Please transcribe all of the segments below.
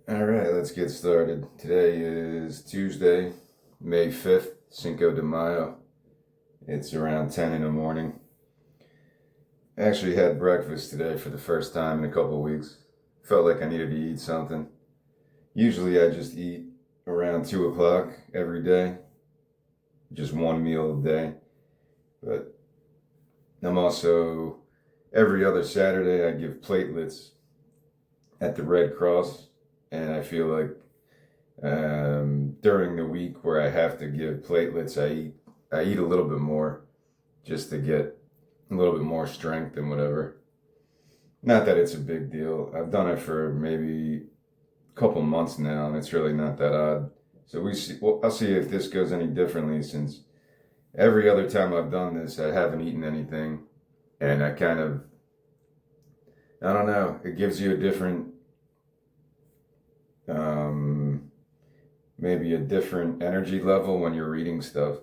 All right, let's get started. Today is Tuesday, May 5th, Cinco de Mayo. It's around 10 in the morning. I actually had breakfast today for the first time in a couple of weeks. Felt like I needed to eat something. Usually I just eat around 2 o'clock every day, just one meal a day. But I'm also, every other Saturday, I give platelets at the Red Cross, and I feel like during the week where I have to give platelets, I eat a little bit more just to get a little bit more strength and whatever. Not that it's a big deal. I've done it for maybe a couple months now, and it's really not that odd. So we see. Well, I'll see if this goes any differently since every other time I've done this, I haven't eaten anything, and I don't know. It gives you a different um, maybe a different energy level when you're reading stuff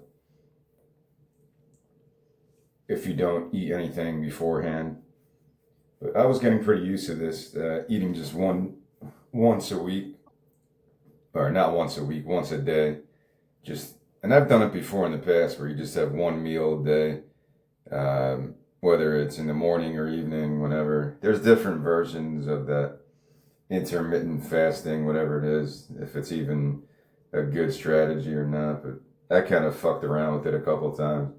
if you don't eat anything beforehand. But I was getting pretty used to this, eating just once a week, or not once a week, once a day. Just and I've done it before in the past where you just have one meal a day, whether it's in the morning or evening, whenever. There's different versions of that intermittent fasting, whatever it is, if it's even a good strategy or not. But I kind of fucked around with it a couple times.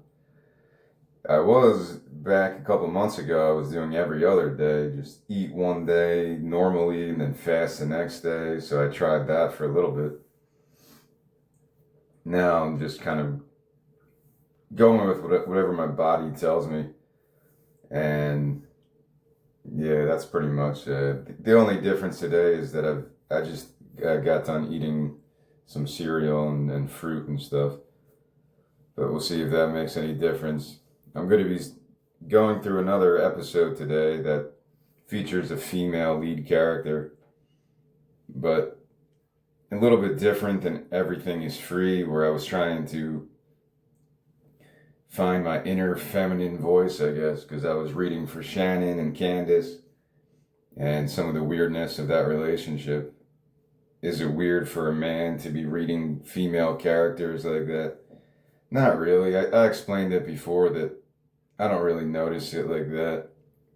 I was back a couple months ago. I was doing every other day, just eat one day normally and then fast the next day. So I tried that for a little bit. Now I'm just kind of going with whatever my body tells me. And yeah, that's pretty much the only difference today is that I just got done eating some cereal and fruit and stuff. But we'll see if that makes any difference. I'm going to be going through another episode today that features a female lead character, but a little bit different than Everything is Free, where I was trying to find my inner feminine voice, I guess, because I was reading for Shannon and Candace and some of the weirdness of that relationship. Is it weird for a man to be reading female characters like that? Not really. I explained it before that I don't really notice it like that.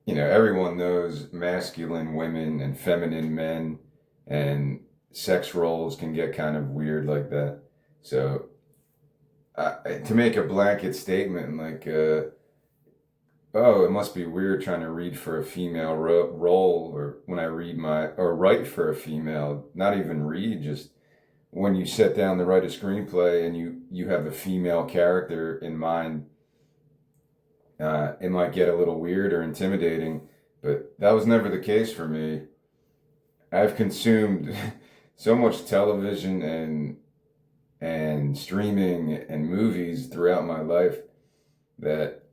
You know, everyone knows masculine women and feminine men, and sex roles can get kind of weird like that. So, to make a blanket statement like, oh, it must be weird trying to read for a female role, or when I read or write for a female, not even read, just when you sit down to write a screenplay and you have a female character in mind, it might get a little weird or intimidating, but that was never the case for me. I've consumed so much television and streaming and movies throughout my life that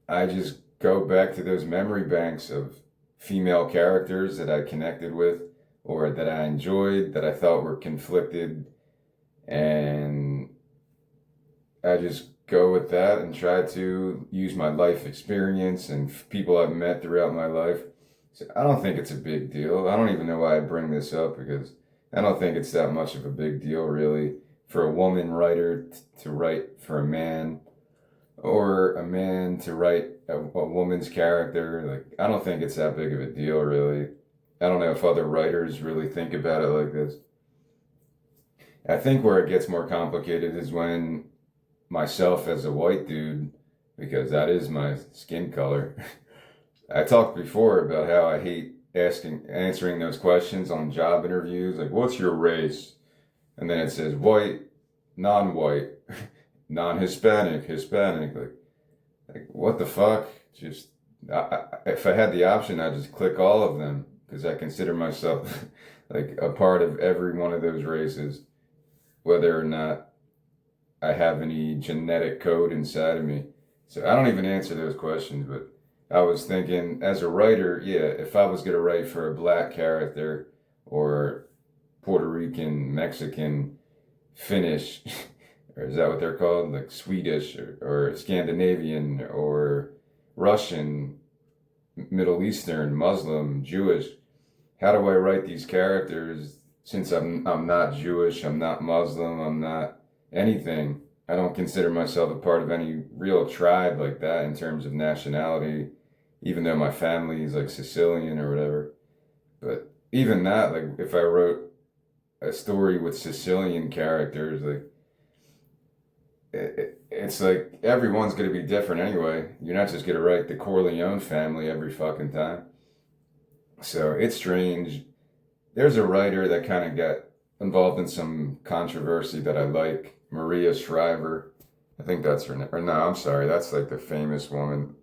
I just go back to those memory banks of female characters that I connected with or that I enjoyed, that I thought were conflicted, and I just go with that and try to use my life experience and people I've met throughout my life. So I don't think it's a big deal. I don't even know why I bring this up because I don't think it's that much of a big deal, really, for a woman writer to write for a man or a man to write a woman's character. Like, I don't think it's that big of a deal, really. I don't know if other writers really think about it like this. I think where it gets more complicated is when myself as a white dude, because that is my skin color. I talked before about how I hate answering those questions on job interviews, like what's your race? And then it says white, non-white, non-Hispanic, Hispanic. Like what the fuck? Just if I had the option, I'd just click all of them because I consider myself like a part of every one of those races, whether or not I have any genetic code inside of me. So I don't even answer those questions, but I was thinking as a writer, yeah, if I was going to write for a black character or Puerto Rican, Mexican, Finnish, or is that what they're called? Like Swedish or Scandinavian or Russian, Middle Eastern, Muslim, Jewish, how do I write these characters since I'm not Jewish, I'm not Muslim, I'm not anything. I don't consider myself a part of any real tribe like that in terms of nationality, even though my family is like Sicilian or whatever. But even that, like if I wrote a story with Sicilian characters, like it's like everyone's going to be different anyway. You're not just going to write the Corleone family every fucking time. So it's strange. There's a writer that kind of got involved in some controversy that I like, Maria Shriver. I think that's her name. Or no, I'm sorry, that's like the famous woman.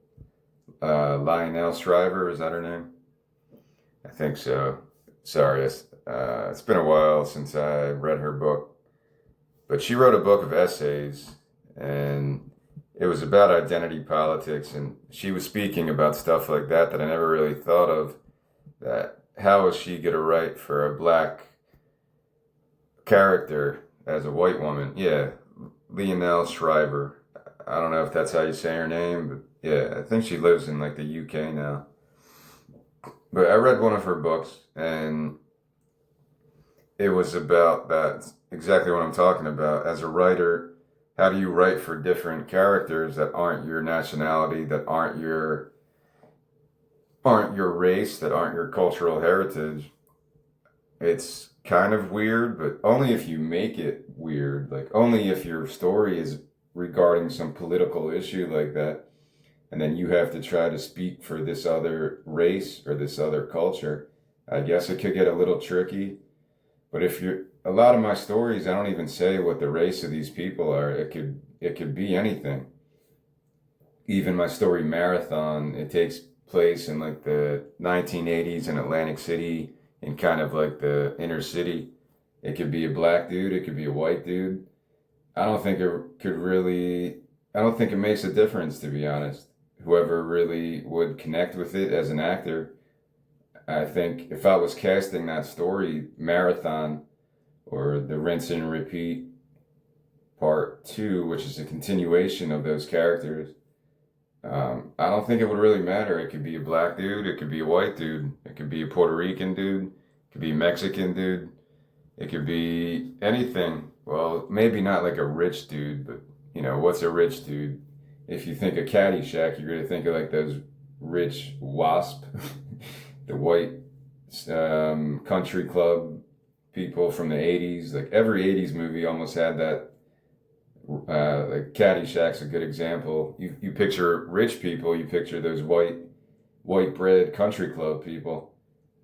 Lionel Shriver, is that her name? I think so. Sorry, it's been a while since I read her book. But she wrote a book of essays, and it was about identity politics, and she was speaking about stuff like that I never really thought of. That how is she going to write for a black character as a white woman? Yeah, Lionel Shriver. I don't know if that's how you say her name, but yeah, I think she lives in like the UK now. But I read one of her books, and it was about that, exactly what I'm talking about. As a writer, how do you write for different characters that aren't your nationality, that aren't your race, that aren't your cultural heritage? It's kind of weird, but only if you make it weird. Like only if your story is regarding some political issue like that, and then you have to try to speak for this other race or this other culture. I guess it could get a little tricky. But if you're a lot of my stories, I don't even say what the race of these people are. It could be anything. Even my story Marathon, it takes place in like the 1980s in Atlantic City, in kind of like the inner city. It could be a black dude, it could be a white dude. I don't think it could really, I don't think it makes a difference, to be honest. Whoever really would connect with it as an actor, I think if I was casting that story, Marathon, or the Rinse and Repeat Part 2, which is a continuation of those characters, I don't think it would really matter. It could be a black dude, it could be a white dude, it could be a Puerto Rican dude, it could be a Mexican dude, it could be anything. Well, maybe not like a rich dude, but what's a rich dude? If you think of Caddyshack, you're going to think of like those rich wasp, the white country club people from the 80s. Like every 80s movie almost had that. Like Caddyshack's a good example. You picture rich people, you picture those white bread country club people.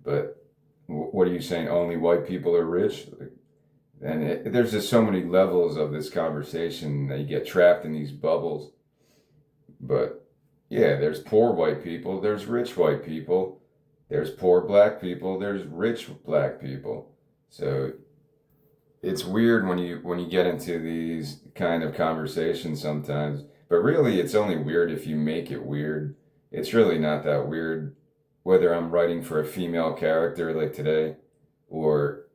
But what are you saying? Only white people are rich? And there's just so many levels of this conversation that you get trapped in these bubbles. But yeah, there's poor white people, there's rich white people, there's poor black people, there's rich black people. So it's weird when you get into these kind of conversations sometimes. But really, it's only weird if you make it weird. It's really not that weird whether I'm writing for a female character like today, or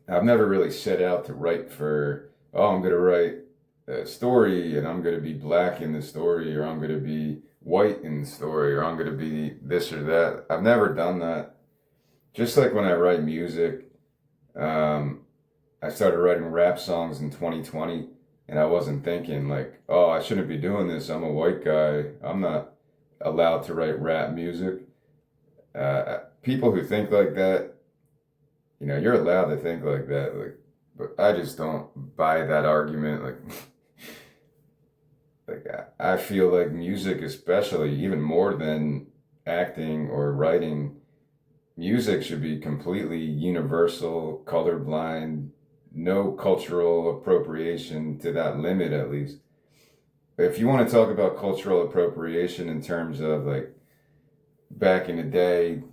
I've never really set out to write for, oh, I'm going to write a story and I'm going to be black in the story, or I'm going to be white in the story, or I'm going to be this or that. I've never done that. Just like when I write music, I started writing rap songs in 2020, and I wasn't thinking like, oh, I shouldn't be doing this. I'm a white guy. I'm not allowed to write rap music. People who think like that, you're allowed to think like that. Like, but I just don't buy that argument. Like, like I feel like music, especially, even more than acting or writing, music should be completely universal, colorblind, no cultural appropriation to that limit, at least. If you want to talk about cultural appropriation in terms of like back in the day,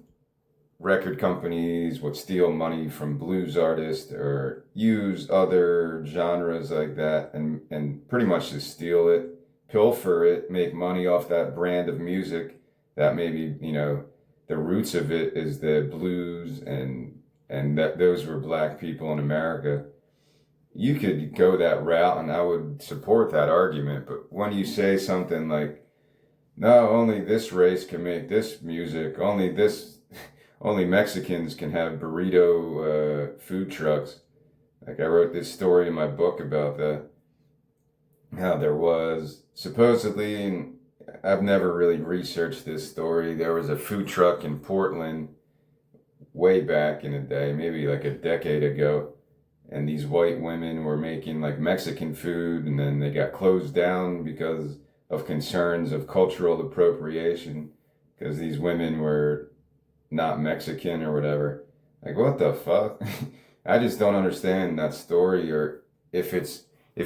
record companies would steal money from blues artists or use other genres like that, and pretty much just steal it, pilfer it, make money off that brand of music that maybe, the roots of it is the blues, and that those were black people in America. You could go that route and I would support that argument. But when you say something like, no, only this race can make this music, only Mexicans can have burrito food trucks. Like I wrote this story in my book about that, how there was supposedly, and I've never really researched this story, there was a food truck in Portland way back in the day, maybe like a decade ago, and these white women were making like Mexican food, and then they got closed down because of concerns of cultural appropriation, because these women were not Mexican or whatever. Like, what the fuck? I just don't understand that story. Or if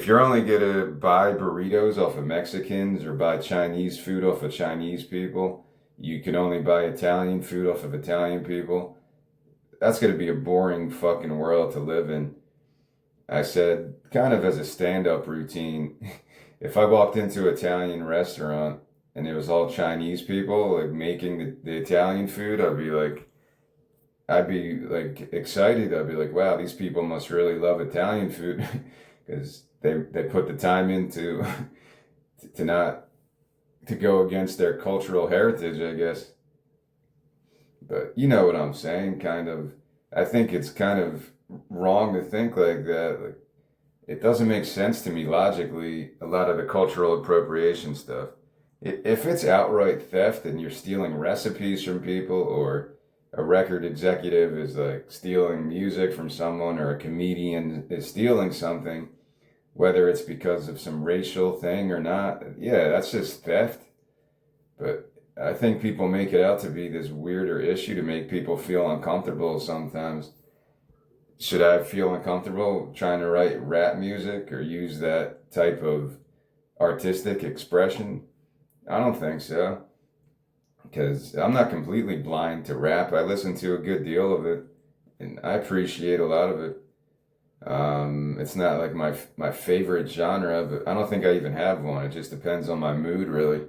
you're only gonna buy burritos off of Mexicans or buy Chinese food off of Chinese people, you can only buy Italian food off of Italian people. That's gonna be a boring fucking world to live in. I said, kind of as a stand-up routine, if I walked into an Italian restaurant and it was all Chinese people like making the Italian food, I'd be like excited. I'd be like, wow, these people must really love Italian food because they put the time into to not to go against their cultural heritage, I guess. But you know what I'm saying, kind of. I think it's kind of wrong to think like that. Like, it doesn't make sense to me logically, a lot of the cultural appropriation stuff. If it's outright theft and you're stealing recipes from people, or a record executive is like stealing music from someone, or a comedian is stealing something, whether it's because of some racial thing or not, yeah, that's just theft. But I think people make it out to be this weirder issue to make people feel uncomfortable sometimes. Should I feel uncomfortable trying to write rap music or use that type of artistic expression? I don't think so. Because I'm not completely blind to rap. I listen to a good deal of it, and I appreciate a lot of it. It's not like my favorite genre, but I don't think I even have one. It just depends on my mood, really.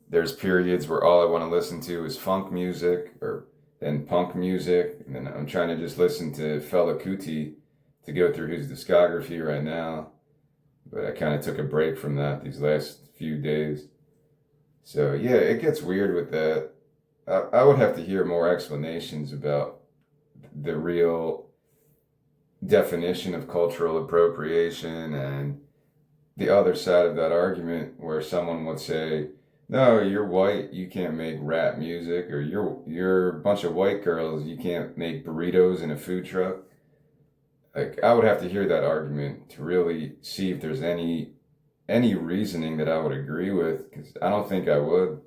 There's periods where all I want to listen to is funk music, or then punk music, and then I'm trying to just listen to Fela Kuti to go through his discography right now. But I kind of took a break from that these last few days. So yeah, it gets weird with that. I would have to hear more explanations about the real definition of cultural appropriation and the other side of that argument, where someone would say, no, you're white, you can't make rap music, or you're a bunch of white girls, you can't make burritos in a food truck. Like, I would have to hear that argument to really see if there's any reasoning that I would agree with, because I don't think I would.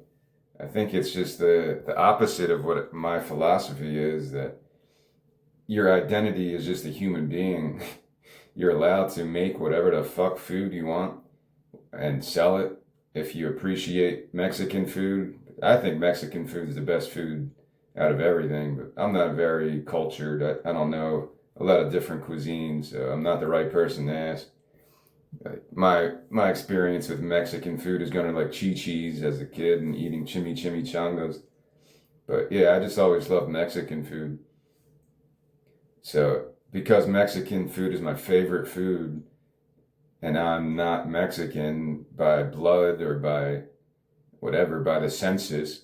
I think it's just the opposite of what my philosophy is, that your identity is just a human being. You're allowed to make whatever the fuck food you want and sell it. If you appreciate Mexican food, I think Mexican food is the best food out of everything, but I'm not very cultured. I don't know a lot of different cuisines, so I'm not the right person to ask. My experience with Mexican food is going to like Chi-Chi's as a kid and eating chimichangas. But yeah, I just always loved Mexican food. So because Mexican food is my favorite food, and I'm not Mexican by blood or by whatever, by the census,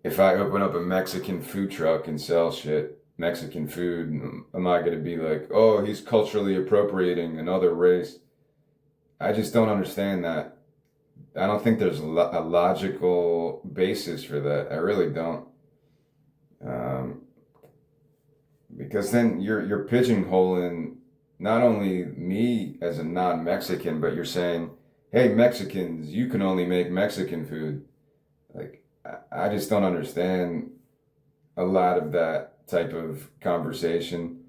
if I open up a Mexican food truck and sell shit, Mexican food, am I going to be like, oh, he's culturally appropriating another race? I just don't understand that. I don't think there's a logical basis for that. I really don't. Um, because then you're pigeonholing not only me as a non-Mexican, but you're saying, hey, Mexicans, you can only make Mexican food. Like, I just don't understand a lot of that type of conversation.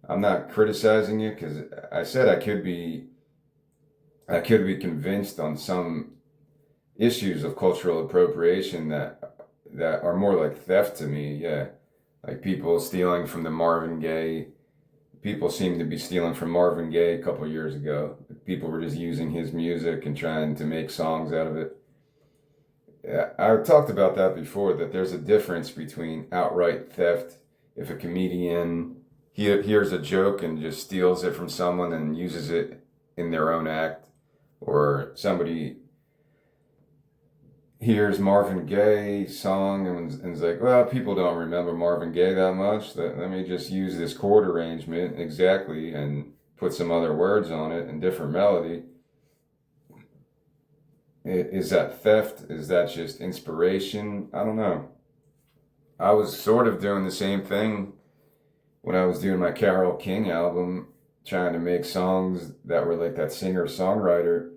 I'm not criticizing you, because I said I could be convinced on some issues of cultural appropriation that are more like theft to me. Yeah, like people stealing from the Marvin Gaye. People seem to be stealing from Marvin Gaye a couple years ago. People were just using his music and trying to make songs out of it. Yeah, I talked about that before, that there's a difference between outright theft. If a comedian hears a joke and just steals it from someone and uses it in their own act, or somebody hears Marvin Gaye's song and is like, well, people don't remember Marvin Gaye that much. Let me just use this chord arrangement exactly and put some other words on it and different melody. Is that theft? Is that just inspiration? I don't know. I was sort of doing the same thing when I was doing my Carole King album, trying to make songs that were like that singer-songwriter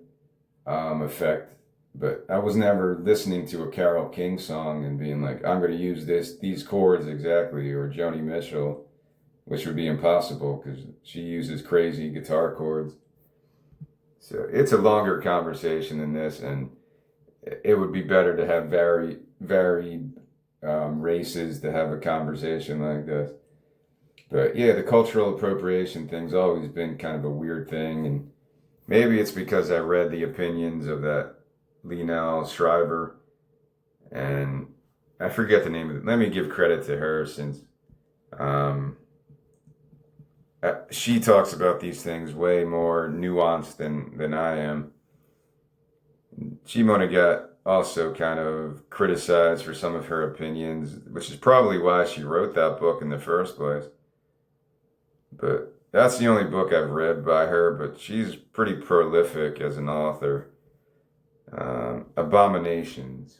effect. But I was never listening to a Carole King song and being like, I'm going to use these chords exactly, or Joni Mitchell, which would be impossible because she uses crazy guitar chords. So it's a longer conversation than this, and it would be better to have varied races to have a conversation like this. But yeah, the cultural appropriation thing's always been kind of a weird thing, and maybe it's because I read the opinions of that Linnell Shriver, and I forget the name of it. Let me give credit to her since um, she talks about these things way more nuanced than I am. Shimona got also kind of criticized for some of her opinions, which is probably why she wrote that book in the first place. But that's the only book I've read by her, but she's pretty prolific as an author. Abominations.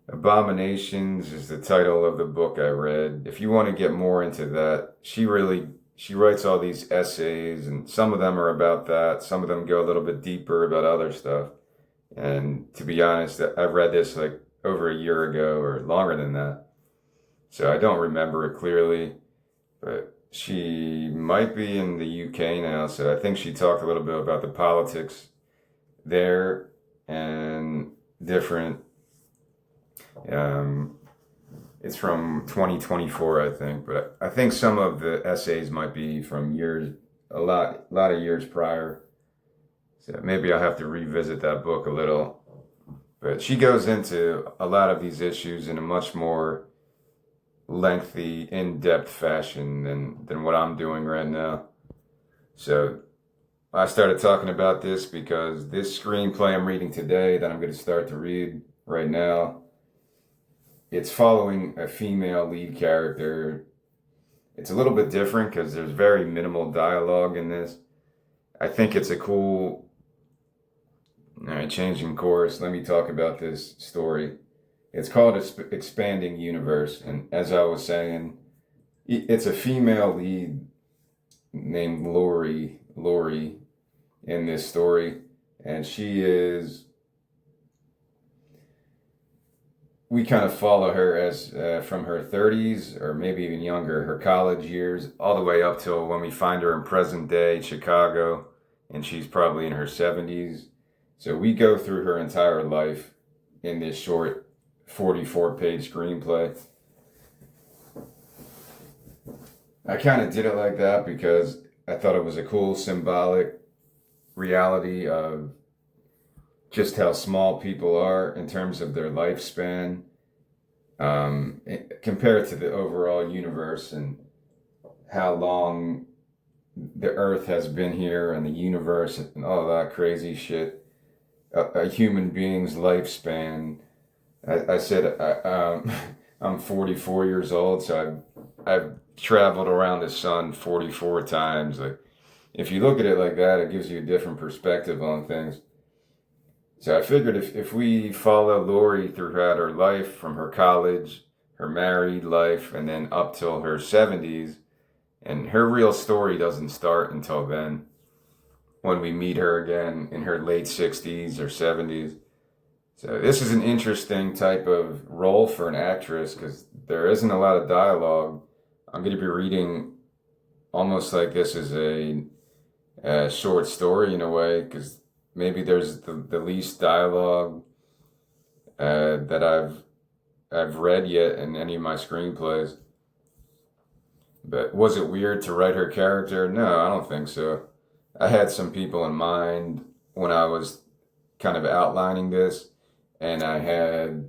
Abominations is the title of the book I read. If you want to get more into that, she writes all these essays, and some of them are about that. Some of them go a little bit deeper about other stuff. And to be honest, I've read this like over a year ago or longer than that. So I don't remember it clearly, but she might be in the UK now. So I think she talked a little bit about the politics there and different. It's from 2024, I think, but I think some of the essays might be from years, a lot of years prior. So maybe I'll have to revisit that book a little. But she goes into a lot of these issues in a much more lengthy, in-depth fashion than what I'm doing right now. So I started talking about this because this screenplay I'm reading today that I'm going to start to read right now, it's following a female lead character. It's a little bit different because there's very minimal dialogue in this. I think it's a cool... All right, changing course. Let me talk about this story. It's called Expanding Universe, and as I was saying, it's a female lead named Lori in this story, and we kind of follow her as from her 30s or maybe even younger, her college years, all the way up till when we find her in present day Chicago, and she's probably in her 70s. So we go through her entire life in this short 44-page screenplay. I kind of did it like that because I thought it was a cool symbolic reality of just how small people are in terms of their lifespan compared to the overall universe and how long the Earth has been here and the universe and all that crazy shit. A human being's lifespan. I said I'm 44 years old, so I've traveled around the sun 44 times. Like, if you look at it like that, it gives you a different perspective on things. So I figured if we follow Lori throughout her life, from her college, her married life, and then up till her 70s, and her real story doesn't start until then, when we meet her again in her late 60s or 70s. So this is an interesting type of role for an actress because there isn't a lot of dialogue. I'm going to be reading almost like this is a short story in a way, because maybe there's the least dialogue that I've read yet in any of my screenplays. But was it weird to write her character? No, I don't think so. I had some people in mind when I was kind of outlining this, and I had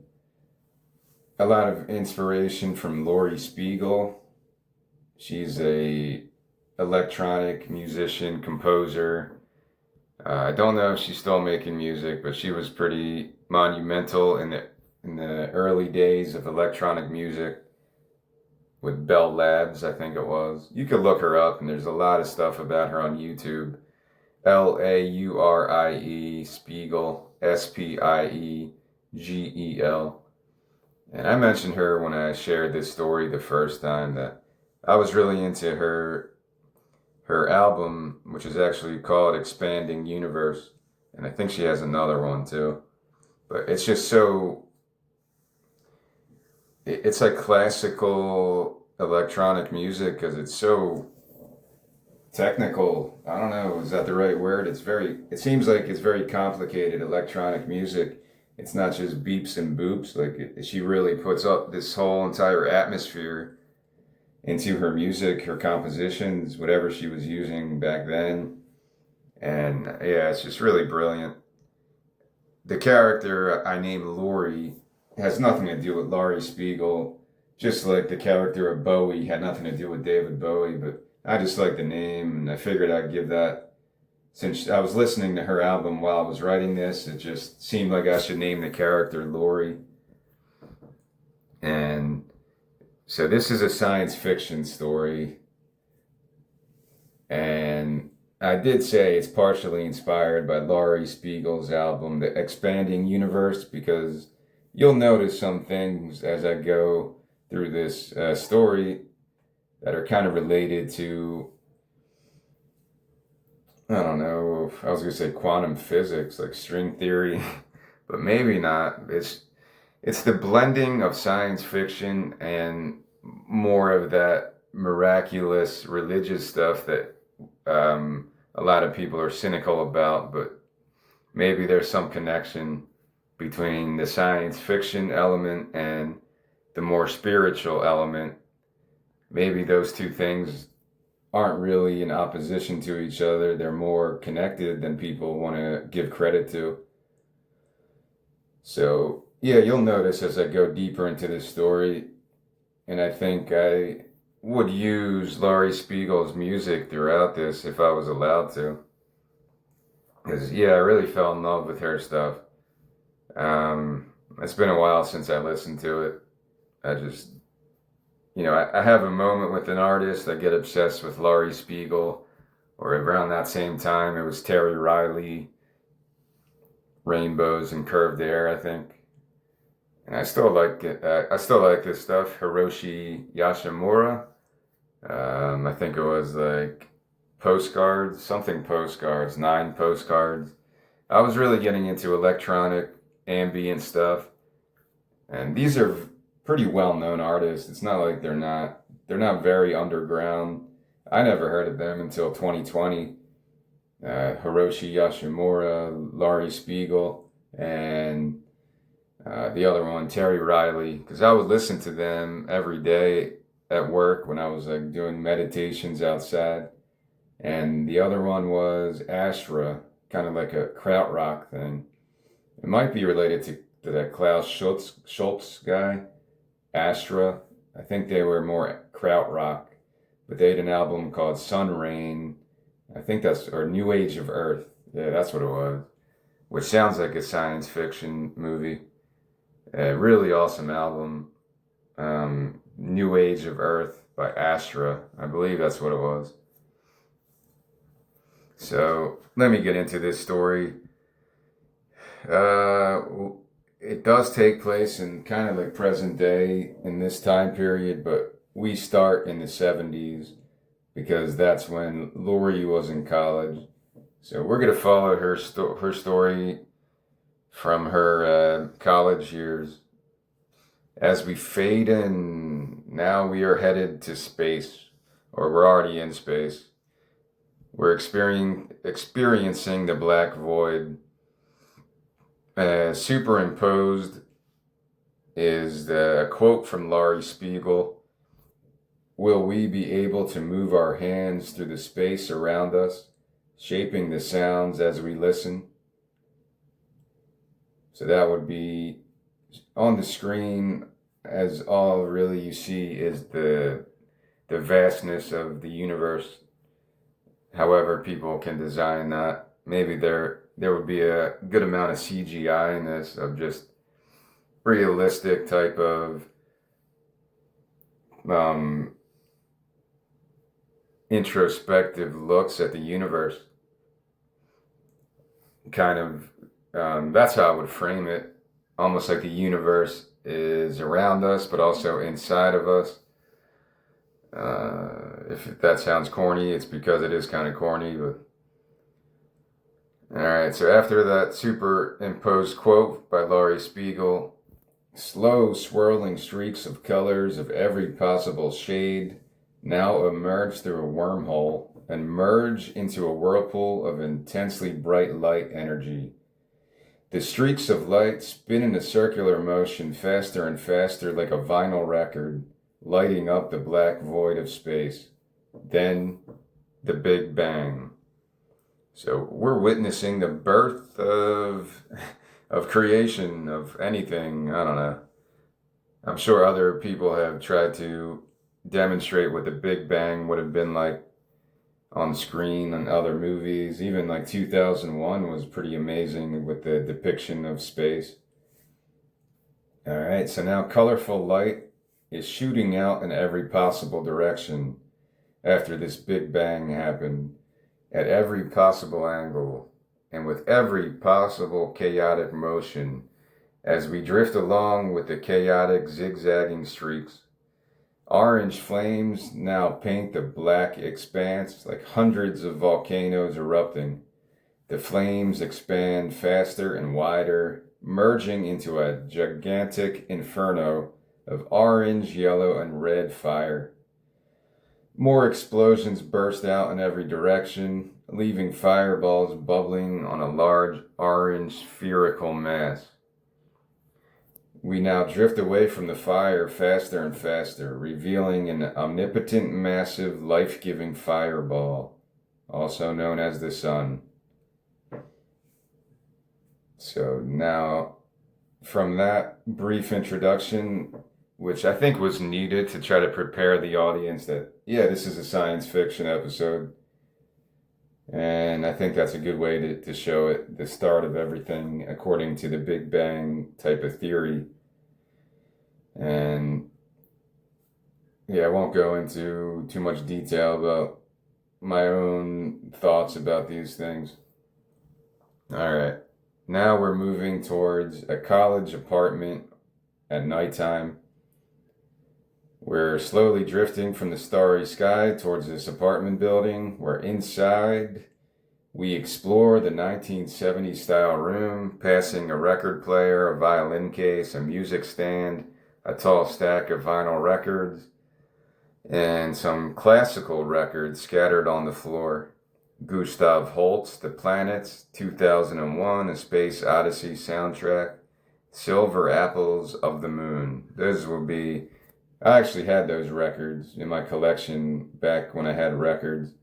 a lot of inspiration from Laurie Spiegel. She's a electronic musician, composer. I don't know if she's still making music, but she was pretty monumental in the early days of electronic music with Bell Labs, I think it was. You could look her up, and there's a lot of stuff about her on YouTube. Laurie Spiegel, Spiegel. And I mentioned her when I shared this story the first time, that I was really into her album, which is actually called Expanding Universe. And I think she has another one too. But it's just so, it's like classical electronic music because it's so technical. I don't know, is that the right word? It seems like it's very complicated electronic music. It's not just beeps and boops. She really puts up this whole entire atmosphere into her music, her compositions, whatever she was using back then. And yeah, it's just really brilliant. The character I named Laurie has nothing to do with Laurie Spiegel, just like the character of Bowie had nothing to do with David Bowie, but I just like the name, and I figured I'd give that. Since I was listening to her album while I was writing this, it just seemed like I should name the character Laurie. And so this is a science fiction story, and I did say it's partially inspired by Laurie Spiegel's album, The Expanding Universe, because you'll notice some things as I go through this story that are kind of related to, I don't know, I was going to say quantum physics, like string theory, but maybe not. It's the blending of science fiction and more of that miraculous religious stuff that a lot of people are cynical about, but maybe there's some connection between the science fiction element and the more spiritual element. Maybe those two things aren't really in opposition to each other. They're more connected than people want to give credit to. So, yeah, you'll notice as I go deeper into this story, and I think I would use Laurie Spiegel's music throughout this if I was allowed to. Because, yeah, I really fell in love with her stuff. It's been a while since I listened to it. I just, I have a moment with an artist. I get obsessed with Laurie Spiegel, or around that same time, it was Terry Riley, Rainbows and Curved Air, I think. And I still like it. I still like this stuff. Hiroshi Yashimura. I think it was like Postcards, something Postcards, 9 Postcards. I was really getting into electronic ambient stuff. And these are pretty well-known artists. It's not like they're not very underground. I never heard of them until 2020. Hiroshi Yashimura, Laurie Spiegel, and the other one, Terry Riley, because I would listen to them every day at work when I was like doing meditations outside. And the other one was Astra, kind of like a krautrock thing. It might be related to that Klaus Schultz guy, Astra. I think they were more krautrock, but they had an album called Sun Rain. I think or New Age of Earth. Yeah, that's what it was. Which sounds like a science fiction movie. A really awesome album. New Age of Earth by Astra. I believe that's what it was. So let me get into this story. It does take place in kind of like present day in this time period, but we start in the 70s because that's when Laurie was in college. So we're going to follow her story from her college years. As we fade in, now we are headed to space, or we're already in space. We're experiencing the black void. Superimposed is the quote from Laurie Spiegel. Will we be able to move our hands through the space around us, shaping the sounds as we listen? So that would be on the screen, as all really you see is the vastness of the universe. However people can design that. Maybe they're there would be a good amount of CGI in this, of just realistic type of introspective looks at the universe. Kind of, that's how I would frame it. Almost like the universe is around us, but also inside of us. If that sounds corny, it's because it is kind of corny, but all right. So after that superimposed quote by Laurie Spiegel, slow swirling streaks of colors of every possible shade now emerge through a wormhole and merge into a whirlpool of intensely bright light energy. The streaks of light spin in a circular motion faster and faster like a vinyl record, lighting up the black void of space. Then the Big Bang. So we're witnessing the birth of creation, of anything. I don't know. I'm sure other people have tried to demonstrate what the Big Bang would have been like on screen in other movies. Even like 2001 was pretty amazing with the depiction of space. All right, so now colorful light is shooting out in every possible direction after this Big Bang happened, at every possible angle and with every possible chaotic motion as we drift along with the chaotic zigzagging streaks. Orange flames now paint the black expanse like hundreds of volcanoes erupting. The flames expand faster and wider, merging into a gigantic inferno of orange, yellow, and red fire. More explosions burst out in every direction, leaving fireballs bubbling on a large orange spherical mass. We now drift away from the fire faster and faster, revealing an omnipotent, massive, life-giving fireball, also known as the sun. So now, from that brief introduction, which I think was needed to try to prepare the audience that, yeah, this is a science fiction episode. And I think that's a good way to show it, the start of everything according to the Big Bang type of theory. And yeah, I won't go into too much detail about my own thoughts about these things. All right, now we're moving towards a college apartment at nighttime. We're slowly drifting from the starry sky towards this apartment building, where inside we explore the 1970s style room, passing a record player, a violin case, a music stand, a tall stack of vinyl records, and some classical records scattered on the floor. Gustav Holst, The Planets, 2001, A Space Odyssey soundtrack, Silver Apples of the Moon. Those will be... I actually had those records in my collection back when I had records.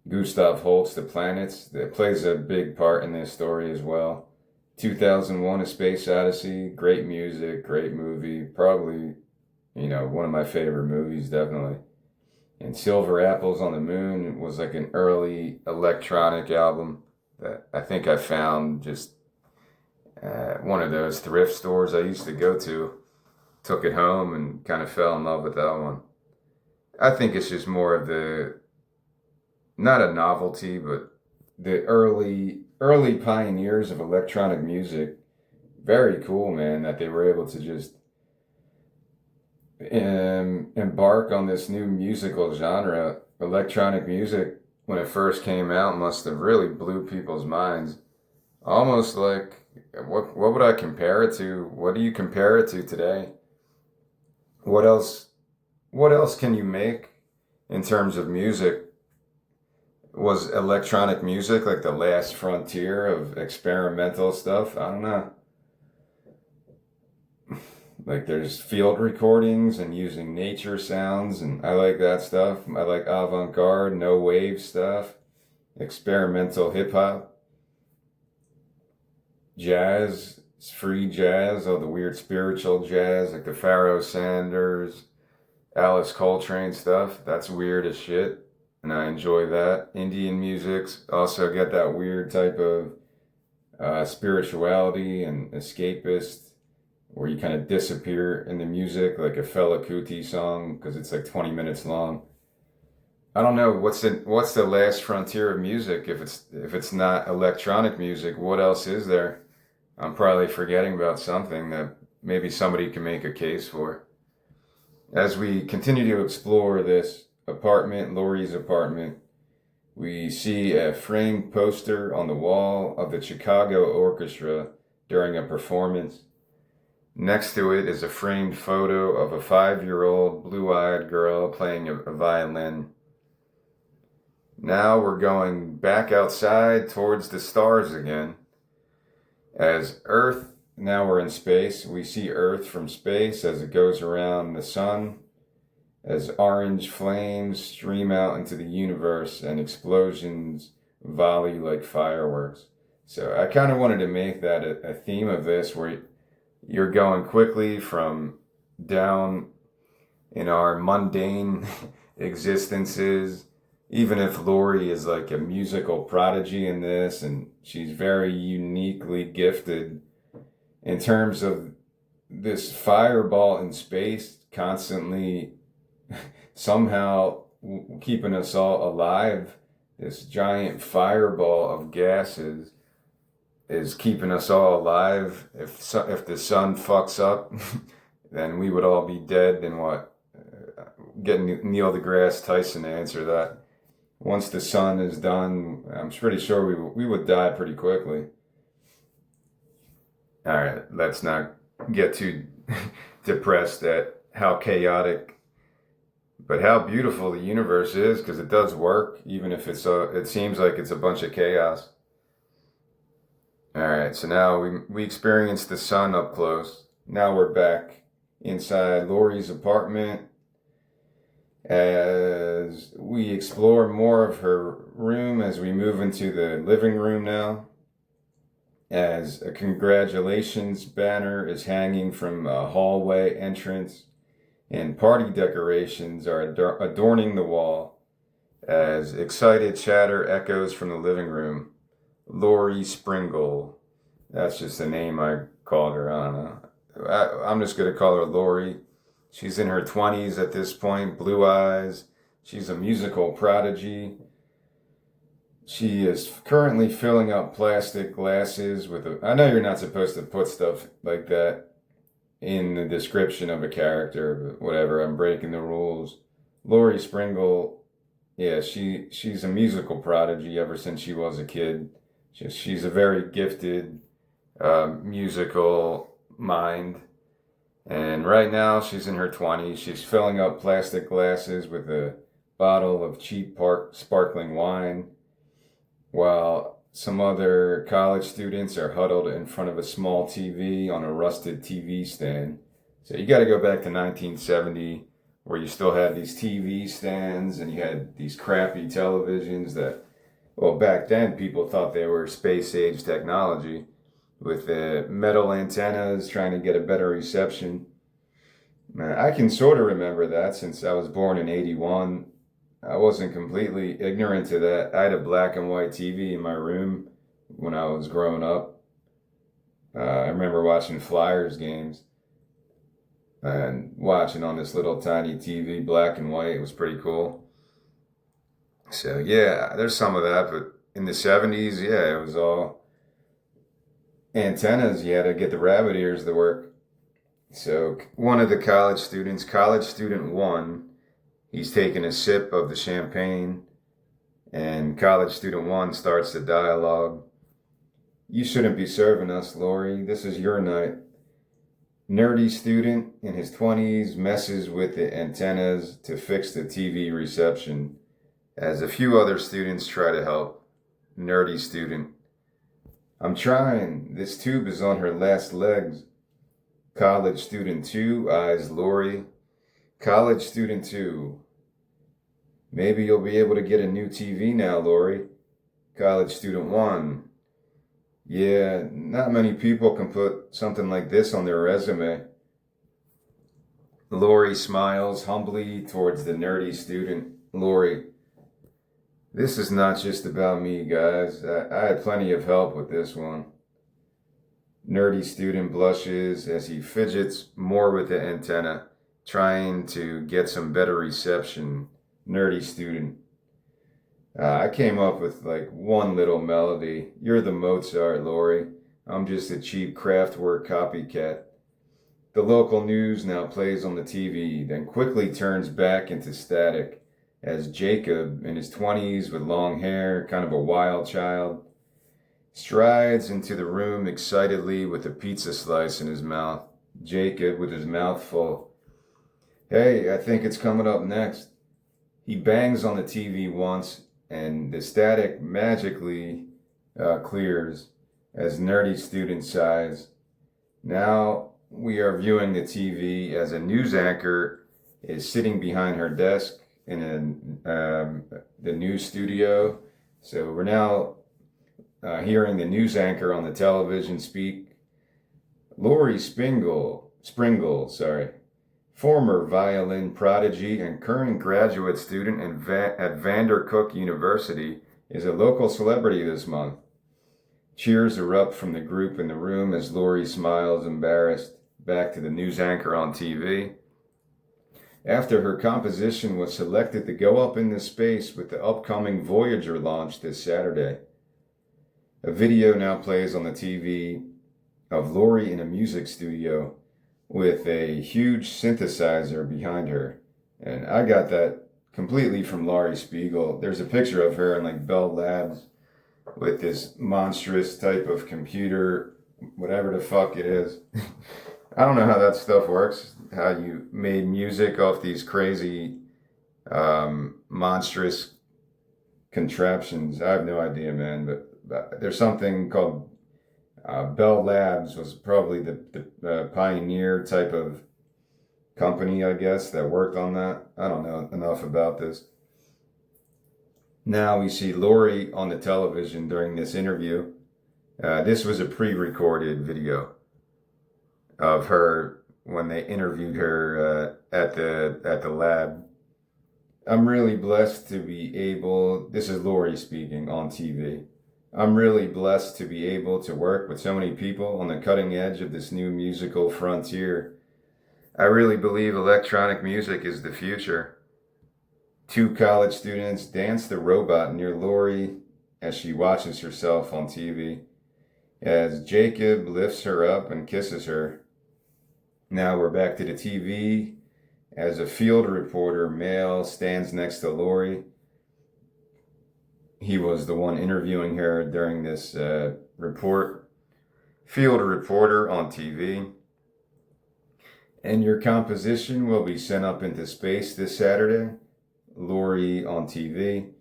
Gustav Holst, The Planets, that plays a big part in this story as well. 2001, A Space Odyssey, great music, great movie, probably, one of my favorite movies, definitely. And Silver Apples on the Moon was like an early electronic album that I think I found just at one of those thrift stores I used to go to. Took it home and kind of fell in love with that one. I think it's just more of the, not a novelty, but the early pioneers of electronic music. Very cool, man, that they were able to just embark on this new musical genre. Electronic music, when it first came out, must have really blew people's minds. Almost like, what would I compare it to? What do you compare it to today? What else can you make in terms of music? Was electronic music like the last frontier of experimental stuff? I don't know. Like there's field recordings and using nature sounds, and I like that stuff. I like avant-garde, no wave stuff, experimental hip hop, jazz. It's free jazz, all the weird spiritual jazz, like the Pharoah Sanders, Alice Coltrane stuff. That's weird as shit. and I enjoy that. Indian music's also got that weird type of spirituality and escapist, where you kind of disappear in the music, like a Fela Kuti song, because it's like 20 minutes long. I don't know what's the last frontier of music. If it's not electronic music, what else is there? I'm probably forgetting about something that maybe somebody can make a case for. As we continue to explore this apartment, Lori's apartment, we see a framed poster on the wall of the Chicago Orchestra during a performance. Next to it is a framed photo of a 5-year-old blue-eyed girl playing a violin. Now we're going back outside towards the stars again. As Earth, now we're in space. We see Earth from space as it goes around the sun, as orange flames stream out into the universe and explosions volley like fireworks. So I kind of wanted to make that a theme of this, where you're going quickly from down in our mundane existences, even if Lori is like a musical prodigy in this, and she's very uniquely gifted in terms of this fireball in space constantly somehow keeping us all alive. This giant fireball of gases is keeping us all alive. If the sun fucks up, then we would all be dead. And what? Get Neil deGrasse Tyson to answer that. Once the sun is done, I'm pretty sure we would die pretty quickly. All right, let's not get too depressed at how chaotic, but how beautiful the universe is, because it does work, even if it seems like it's a bunch of chaos. All right, so now we experienced the sun up close. Now we're back inside Lori's apartment as we explore more of her room, as we move into the living room now, as a congratulations banner is hanging from a hallway entrance, and party decorations are adorning the wall, as excited chatter echoes from the living room. Lori Springle. That's just a name I called her. I don't know. I'm just going to call her Lori. She's in her 20s at this point, blue eyes. She's a musical prodigy. She is currently filling up plastic glasses with I know you're not supposed to put stuff like that in the description of a character, but whatever, I'm breaking the rules. Lori Springle, yeah, she's a musical prodigy ever since she was a kid. She's a very gifted musical mind. And right now she's in her 20s. She's filling up plastic glasses with a bottle of cheap sparkling wine, while some other college students are huddled in front of a small TV on a rusted TV stand. So you got to go back to 1970, where you still had these TV stands and you had these crappy televisions that, well, back then people thought they were space age technology, with the metal antennas trying to get a better reception. I can sort of remember that, since I was born in 81. I wasn't completely ignorant to that. I had a black and white TV in my room when I was growing up. I remember watching Flyers games and watching on this little tiny TV, black and white. It was pretty cool. So yeah, there's some of that, but in the 70s, yeah, it was all antennas. You had to get the rabbit ears to work. So one of the college students, college student one, he's taking a sip of the champagne, and college student one starts the dialogue. "You shouldn't be serving us, Lori. This is your night." Nerdy student in his 20s messes with the antennas to fix the TV reception, as a few other students try to help. Nerdy student: "I'm trying. This tube is on her last legs." College student 2 eyes Lori. College student 2: "Maybe you'll be able to get a new TV now, Lori." College student 1: "Yeah, not many people can put something like this on their resume." Lori smiles humbly towards the nerdy student. Lori: This is not just about me, guys. I had plenty of help with this one. Nerdy student blushes as he fidgets more with the antenna, trying to get some better reception. Nerdy student. I came up with like one little melody. You're the Mozart, Lori. I'm just a cheap Kraftwerk copycat. The local news now plays on the TV, then quickly turns back into static as Jacob, in his 20s with long hair, kind of a wild child, strides into the room excitedly with a pizza slice in his mouth. Jacob with his mouth full. Hey, I think it's coming up next. He bangs on the TV once, and the static magically clears as nerdy student sighs. Now we are viewing the TV as a news anchor is sitting behind her desk in the news studio. So we're now hearing the news anchor on the television speak. Lori Springle, former violin prodigy and current graduate student at Vandercook University, is a local celebrity this month. Cheers erupt from the group in the room as Lori smiles embarrassed back to the news anchor on TV. After her composition was selected to go up into space with the upcoming Voyager launch this Saturday. A video now plays on the TV of Lori in a music studio with a huge synthesizer behind her. And I got that completely from Laurie Spiegel. There's a picture of her in like Bell Labs with this monstrous type of computer, whatever the fuck it is. I don't know how that stuff works, how you made music off these crazy, monstrous contraptions. I have no idea, man, but there's something called Bell Labs was probably the pioneer type of company, I guess, that worked on that. I don't know enough about this. Now we see Lori on the television during this interview. This was a pre-recorded video of her when they interviewed her at the lab. I'm really blessed to be able, this is Lori speaking on TV. I'm really blessed to be able to work with so many people on the cutting edge of this new musical frontier. I really believe electronic music is the future. 2 college students dance the robot near Lori as she watches herself on TV, as Jacob lifts her up and kisses her. Now we're back to the TV as a field reporter male stands next to Lori. He was the one interviewing her during this report. Field reporter on TV. And your composition will be sent up into space this Saturday. Lori on TV.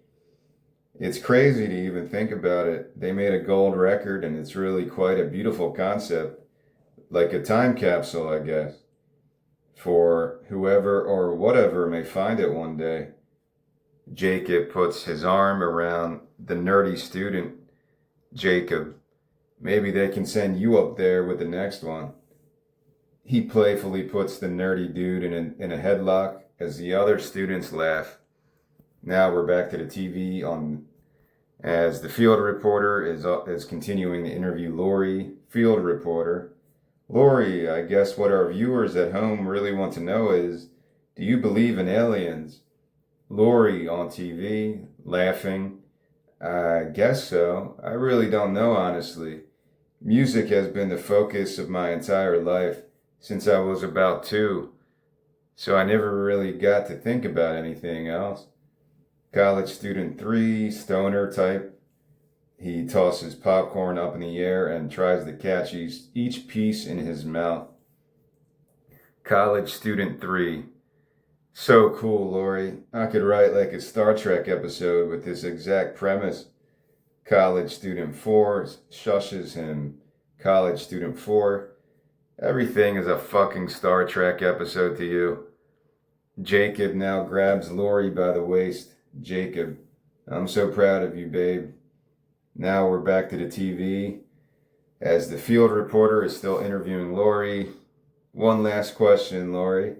It's crazy to even think about it. They made a gold record and it's really quite a beautiful concept. Like a time capsule, I guess, for whoever or whatever may find it one day. Jacob puts his arm around the nerdy student. Jacob, maybe they can send you up there with the next one. He playfully puts the nerdy dude in a headlock as the other students laugh. Now we're back to the TV on as the field reporter is continuing to interview Lori. Field reporter. Lori, I guess what our viewers at home really want to know is, do you believe in aliens? Lori on TV, laughing. I guess so. I really don't know, honestly. Music has been the focus of my entire life since I was about 2, so I never really got to think about anything else. College student 3, stoner type. He tosses popcorn up in the air and tries to catch each piece in his mouth. College student 3. So cool, Lori. I could write like a Star Trek episode with this exact premise. College student 4 shushes him. College student 4. Everything is a fucking Star Trek episode to you. Jacob now grabs Lori by the waist. Jacob, I'm so proud of you, babe. Now we're back to the TV as the field reporter is still interviewing Lori. One last question, Lori.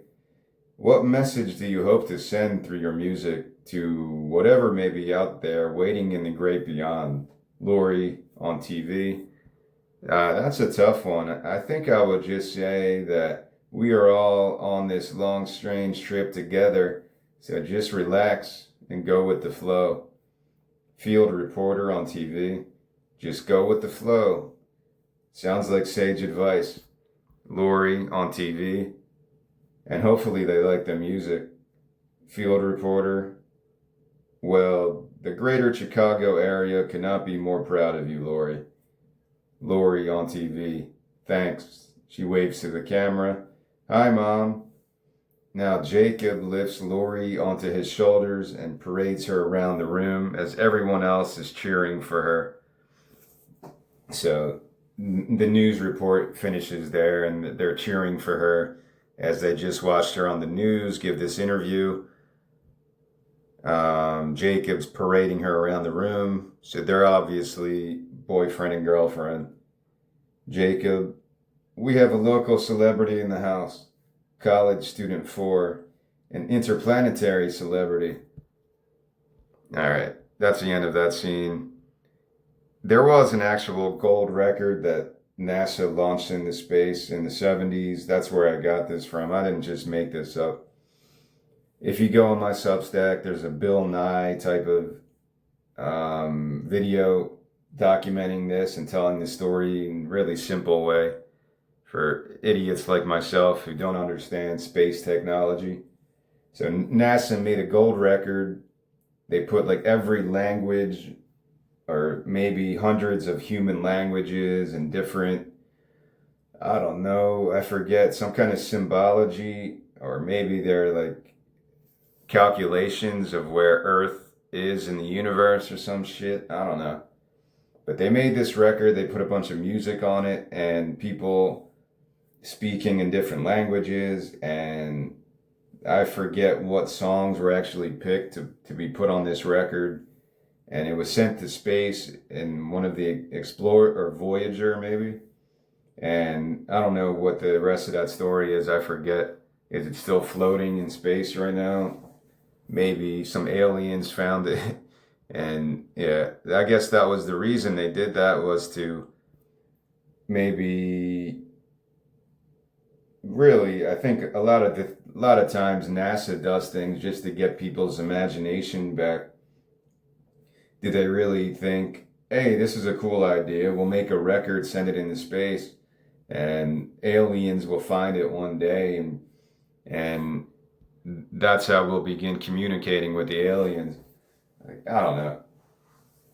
what message do you hope to send through your music to whatever may be out there waiting in the great beyond? Lori on TV. That's a tough one. I think I would just say that we are all on this long, strange trip together. So just relax and go with the flow. Field reporter on TV. Just go with the flow. Sounds like sage advice. Lori on TV. And hopefully they like the music. Field reporter. Well, the greater Chicago area could not be more proud of you, Lori. Lori on TV. Thanks. She waves to the camera. Hi, Mom. Now Jacob lifts Lori onto his shoulders and parades her around the room as everyone else is cheering for her. So the news report finishes there and they're cheering for her as they just watched her on the news give this interview. Jacob's parading her around the room. So they're obviously boyfriend and girlfriend. Jacob, we have a local celebrity in the house. College student 4, an interplanetary celebrity. All right, that's the end of that scene. There was an actual gold record that NASA launched into space in the 70s. That's where I got this from. I didn't just make this up. If you go on my Substack, there's a Bill Nye type of video documenting this and telling the story in a really simple way for idiots like myself who don't understand space technology. So NASA made a gold record. They put like every language or maybe hundreds of human languages and different, I don't know, I forget, some kind of symbology, or maybe they're like calculations of where Earth is in the universe or some shit. I don't know. But they made this record, they put a bunch of music on it and people speaking in different languages, and I forget what songs were actually picked to be put on this record, and it was sent to space in one of the Explorer or Voyager maybe, and I don't know what the rest of that story is. I forget. Is it still floating in space right now? Maybe some aliens found it. And yeah, I guess that was the reason they did that, was to maybe really, I think a lot of times NASA does things just to get people's imagination back. Do they really think, hey, this is a cool idea, we'll make a record, send it into space, and aliens will find it one day, and that's how we'll begin communicating with the aliens? Like, I don't know.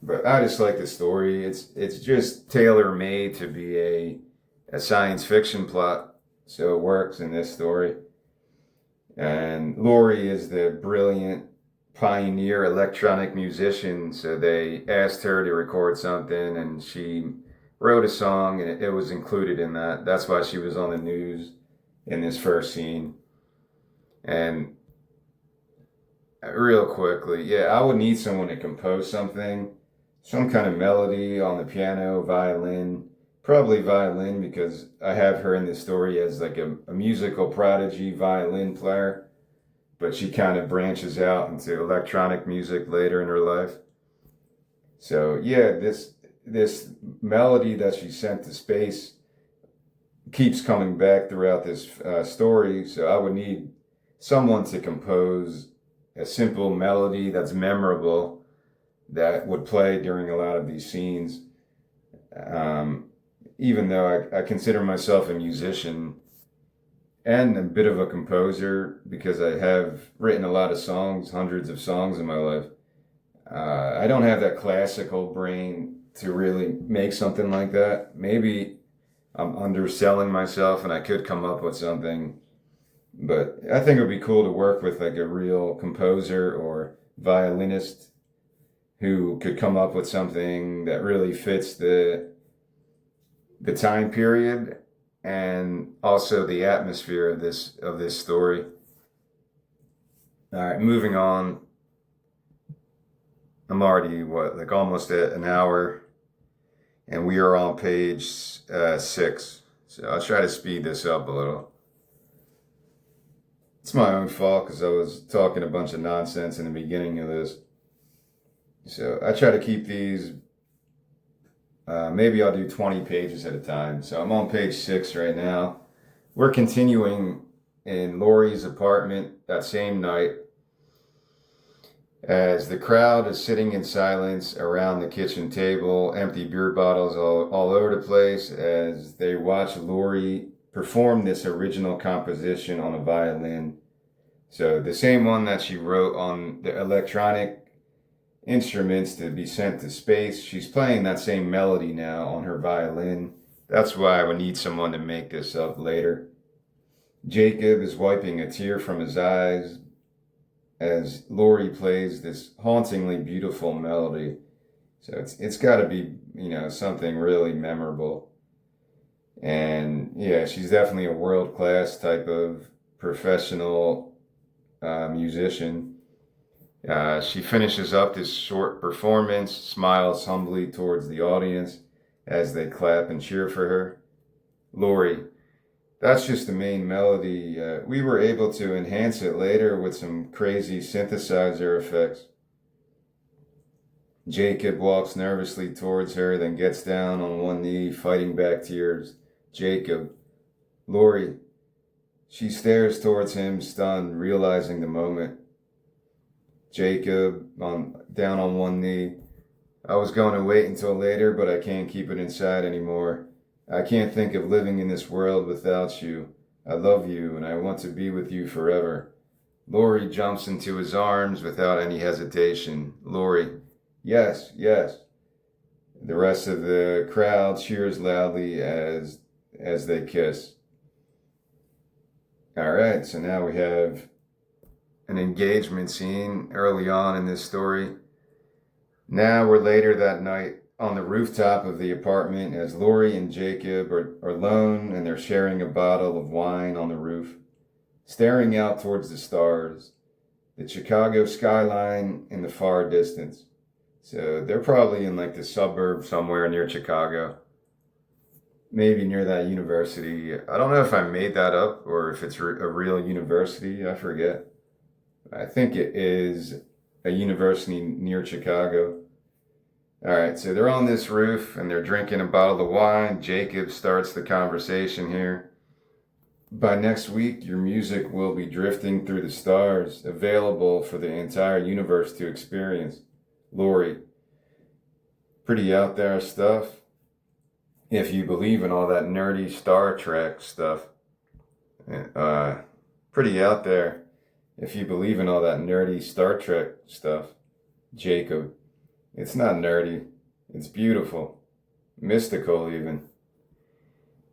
But I just like the story. It's just tailor-made to be a science fiction plot, so it works in this story. And Lori is the brilliant pioneer electronic musician, so they asked her to record something, and she wrote a song, and it was included in that. That's why she was on the news in this first scene. And real quickly, yeah, I would need someone to compose something, some kind of melody on the piano, violin, probably violin, because I have her in this story as like a musical prodigy violin player, but she kind of branches out into electronic music later in her life. So yeah, this melody that she sent to space keeps coming back throughout this story, so I would need someone to compose a simple melody that's memorable that would play during a lot of these scenes. Even though I consider myself a musician and a bit of a composer, because I have written a lot of songs, hundreds of songs in my life, I don't have that classical brain to really make something like that. Maybe I'm underselling myself and I could come up with something, but I think it would be cool to work with like a real composer or violinist who could come up with something that really fits the time period and also the atmosphere of this story. All right, moving on. I'm already like almost at an hour, and we are on page 6. So I'll try to speed this up a little. It's my own fault because I was talking a bunch of nonsense in the beginning of this. So I try to keep these, maybe I'll do 20 pages at a time. So I'm on page 6 right now. We're continuing in Lori's apartment that same night as the crowd is sitting in silence around the kitchen table, empty beer bottles all over the place as they watch Lori perform this original composition on a violin. So the same one that she wrote on the electronic instruments to be sent to space, she's playing that same melody now on her violin. That's why I would need someone to make this up later. Jacob is wiping a tear from his eyes as Lori plays this hauntingly beautiful melody. So it's got to be, something really memorable. And yeah, she's definitely a world-class type of professional musician. She finishes up this short performance, smiles humbly towards the audience as they clap and cheer for her. Lori, that's just the main melody. We were able to enhance it later with some crazy synthesizer effects. Jacob walks nervously towards her, then gets down on one knee, fighting back tears. Jacob, Lori. She stares towards him, stunned, realizing the moment. Jacob, down on one knee. I was going to wait until later, but I can't keep it inside anymore. I can't think of living in this world without you. I love you, and I want to be with you forever. Lori jumps into his arms without any hesitation. Lori, yes, yes. The rest of the crowd cheers loudly as they kiss. All right, so now we have an engagement scene early on in this story. Now we're later that night on the rooftop of the apartment as Lori and Jacob are alone and they're sharing a bottle of wine on the roof, staring out towards the stars, the Chicago skyline in the far distance. So they're probably in like the suburb somewhere near Chicago, maybe near that university. I don't know if I made that up or if it's a real university. I forget. I think it is a university near Chicago. All right, so they're on this roof and they're drinking a bottle of wine. Jacob starts the conversation here. By next week, your music will be drifting through the stars, available for the entire universe to experience. Lori, pretty out there stuff. If you believe in all that nerdy Star Trek stuff. Pretty out there. If you believe in all that nerdy Star Trek stuff. Jacob, it's not nerdy. It's beautiful. Mystical, even.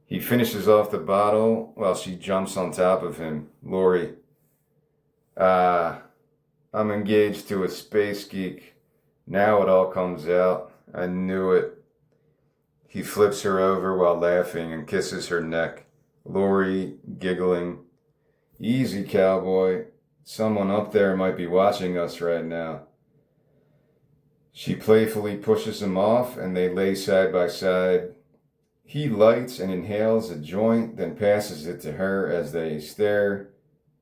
He finishes off the bottle while she jumps on top of him. Lori, I'm engaged to a space geek. Now it all comes out. I knew it. He flips her over while laughing and kisses her neck. Lori, giggling. Easy, cowboy. Someone up there might be watching us right now. She playfully pushes him off and they lay side by side. He lights and inhales a joint, then passes it to her as they stare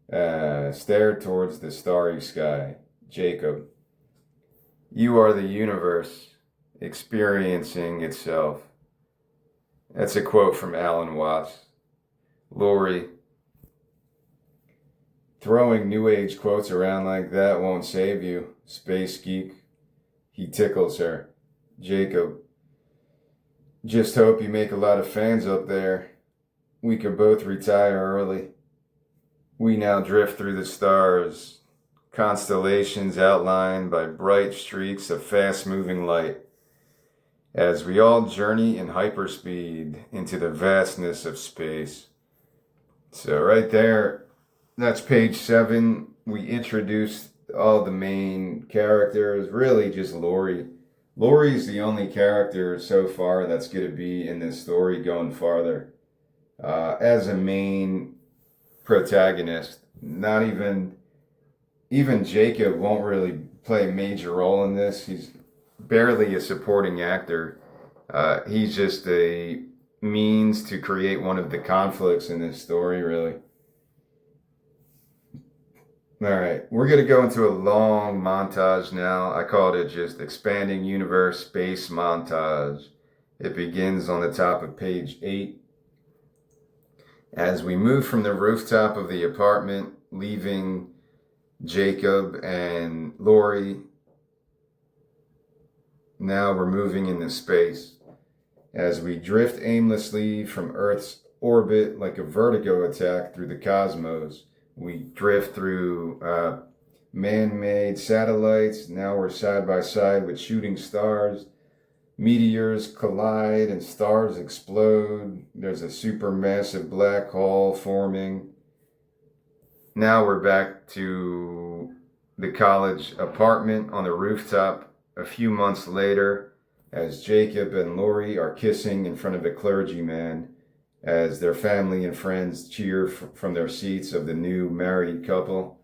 towards the starry sky. Jacob, you are the universe experiencing itself. That's a quote from Alan Watts. Lori, throwing New Age quotes around like that won't save you, space geek. He tickles her. Jacob, just hope you make a lot of fans up there. We could both retire early. We now drift through the stars, constellations outlined by bright streaks of fast-moving light, as we all journey in hyperspeed into the vastness of space. So right there, that's page 7. We introduced all the main characters, really just Lori. Lori's the only character so far that's going to be in this story going farther. As a main protagonist, not even Jacob won't really play a major role in this. He's barely a supporting actor. He's just a means to create one of the conflicts in this story, really. All right, we're going to go into a long montage now. I called it just Expanding Universe Space Montage. It begins on the top of page 8. As we move from the rooftop of the apartment, leaving Jacob and Lori, now we're moving into space. As we drift aimlessly from Earth's orbit like a vertigo attack through the cosmos, we drift through man-made satellites. Now we're side by side with shooting stars. Meteors collide and stars explode. There's a supermassive black hole forming. Now we're back to the college apartment on the rooftop a few months later, as Jacob and Lori are kissing in front of a clergyman, as their family and friends cheer from their seats of the new married couple.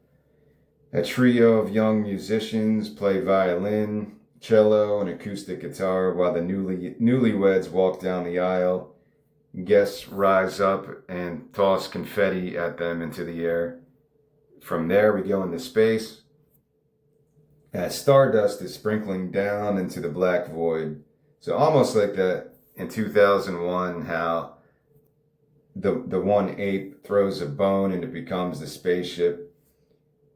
A trio of young musicians play violin, cello, and acoustic guitar while the newlyweds walk down the aisle. Guests rise up and toss confetti at them into the air. From there, we go into space, as stardust is sprinkling down into the black void. So almost like that in 2001, how the one ape throws a bone and it becomes the spaceship.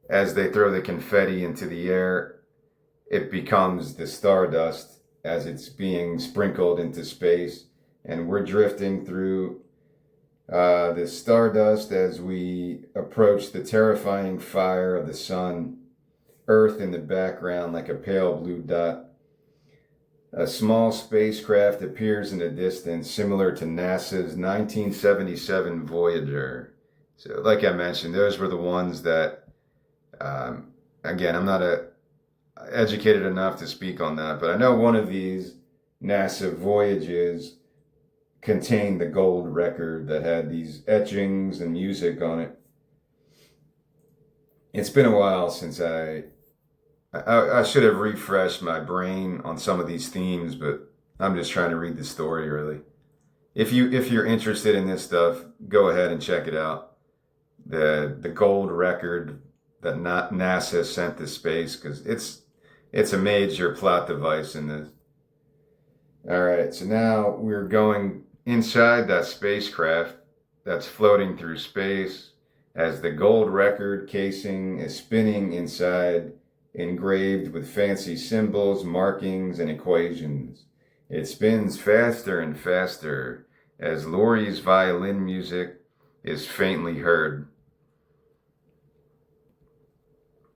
As they throw the confetti into the air, it becomes the stardust as it's being sprinkled into space. And we're drifting through the stardust as we approach the terrifying fire of the sun. Earth in the background like a pale blue dot. A small spacecraft appears in the distance, similar to NASA's 1977 Voyager. So like I mentioned, those were the ones that, again, I'm not educated enough to speak on that, but I know one of these NASA Voyages contained the gold record that had these etchings and music on it. It's been a while since I should have refreshed my brain on some of these themes, but I'm just trying to read the story, really. If you're interested in this stuff, go ahead and check it out. The gold record that NASA sent to space, because it's a major plot device in this. All right, so now we're going inside that spacecraft that's floating through space, as the gold record casing is spinning inside, engraved with fancy symbols, markings, and equations. It spins faster and faster as Lori's violin music is faintly heard.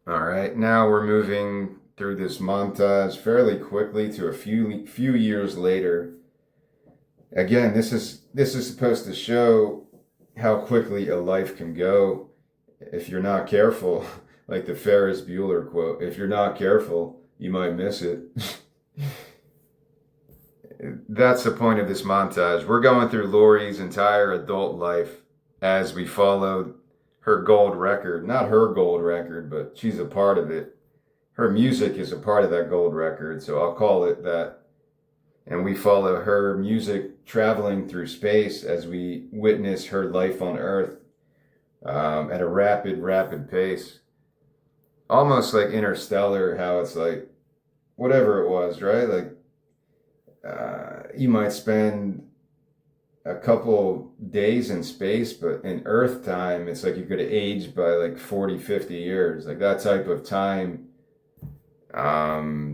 All right, now we're moving through this montage fairly quickly to a few years later. Again, this is supposed to show how quickly a life can go if you're not careful. Like the Ferris Bueller quote, if you're not careful, you might miss it. That's the point of this montage. We're going through Lori's entire adult life as we follow her gold record. Not her gold record, but she's a part of it. Her music is a part of that gold record, so I'll call it that. And we follow her music traveling through space as we witness her life on Earth at a rapid pace. Almost like Interstellar, how it's like, whatever it was, right? Like, you might spend a couple days in space, but in Earth time, it's like you could age by like 40, 50 years. Like that type of time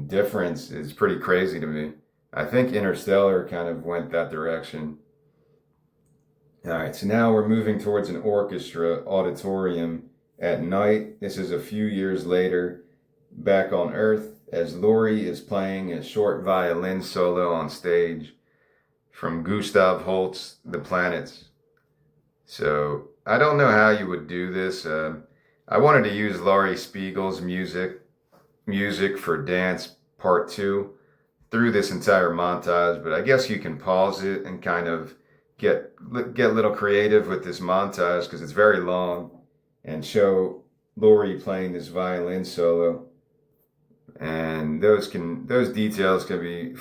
difference is pretty crazy to me. I think Interstellar kind of went that direction. All right, so now we're moving towards an orchestra auditorium at night. This is a few years later, back on Earth, as Lori is playing a short violin solo on stage from Gustav Holst's The Planets. So I don't know how you would do this. I wanted to use Laurie Spiegel's music for Dance Part 2 through this entire montage, but I guess you can pause it and kind of get a little creative with this montage because it's very long, and show Lori playing this violin solo. And those details can be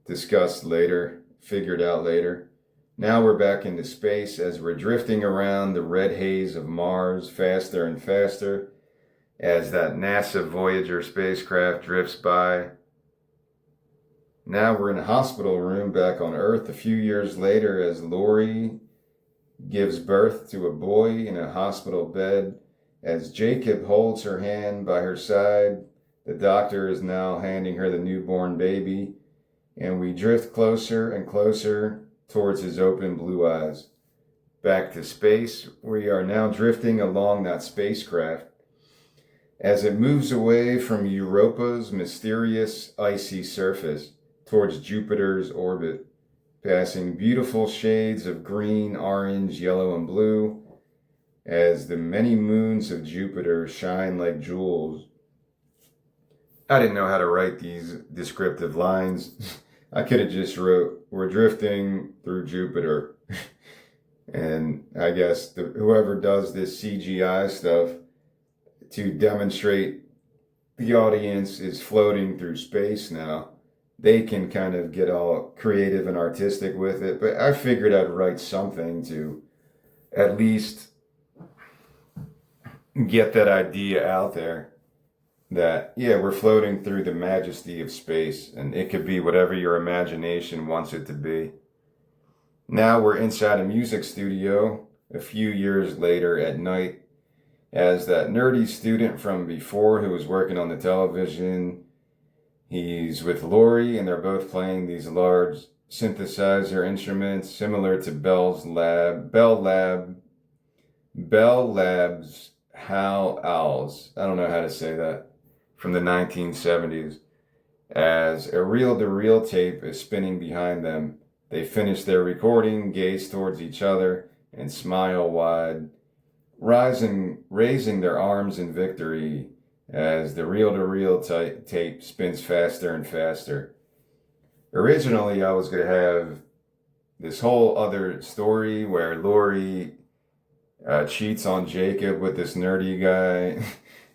discussed later, figured out later. Now we're back into space as we're drifting around the red haze of Mars faster and faster as that NASA Voyager spacecraft drifts by. Now we're in a hospital room back on Earth a few years later as Lori gives birth to a boy in a hospital bed. As Jacob holds her hand by her side, the doctor is now handing her the newborn baby, and we drift closer and closer towards his open blue eyes. Back to space, we are now drifting along that spacecraft as it moves away from Europa's mysterious icy surface towards Jupiter's orbit, passing beautiful shades of green, orange, yellow, and blue as the many moons of Jupiter shine like jewels. I didn't know how to write these descriptive lines. I could have just wrote, we're drifting through Jupiter. And I guess whoever does this CGI stuff to demonstrate the audience is floating through space now, they can kind of get all creative and artistic with it. But I figured I'd write something to at least get that idea out there. That, yeah, we're floating through the majesty of space, and it could be whatever your imagination wants it to be. Now we're inside a music studio a few years later at night as that nerdy student from before who was working on the television, he's with Lori, and they're both playing these large synthesizer instruments similar to Bell Lab's Hal Owls. I don't know how to say that. From the 1970s. As a reel-to-reel tape is spinning behind them, they finish their recording, gaze towards each other, and smile wide, raising their arms in victory as the reel-to-reel tape spins faster and faster. Originally, I was going to have this whole other story where Lori cheats on Jacob with this nerdy guy.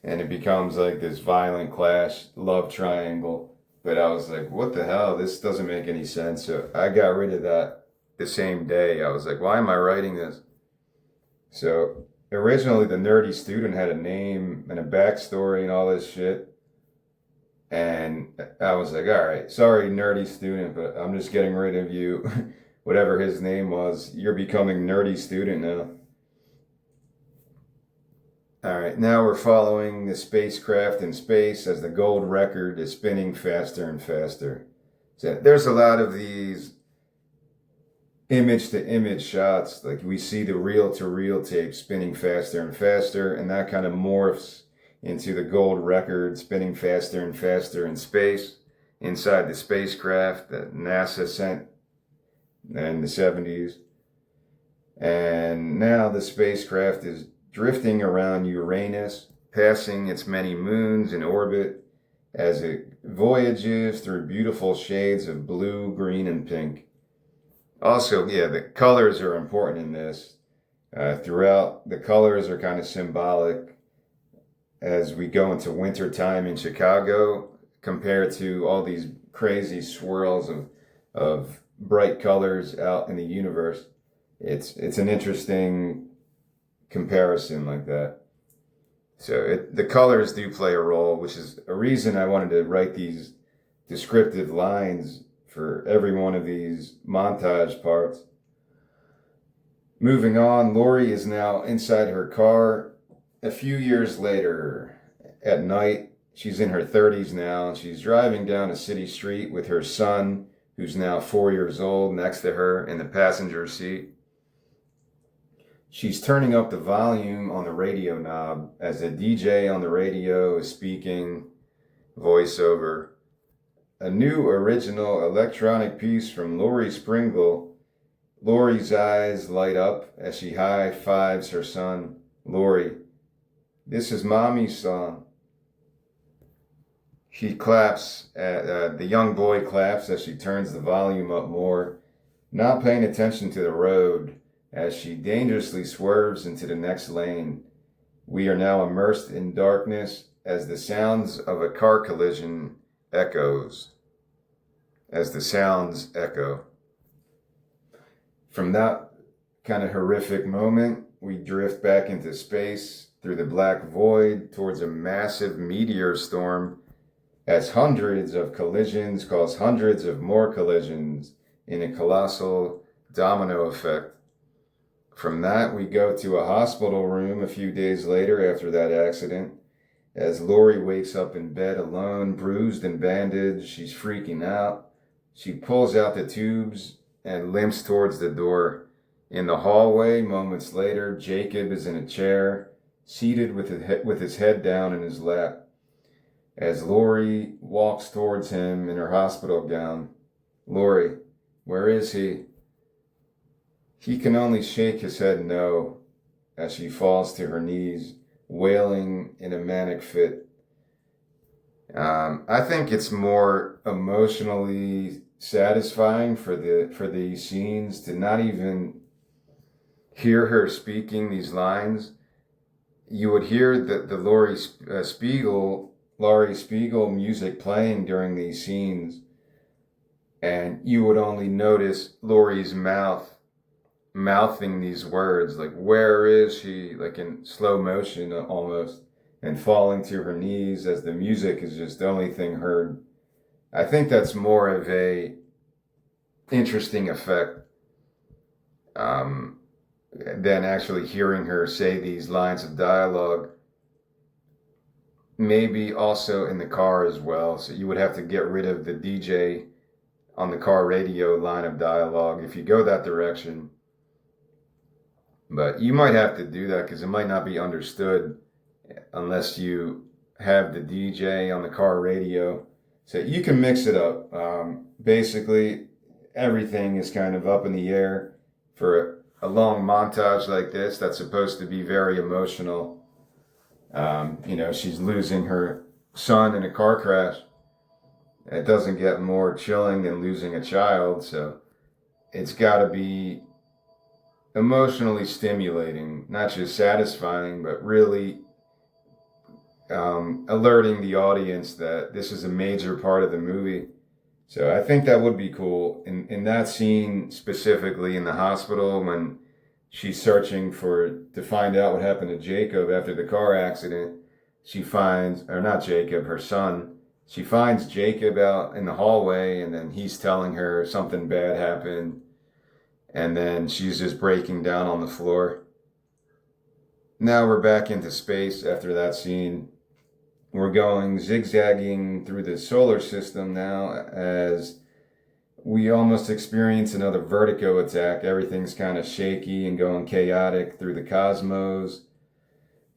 And it becomes like this violent clash, love triangle. But I was like, what the hell? This doesn't make any sense. So I got rid of that the same day. I was like, why am I writing this? So originally the nerdy student had a name and a backstory and all this shit. And I was like, all right, sorry, nerdy student, but I'm just getting rid of you. Whatever his name was, you're becoming nerdy student now. All right, now we're following the spacecraft in space as the gold record is spinning faster and faster. So there's a lot of these image-to-image shots. Like we see the reel-to-reel tape spinning faster and faster, and that kind of morphs into the gold record spinning faster and faster in space, inside the spacecraft that NASA sent in the 70s. And now the spacecraft is drifting around Uranus, passing its many moons in orbit as it voyages through beautiful shades of blue, green, and pink. Also, yeah, the colors are important in this. Throughout, the colors are kind of symbolic as we go into winter time in Chicago compared to all these crazy swirls of bright colors out in the universe. It's an interesting comparison like that. So the colors do play a role, which is a reason I wanted to write these descriptive lines for every one of these montage parts. Moving on, Lori is now inside her car a few years later at night. She's in her 30s now, and she's driving down a city street with her son, who's now 4 years old, next to her in the passenger seat. She's turning up the volume on the radio knob as the DJ on the radio is speaking voiceover. A new original electronic piece from Lori Springle. Lori's eyes light up as she high-fives her son. Lori, this is Mommy's song. She claps, the young boy claps as she turns the volume up more, not paying attention to the road as she dangerously swerves into the next lane. We are now immersed in darkness as the sounds of a car collision echoes. As the sounds echo. From that kind of horrific moment, we drift back into space through the black void towards a massive meteor storm as hundreds of collisions cause hundreds of more collisions in a colossal domino effect. From that, we go to a hospital room a few days later after that accident. As Lori wakes up in bed alone, bruised and bandaged, she's freaking out. She pulls out the tubes and limps towards the door. In the hallway, moments later, Jacob is in a chair, seated with his head down in his lap. As Lori walks towards him in her hospital gown, "Lori, where is he?" He can only shake his head no as she falls to her knees, wailing in a manic fit. I think it's more emotionally satisfying for these scenes to not even hear her speaking these lines. You would hear the Laurie Spiegel music playing during these scenes, and you would only notice Laurie's mouthing these words, like, "Where is he?" like in slow motion almost, and falling to her knees as the music is just the only thing heard. I think that's more of a interesting effect than actually hearing her say these lines of dialogue. Maybe also in the car as well, so you would have to get rid of the DJ on the car radio line of dialogue if you go that direction. But you might have to do that because it might not be understood unless you have the DJ on the car radio. So you can mix it up. Basically, everything is kind of up in the air for a long montage like this that's supposed to be very emotional. She's losing her son in a car crash. It doesn't get more chilling than losing a child, so it's got to be emotionally stimulating, not just satisfying, but really alerting the audience that this is a major part of the movie. So I think that would be cool. In that scene specifically in the hospital when she's searching to find out what happened to Jacob after the car accident, she finds, or not Jacob, her son, she finds Jacob out in the hallway, and then he's telling her something bad happened, and then she's just breaking down on the floor. Now we're back into space after that scene. We're going zigzagging through the solar system now as we almost experience another vertigo attack. Everything's kind of shaky and going chaotic through the cosmos.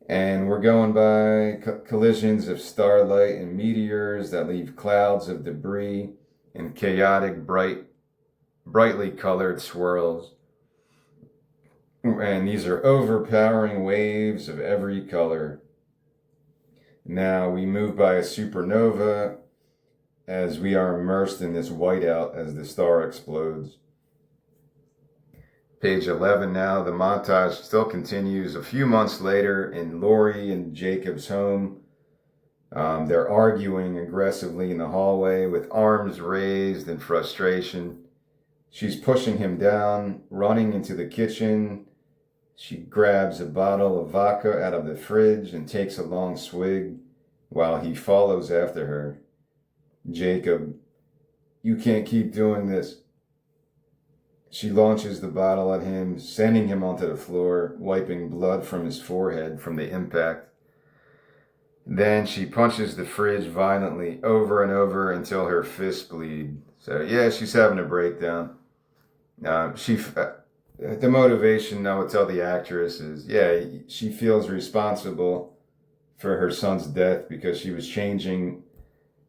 And we're going by collisions of starlight and meteors that leave clouds of debris and chaotic, brightly colored swirls. And these are overpowering waves of every color. Now we move by a supernova as we are immersed in this whiteout as the star explodes. Page 11 now, the montage still continues a few months later in Lori and Jacob's home. They're arguing aggressively in the hallway with arms raised in frustration. She's pushing him down, running into the kitchen. She grabs a bottle of vodka out of the fridge and takes a long swig while he follows after her. "Jacob, you can't keep doing this." She launches the bottle at him, sending him onto the floor, wiping blood from his forehead from the impact. Then she punches the fridge violently over and over until her fists bleed. So yeah, she's having a breakdown. The motivation I would tell the actress is, she feels responsible for her son's death because she was changing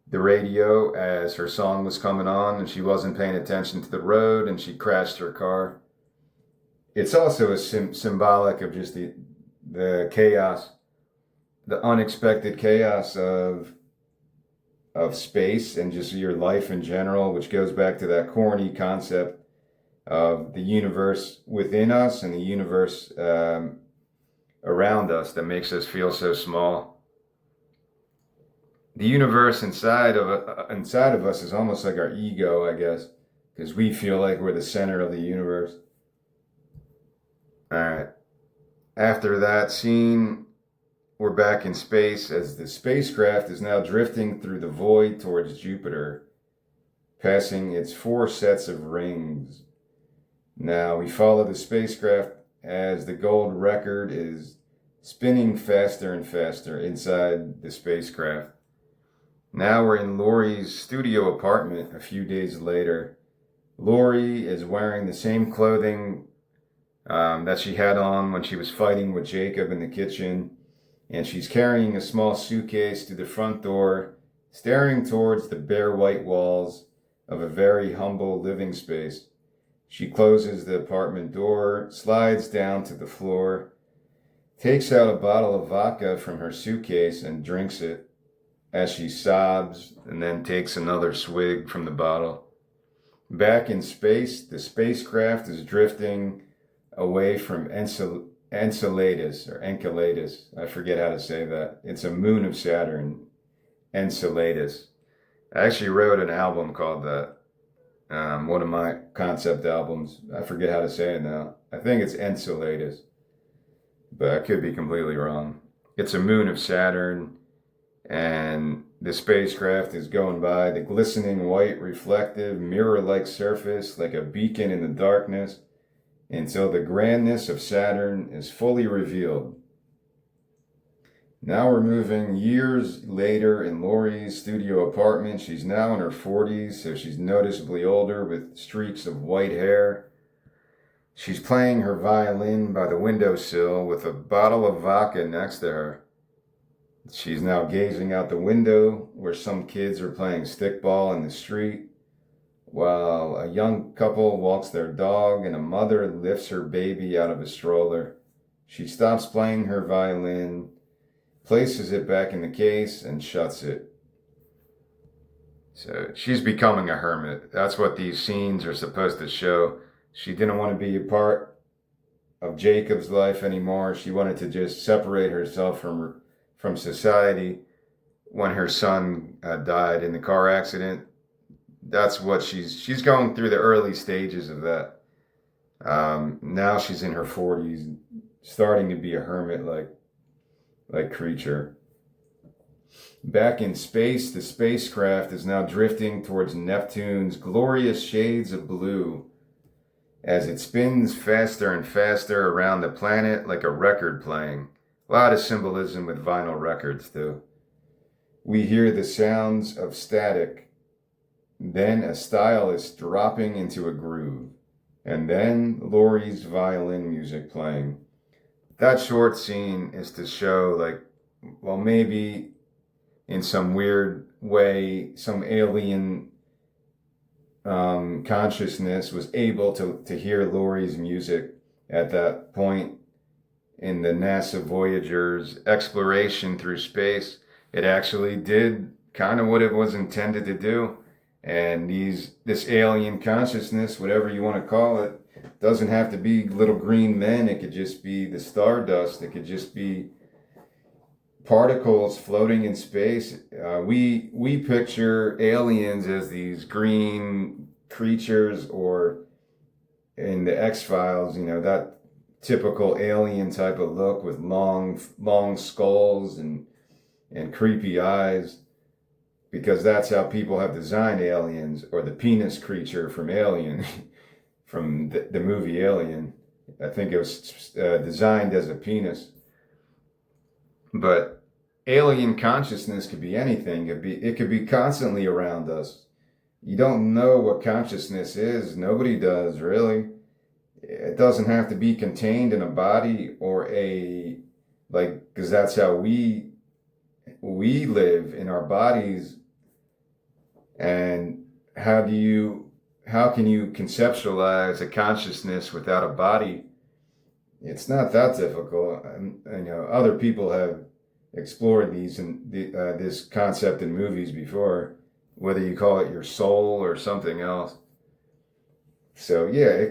the radio as her song was coming on and she wasn't paying attention to the road and she crashed her car. It's also a symbolic of just the chaos, the unexpected chaos of space and just your life in general, which goes back to that corny concept of the universe within us and the universe around us that makes us feel so small. The universe inside of us is almost like our ego, I guess, because we feel like we're the center of the universe. All right. After that scene, we're back in space as the spacecraft is now drifting through the void towards Jupiter, passing its 4 sets of rings. Now we follow the spacecraft as the gold record is spinning faster and faster inside the spacecraft. Now we're in Laurie's studio apartment a few days later. Laurie is wearing the same clothing that she had on when she was fighting with Jacob in the kitchen, and she's carrying a small suitcase to the front door, staring towards the bare white walls of a very humble living space. She closes the apartment door, slides down to the floor, takes out a bottle of vodka from her suitcase and drinks it as she sobs, and then takes another swig from the bottle. Back in space, the spacecraft is drifting away from Enceladus, or Enceladus. I forget how to say that. It's a moon of Saturn, Enceladus. I actually wrote an album called that. One of my concept albums. I forget how to say it now. I think it's Enceladus, but I could be completely wrong. It's a moon of Saturn, and the spacecraft is going by the glistening white, reflective, mirror-like surface like a beacon in the darkness until the grandness of Saturn is fully revealed. Now we're moving years later in Laurie's studio apartment. She's now in her 40s, so she's noticeably older with streaks of white hair. She's playing her violin by the windowsill with a bottle of vodka next to her. She's now gazing out the window where some kids are playing stickball in the street, while a young couple walks their dog and a mother lifts her baby out of a stroller. She stops playing her violin, places it back in the case, and shuts it. So she's becoming a hermit. That's what these scenes are supposed to show. She didn't want to be a part of Jacob's life anymore. She wanted to just separate herself from society when her son died in the car accident. That's what she's going through the early stages of that. Now she's in her 40s, starting to be a hermit-like creature. Back in space, the spacecraft is now drifting towards Neptune's glorious shades of blue as it spins faster and faster around the planet like a record playing. A lot of symbolism with vinyl records, too. We hear the sounds of static, then a stylus dropping into a groove, and then Laurie's violin music playing. That short scene is to show, maybe in some weird way, some alien consciousness was able to hear Laurie's music at that point in the NASA Voyager's exploration through space. It actually did kind of what it was intended to do. And this alien consciousness, whatever you want to call it, doesn't have to be little green men. It could just be the stardust. It could just be particles floating in space. We picture aliens as these green creatures, or in the X-Files, that typical alien type of look with long skulls and creepy eyes, because that's how people have designed aliens, or the penis creature from Alien, from the movie Alien. I think it was designed as a penis. But alien consciousness could be anything. It could be constantly around us. You don't know what consciousness is. Nobody does, really. It doesn't have to be contained in a body or because that's how we live in our bodies. And how can you conceptualize a consciousness without a body? It's not that difficult. Other people have explored this concept in movies before, whether you call it your soul or something else. So yeah,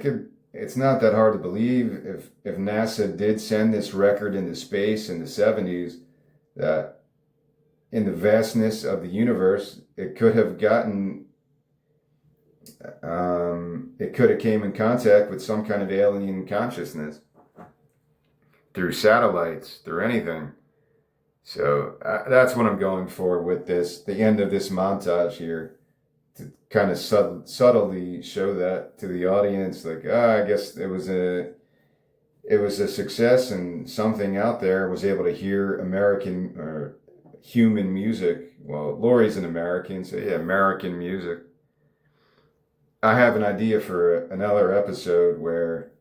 it's not that hard to believe if NASA did send this record into space in the 70s, that in the vastness of the universe, it could have came in contact with some kind of alien consciousness. through satellites, through anything. So that's what I'm going for with this, the end of this montage here, to kind of subtly show that to the audience, like, I guess it was a success, and something out there was able to hear American or human music. Well, Lori's an American, so yeah, American music. I have an idea for another episode where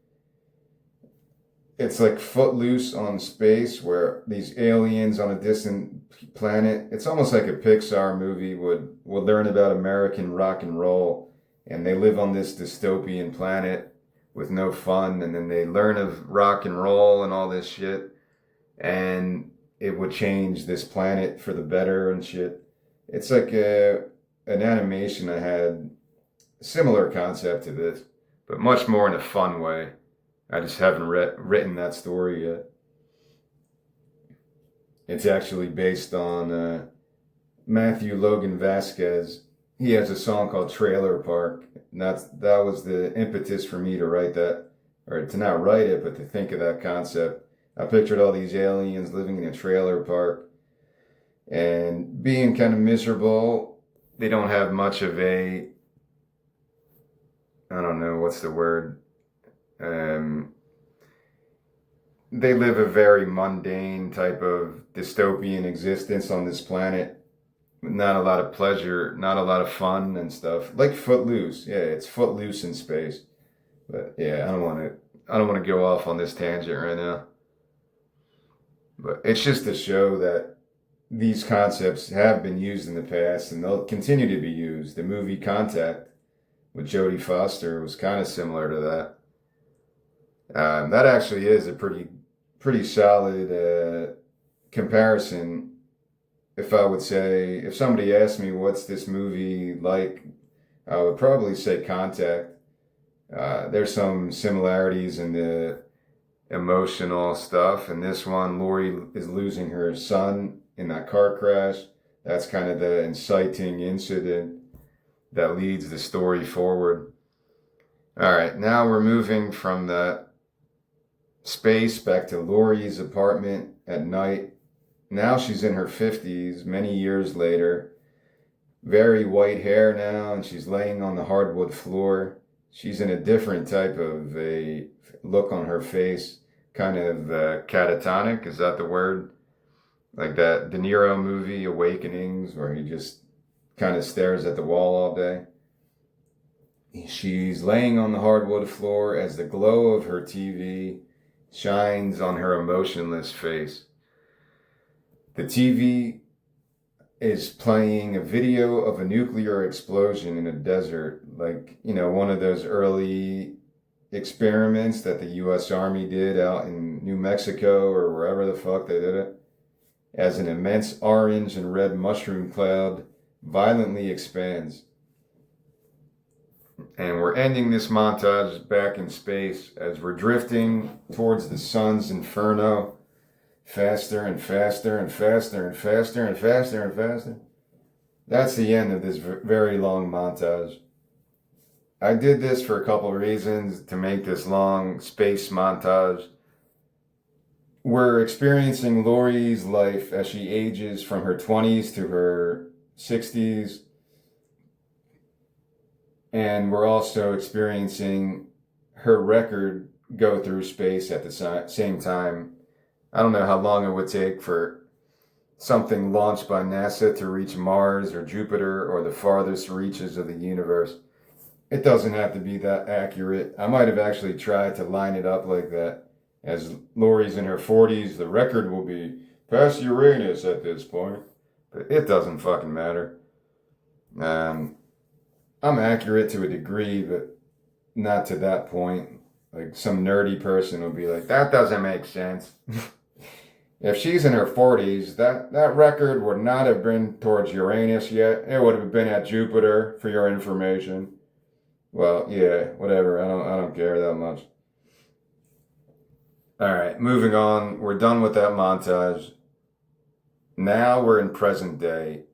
it's like Footloose on space, where these aliens on a distant planet, it's almost like a Pixar movie would learn about American rock and roll, and they live on this dystopian planet with no fun, and then they learn of rock and roll and all this shit, and it would change this planet for the better and shit. It's like an animation I had, similar concept to this, but much more in a fun way. I just haven't written that story yet. It's actually based on Matthew Logan Vasquez. He has a song called Trailer Park. And that was the impetus for me to write that, or to not write it, but to think of that concept. I pictured all these aliens living in a trailer park and being kind of miserable. They don't have much of a, I don't know, what's the word? They live a very mundane type of dystopian existence on this planet. Not a lot of pleasure, not a lot of fun and stuff. Like Footloose. Yeah, it's Footloose in space. But yeah, I don't want to go off on this tangent right now. But it's just to show that these concepts have been used in the past, and they'll continue to be used. The movie Contact with Jodie Foster was kind of similar to that. That actually is a pretty solid comparison. If I would say, if somebody asked me what's this movie like, I would probably say Contact. There's some similarities in the emotional stuff. In this one, Lori is losing her son in that car crash. That's kind of the inciting incident that leads the story forward. All right, now we're moving from the space back to Lori's apartment at night. Now she's in her 50s, many years later. Very white hair now, and she's laying on the hardwood floor. She's in a different type of a look on her face, kind of catatonic, is that the word? Like that De Niro movie, Awakenings, where he just kind of stares at the wall all day. She's laying on the hardwood floor as the glow of her TV shines on her emotionless face. The TV is playing a video of a nuclear explosion in a desert, like, one of those early experiments that the U.S. Army did out in New Mexico or wherever the fuck they did it, as an immense orange and red mushroom cloud violently expands. And we're ending this montage back in space as we're drifting towards the sun's inferno, faster and faster and faster and faster and faster and faster. That's the end of this very long montage. I did this for a couple of reasons to make this long space montage. We're experiencing Lori's life as she ages from her 20s to her 60s. And we're also experiencing her record go through space at the same time. I don't know how long it would take for something launched by NASA to reach Mars or Jupiter or the farthest reaches of the universe. It doesn't have to be that accurate. I might have actually tried to line it up like that. As Lori's in her 40s, the record will be past Uranus at this point. But it doesn't fucking matter. I'm accurate to a degree, but not to that point. Like some nerdy person will be like, that doesn't make sense. If she's in her 40s, that record would not have been towards Uranus yet. It would have been at Jupiter, for your information. Well, yeah, whatever. I don't care that much. All right, moving on. We're done with that montage. Now we're in present day,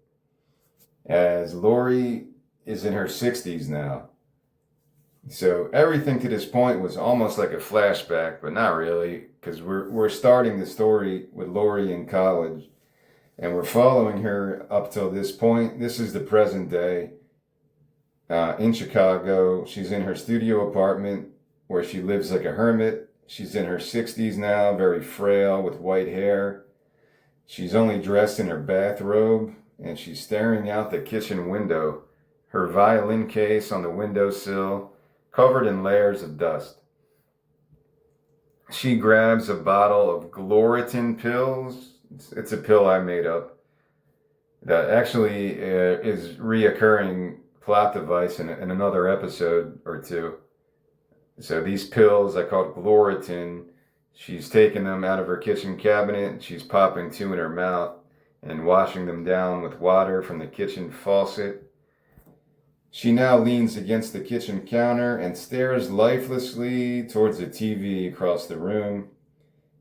as Lori is in her 60s now. So everything to this point was almost like a flashback, but not really, because we're starting the story with Lori in college, and we're following her up till this point. This is the present day in Chicago. She's in her studio apartment where she lives like a hermit. She's in her 60s now, very frail with white hair. She's only dressed in her bathrobe, and she's staring out the kitchen window, her violin case on the windowsill, covered in layers of dust. She grabs a bottle of Gloritin pills. It's a pill I made up that actually is reoccurring plot device in another episode or two. So these pills I called Gloritin. She's taking them out of her kitchen cabinet. She's popping two in her mouth and washing them down with water from the kitchen faucet. She now leans against the kitchen counter and stares lifelessly towards the TV across the room.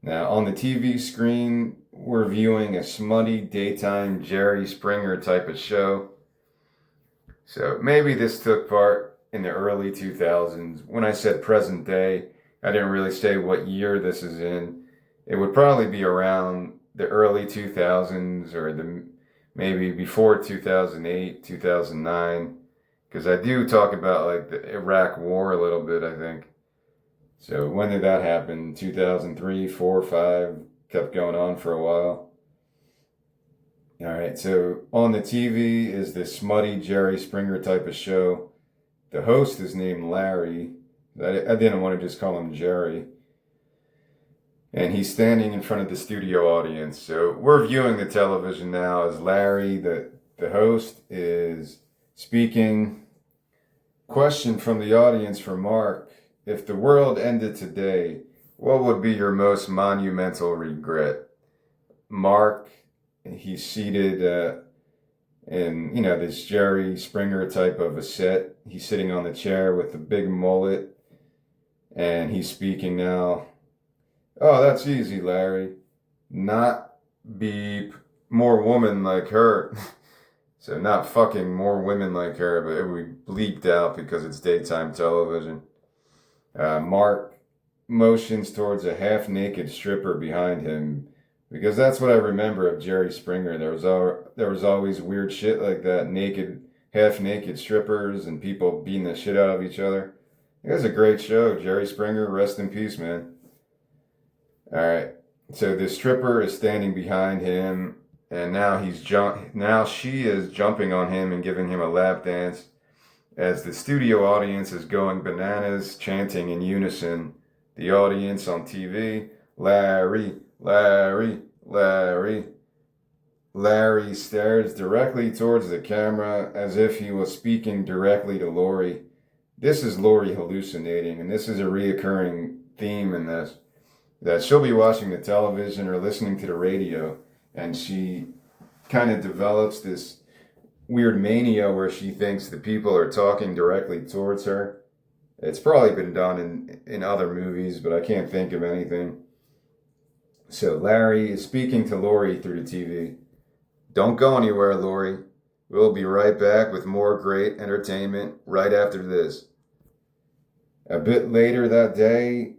Now, on the TV screen, we're viewing a smutty daytime Jerry Springer type of show. So maybe this took part in the early 2000s. When I said present day, I didn't really say what year this is in. It would probably be around the early 2000s or maybe before 2008, 2009. Because I do talk about like the Iraq War a little bit, I think. So when did that happen? 2003, 4, 5, kept going on for a while. All right, so on the TV is this smutty Jerry Springer type of show. The host is named Larry. I didn't want to just call him Jerry. And he's standing in front of the studio audience. So we're viewing the television now as Larry, the host, is speaking. Question from the audience for Mark. If the world ended today, what would be your most monumental regret? Mark, he's seated in, this Jerry Springer type of a set. He's sitting on the chair with a big mullet, and he's speaking now. Oh, that's easy, Larry. Not be more woman like her. So not fucking more women like her, but it would be bleeped out because it's daytime television. Mark motions towards a half-naked stripper behind him because that's what I remember of Jerry Springer. There was always weird shit like that, half-naked strippers and people beating the shit out of each other. It was a great show. Jerry Springer, rest in peace, man. All right. So the stripper is standing behind him. And now she is jumping on him and giving him a lap dance as the studio audience is going bananas, chanting in unison. The audience on TV, Larry, Larry, Larry. Larry stares directly towards the camera as if he was speaking directly to Lori. This is Lori hallucinating, and this is a reoccurring theme in this. That she'll be watching the television or listening to the radio, and she kind of develops this weird mania where she thinks the people are talking directly towards her. It's probably been done in other movies, but I can't think of anything. So Larry is speaking to Lori through the TV. Don't go anywhere, Lori. We'll be right back with more great entertainment right after this. A bit later that day,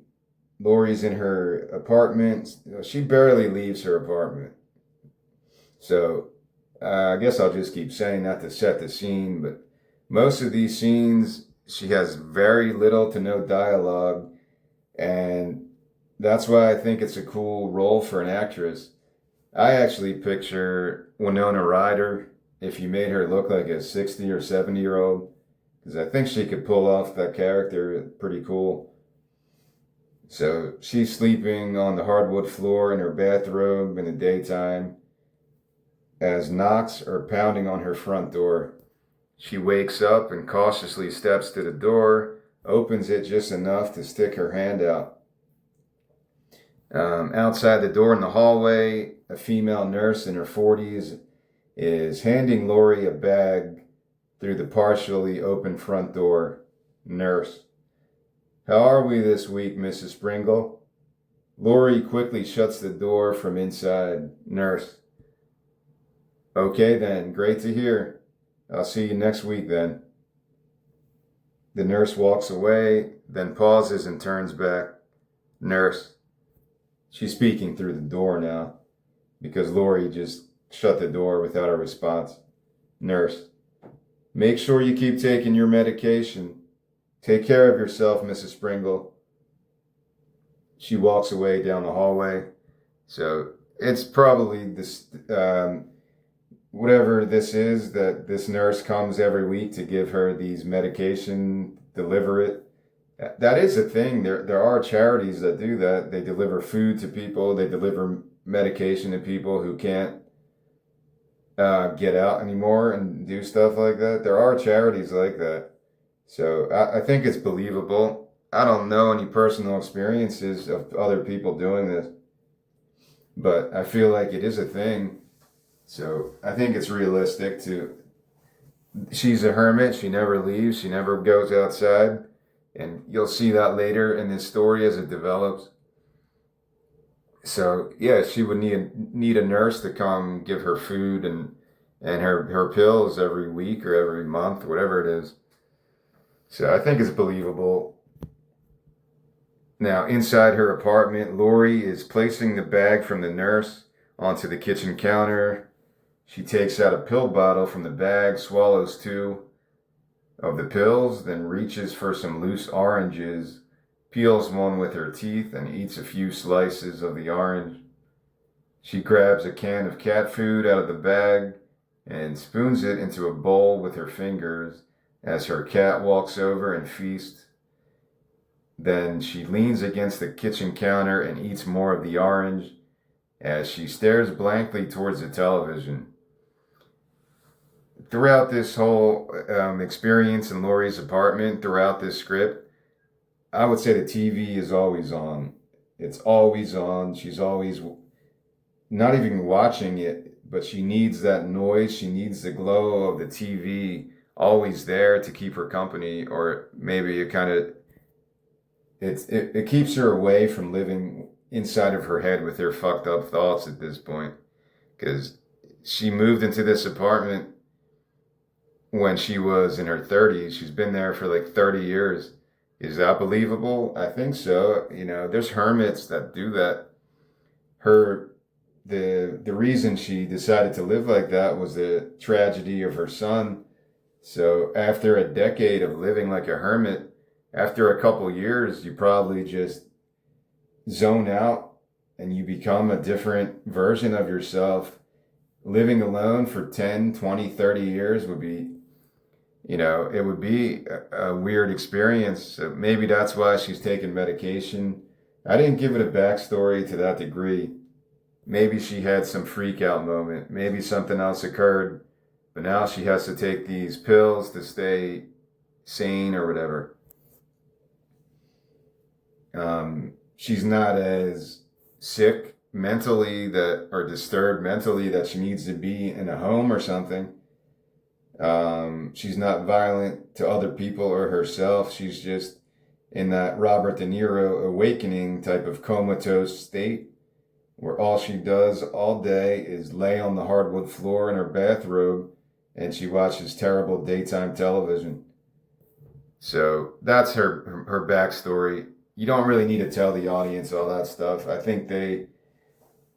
Lori's in her apartment. She barely leaves her apartment. So I guess I'll just keep saying that to set the scene, but most of these scenes, she has very little to no dialogue, and that's why I think it's a cool role for an actress. I actually picture Winona Ryder if you made her look like a 60 or 70-year-old, because I think she could pull off that character pretty cool. So she's sleeping on the hardwood floor in her bathrobe in the daytime as knocks are pounding on her front door. She wakes up and cautiously steps to the door, opens it just enough to stick her hand out. Outside the door in the hallway, a female nurse in her 40s is handing Lori a bag through the partially open front door. Nurse: how are we this week, Mrs. Springle? Lori quickly shuts the door from inside. Nurse: okay then, great to hear. I'll see you next week then. The nurse walks away, then pauses and turns back. Nurse. She's speaking through the door now because Lori just shut the door without a response. Nurse. Make sure you keep taking your medication. Take care of yourself, Mrs. Springle. She walks away down the hallway. So it's probably this, whatever this is, that this nurse comes every week to give her these medication, deliver it. That is a thing. There are charities that do that. They deliver food to people. They deliver medication to people who can't get out anymore and do stuff like that. There are charities like that. So I think it's believable. I don't know any personal experiences of other people doing this, but I feel like it is a thing. So I think it's realistic to. She's a hermit. She never leaves. She never goes outside. And you'll see that later in this story as it develops. So yeah, she would need a nurse to come give her food and her pills every week or every month, whatever it is. So I think it's believable. Now, inside her apartment, Lori is placing the bag from the nurse onto the kitchen counter. She takes out a pill bottle from the bag, swallows 2 of the pills, then reaches for some loose oranges, peels one with her teeth, and eats a few slices of the orange. She grabs a can of cat food out of the bag and spoons it into a bowl with her fingers as her cat walks over and feasts. Then she leans against the kitchen counter and eats more of the orange as she stares blankly towards the television. Throughout this whole experience in Lori's apartment, throughout this script, I would say the TV is always on. It's always on. She's always not even watching it, but she needs that noise. She needs the glow of the TV always there to keep her company, or maybe it keeps her away from living inside of her head with her fucked up thoughts at this point, because she moved into this apartment when she was in her 30s. She's been there for like 30 years. Is that believable? I think so. You know, there's hermits that do that. The reason she decided to live like that was the tragedy of her son. So after a decade of living like a hermit, after a couple years, you probably just zone out and you become a different version of yourself. Living alone for 10, 20, 30 years would be, it would be a weird experience. So maybe that's why she's taking medication. I didn't give it a backstory to that degree. Maybe she had some freak out moment. Maybe something else occurred, but now she has to take these pills to stay sane or whatever. She's not as sick mentally or disturbed mentally that she needs to be in a home or something. She's not violent to other people or herself. She's just in that Robert De Niro awakening type of comatose state where all she does all day is lay on the hardwood floor in her bathrobe and she watches terrible daytime television. So that's her backstory. You don't really need to tell the audience all that stuff. I think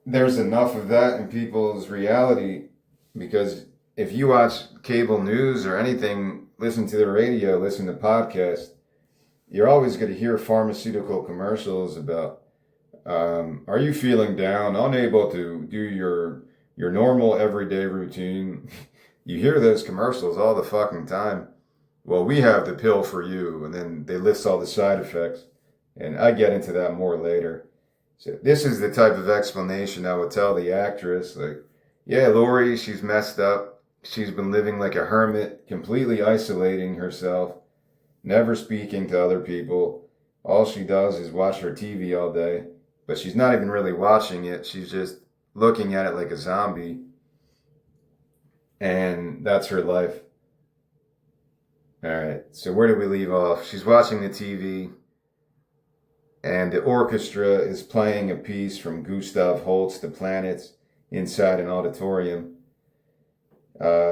there's enough of that in people's reality, because if you watch cable news or anything, listen to the radio, listen to podcasts, you're always going to hear pharmaceutical commercials about, are you feeling down, unable to do your normal everyday routine? You hear those commercials all the fucking time. Well, we have the pill for you, and then they list all the side effects. And I get into that more later. So this is the type of explanation I would tell the actress. Like, yeah, Lori, she's messed up. She's been living like a hermit, completely isolating herself, never speaking to other people. All she does is watch her TV all day. But she's not even really watching it. She's just looking at it like a zombie. And that's her life. All right, so where did we leave off? She's watching the TV. And the orchestra is playing a piece from Gustav Holst, The Planets, inside an auditorium.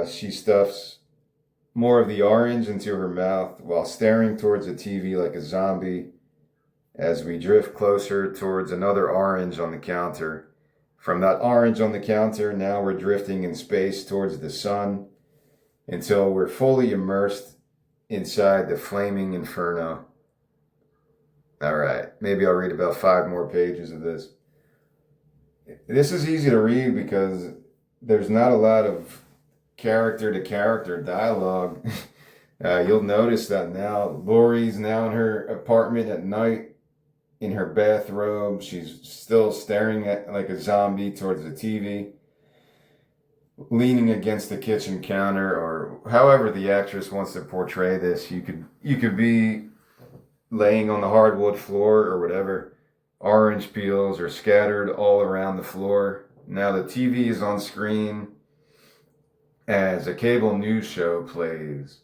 She stuffs more of the orange into her mouth while staring towards the TV like a zombie as we drift closer towards another orange on the counter. From that orange on the counter, now we're drifting in space towards the sun until we're fully immersed inside the flaming inferno. All right, maybe I'll read about 5 more pages of this. This is easy to read because there's not a lot of character to character dialogue. You'll notice that now. Lori's now in her apartment at night in her bathrobe. She's still staring at like a zombie towards the TV, leaning against the kitchen counter, or however the actress wants to portray this. You could be laying on the hardwood floor or whatever. Orange peels are scattered all around the floor. Now the TV is on screen as a cable news show plays.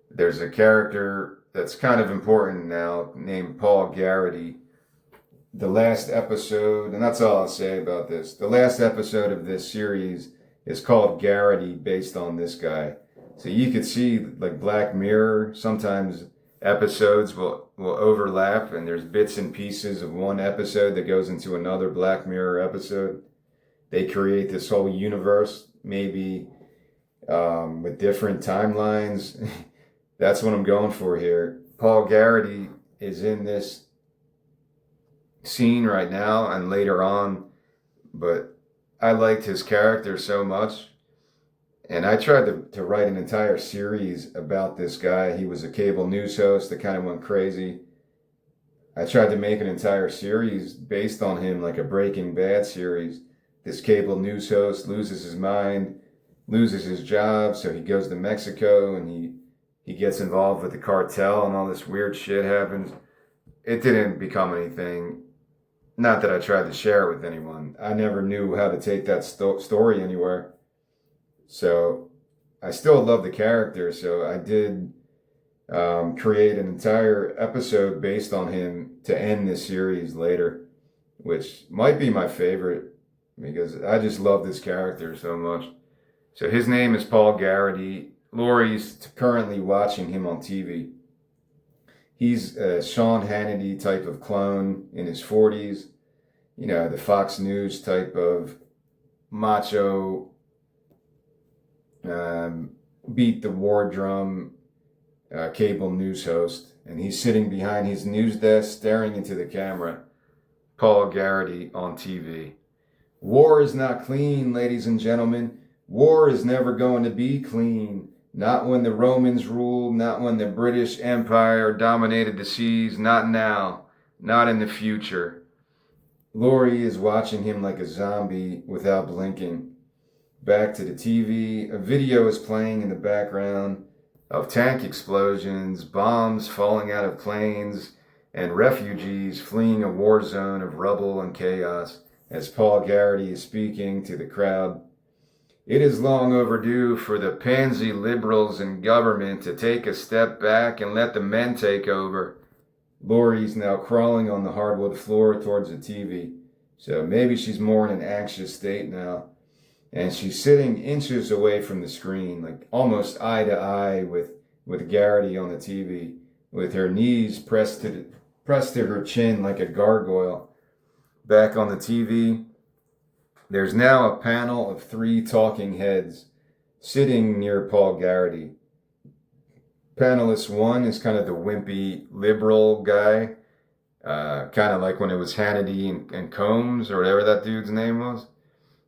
There's a character that's kind of important now named Paul Garrity. The last episode, and that's all I'll say about this, the last episode of this series is called Garrity, based on this guy. So you could see, like Black Mirror, sometimes episodes will overlap and there's bits and pieces of one episode that goes into another Black Mirror episode. They create this whole universe, maybe with different timelines. That's what I'm going for here. Paul Garrity is in this scene right now and later on, but I liked his character so much. And I tried to write an entire series about this guy. He was a cable news host that kind of went crazy. I tried to make an entire series based on him, like a Breaking Bad series. This cable news host loses his mind, loses his job, so he goes to Mexico and he gets involved with the cartel and all this weird shit happens. It didn't become anything. Not that I tried to share it with anyone. I never knew how to take that story anywhere. So I still love the character, so I did create an entire episode based on him to end this series later, which might be my favorite because I just love this character so much. So his name is Paul Garrity. Lori's currently watching him on TV. He's a Sean Hannity type of clone in his 40s. You know, the Fox News type of macho, beat the war drum cable news host. And he's sitting behind his news desk staring into the camera. Paul Garrity on TV. War is not clean, ladies and gentlemen. War is never going to be clean. Not when the Romans ruled, not when the British Empire dominated the seas, not now, not in the future. Lori is watching him like a zombie without blinking. Back to the TV, a video is playing in the background of tank explosions, bombs falling out of planes, and refugees fleeing a war zone of rubble and chaos as Paul Garrity is speaking to the crowd. It is long overdue for the pansy liberals in government to take a step back and let the men take over. Lori's now crawling on the hardwood floor towards the TV. So maybe she's more in an anxious state now. And she's sitting inches away from the screen, like almost eye to eye with Garrity on the TV, with her knees pressed to her chin like a gargoyle. Back on the TV, there's now a panel of 3 talking heads sitting near Paul Garrity. Panelist 1 is kind of the wimpy liberal guy, kind of like when it was Hannity and Combs or whatever that dude's name was,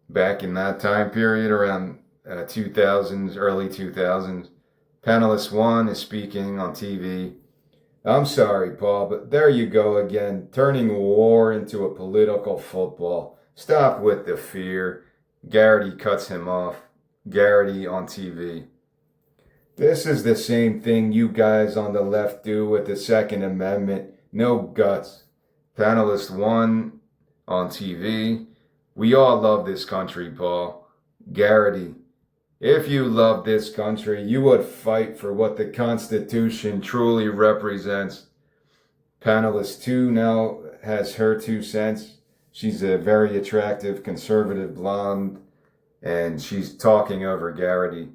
back in that time period around 2000s, early 2000s. Panelist 1 is speaking on TV. I'm sorry, Paul, but there you go again, turning war into a political football. Stop with the fear. Garrity cuts him off. Garrity on TV. This is the same thing you guys on the left do with the Second Amendment. No guts. Panelist 1 on TV. We all love this country, Paul. Garrity. If you love this country, you would fight for what the Constitution truly represents. Panelist 2 now has her 2 cents. She's a very attractive conservative blonde, and she's talking over Garrity.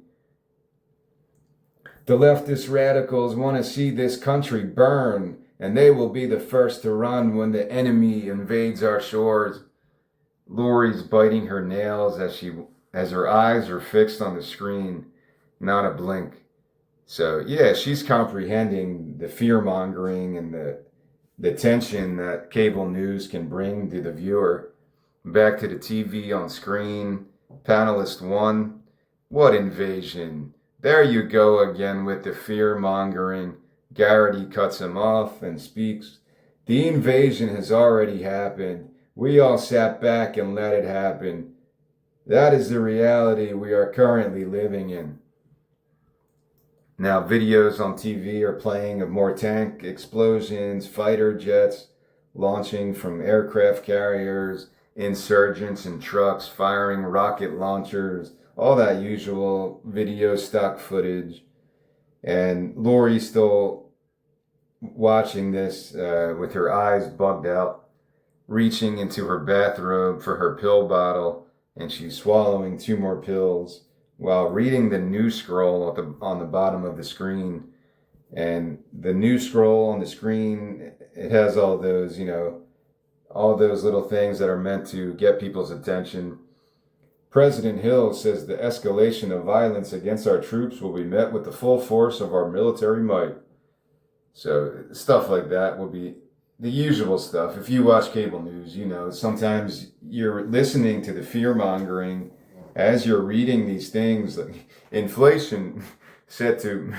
The leftist radicals want to see this country burn, and they will be the first to run when the enemy invades our shores. Lori's biting her nails as her eyes are fixed on the screen, not a blink. So yeah, she's comprehending the fear-mongering and the tension that cable news can bring to the viewer. Back to the TV on screen. Panelist 1. What invasion? There you go again with the fear-mongering. Garrity cuts him off and speaks. The invasion has already happened. We all sat back and let it happen. That is the reality we are currently living in. Now videos on TV are playing of more tank explosions, fighter jets launching from aircraft carriers, insurgents in trucks firing rocket launchers, all that usual video stock footage. And Lori's still watching this with her eyes bugged out, reaching into her bathrobe for her pill bottle, and she's swallowing 2 more pills while reading the news scroll on the bottom of the screen. And the news scroll on the screen, it has all those, all those little things that are meant to get people's attention. President Hill says the escalation of violence against our troops will be met with the full force of our military might. So stuff like that will be the usual stuff. If you watch cable news, sometimes you're listening to the fear-mongering as you're reading these things, like inflation set to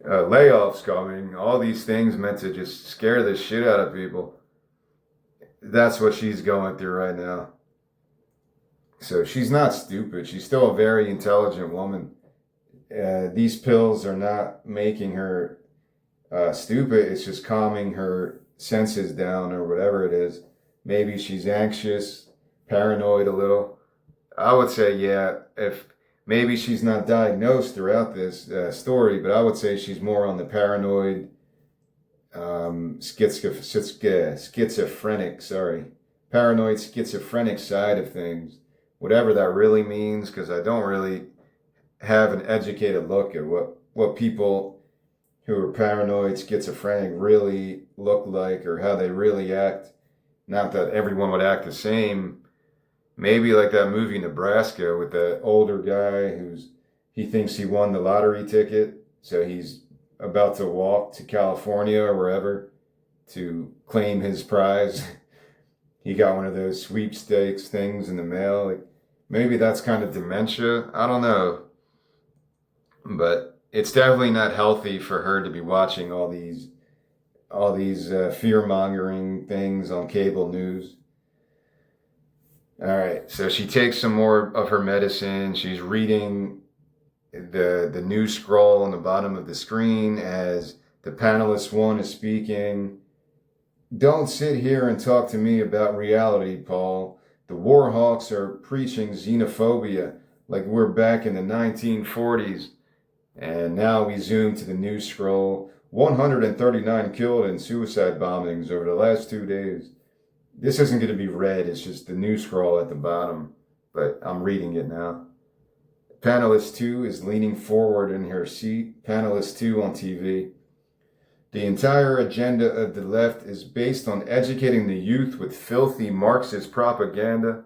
layoffs coming, all these things meant to just scare the shit out of people. That's what she's going through right now. So she's not stupid. She's still a very intelligent woman. These pills are not making her stupid. It's just calming her senses down or whatever it is. Maybe she's anxious, paranoid a little. I would say, yeah, if maybe she's not diagnosed throughout this story, but I would say she's more on the paranoid, paranoid schizophrenic side of things, whatever that really means, because I don't really have an educated look at what people who are paranoid, schizophrenic really look like or how they really act. Not that everyone would act the same. Maybe like that movie Nebraska with the older guy he thinks he won the lottery ticket, so he's about to walk to California or wherever to claim his prize. He got one of those sweepstakes things in the mail. Like, maybe that's kind of dementia. I don't know. But it's definitely not healthy for her to be watching all these fear-mongering things on cable news. All right, so she takes some more of her medicine. She's reading the news scroll on the bottom of the screen as the panelist 1 is speaking. Don't sit here and talk to me about reality, Paul. The war hawks are preaching xenophobia like we're back in the 1940s. And now we zoom to the news scroll. 139 killed in suicide bombings over the last 2 days. This isn't going to be read, it's just the news scroll at the bottom, but I'm reading it now. Panelist 2 is leaning forward in her seat. Panelist 2 on TV. The entire agenda of the left is based on educating the youth with filthy Marxist propaganda.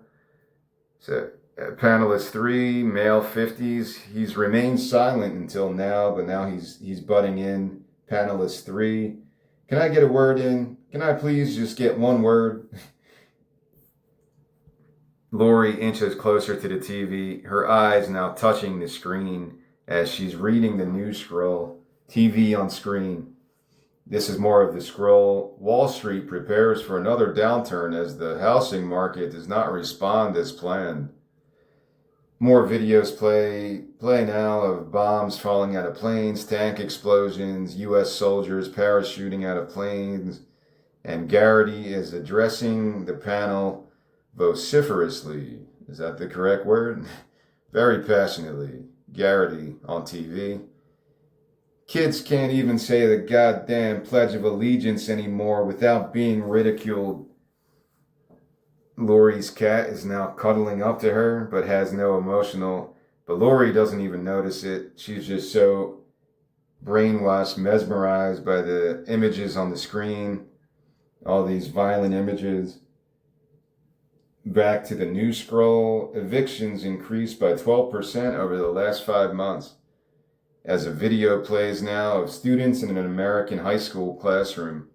So, panelist 3, male 50s, he's remained silent until now, but now he's butting in. Panelist 3, can I get a word in? Can I please just get one word? Lori inches closer to the TV, her eyes now touching the screen as she's reading the news scroll. TV on screen. This is more of the scroll. Wall Street prepares for another downturn as the housing market does not respond as planned. More videos play now of bombs falling out of planes, tank explosions, U.S. soldiers parachuting out of planes, and Garrity is addressing the panel vociferously. Is that the correct word? Very passionately. Garrity on TV. Kids can't even say the goddamn Pledge of Allegiance anymore without being ridiculed. Lori's cat is now cuddling up to her, but has no emotional. But Lori doesn't even notice it. She's just so brainwashed, mesmerized by the images on the screen, all these violent images. Back to the news scroll, evictions increased by 12% over the last 5 months as a video plays now of students in an American high school classroom.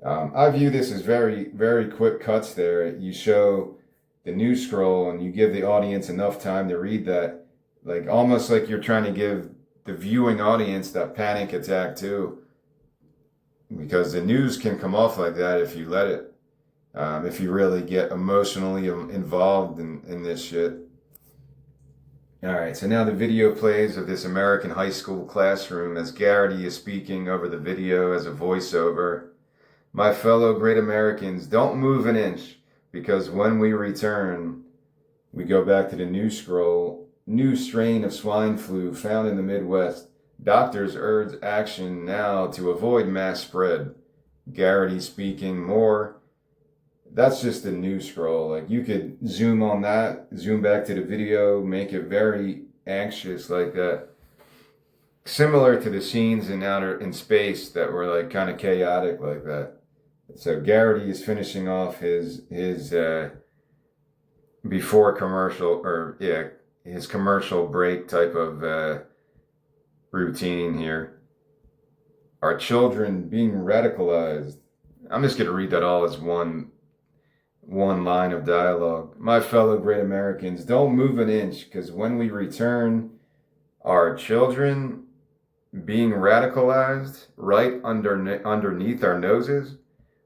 I view this as very, very quick cuts there. You show the news scroll and you give the audience enough time to read that, like almost like you're trying to give the viewing audience that panic attack too, because the news can come off like that if you let it. If you really get emotionally involved in this shit. All right, so now the video plays of this American high school classroom as Garrity is speaking over the video as a voiceover. My fellow great Americans, don't move an inch, because when we return, we go back to the news scroll. New strain of swine flu found in the Midwest. Doctors urge action now to avoid mass spread. Garrity speaking more. That's just the news scroll. Like you could zoom on that, zoom back to the video, make it very anxious like that. Similar to the scenes in space that were like kind of chaotic like that. So Garrity is finishing off his before commercial his commercial break type of routine here. Our children being radicalized. I'm just gonna read that all as one line of dialogue. My fellow great Americans, don't move an inch, because when we return, our children being radicalized right underneath our noses.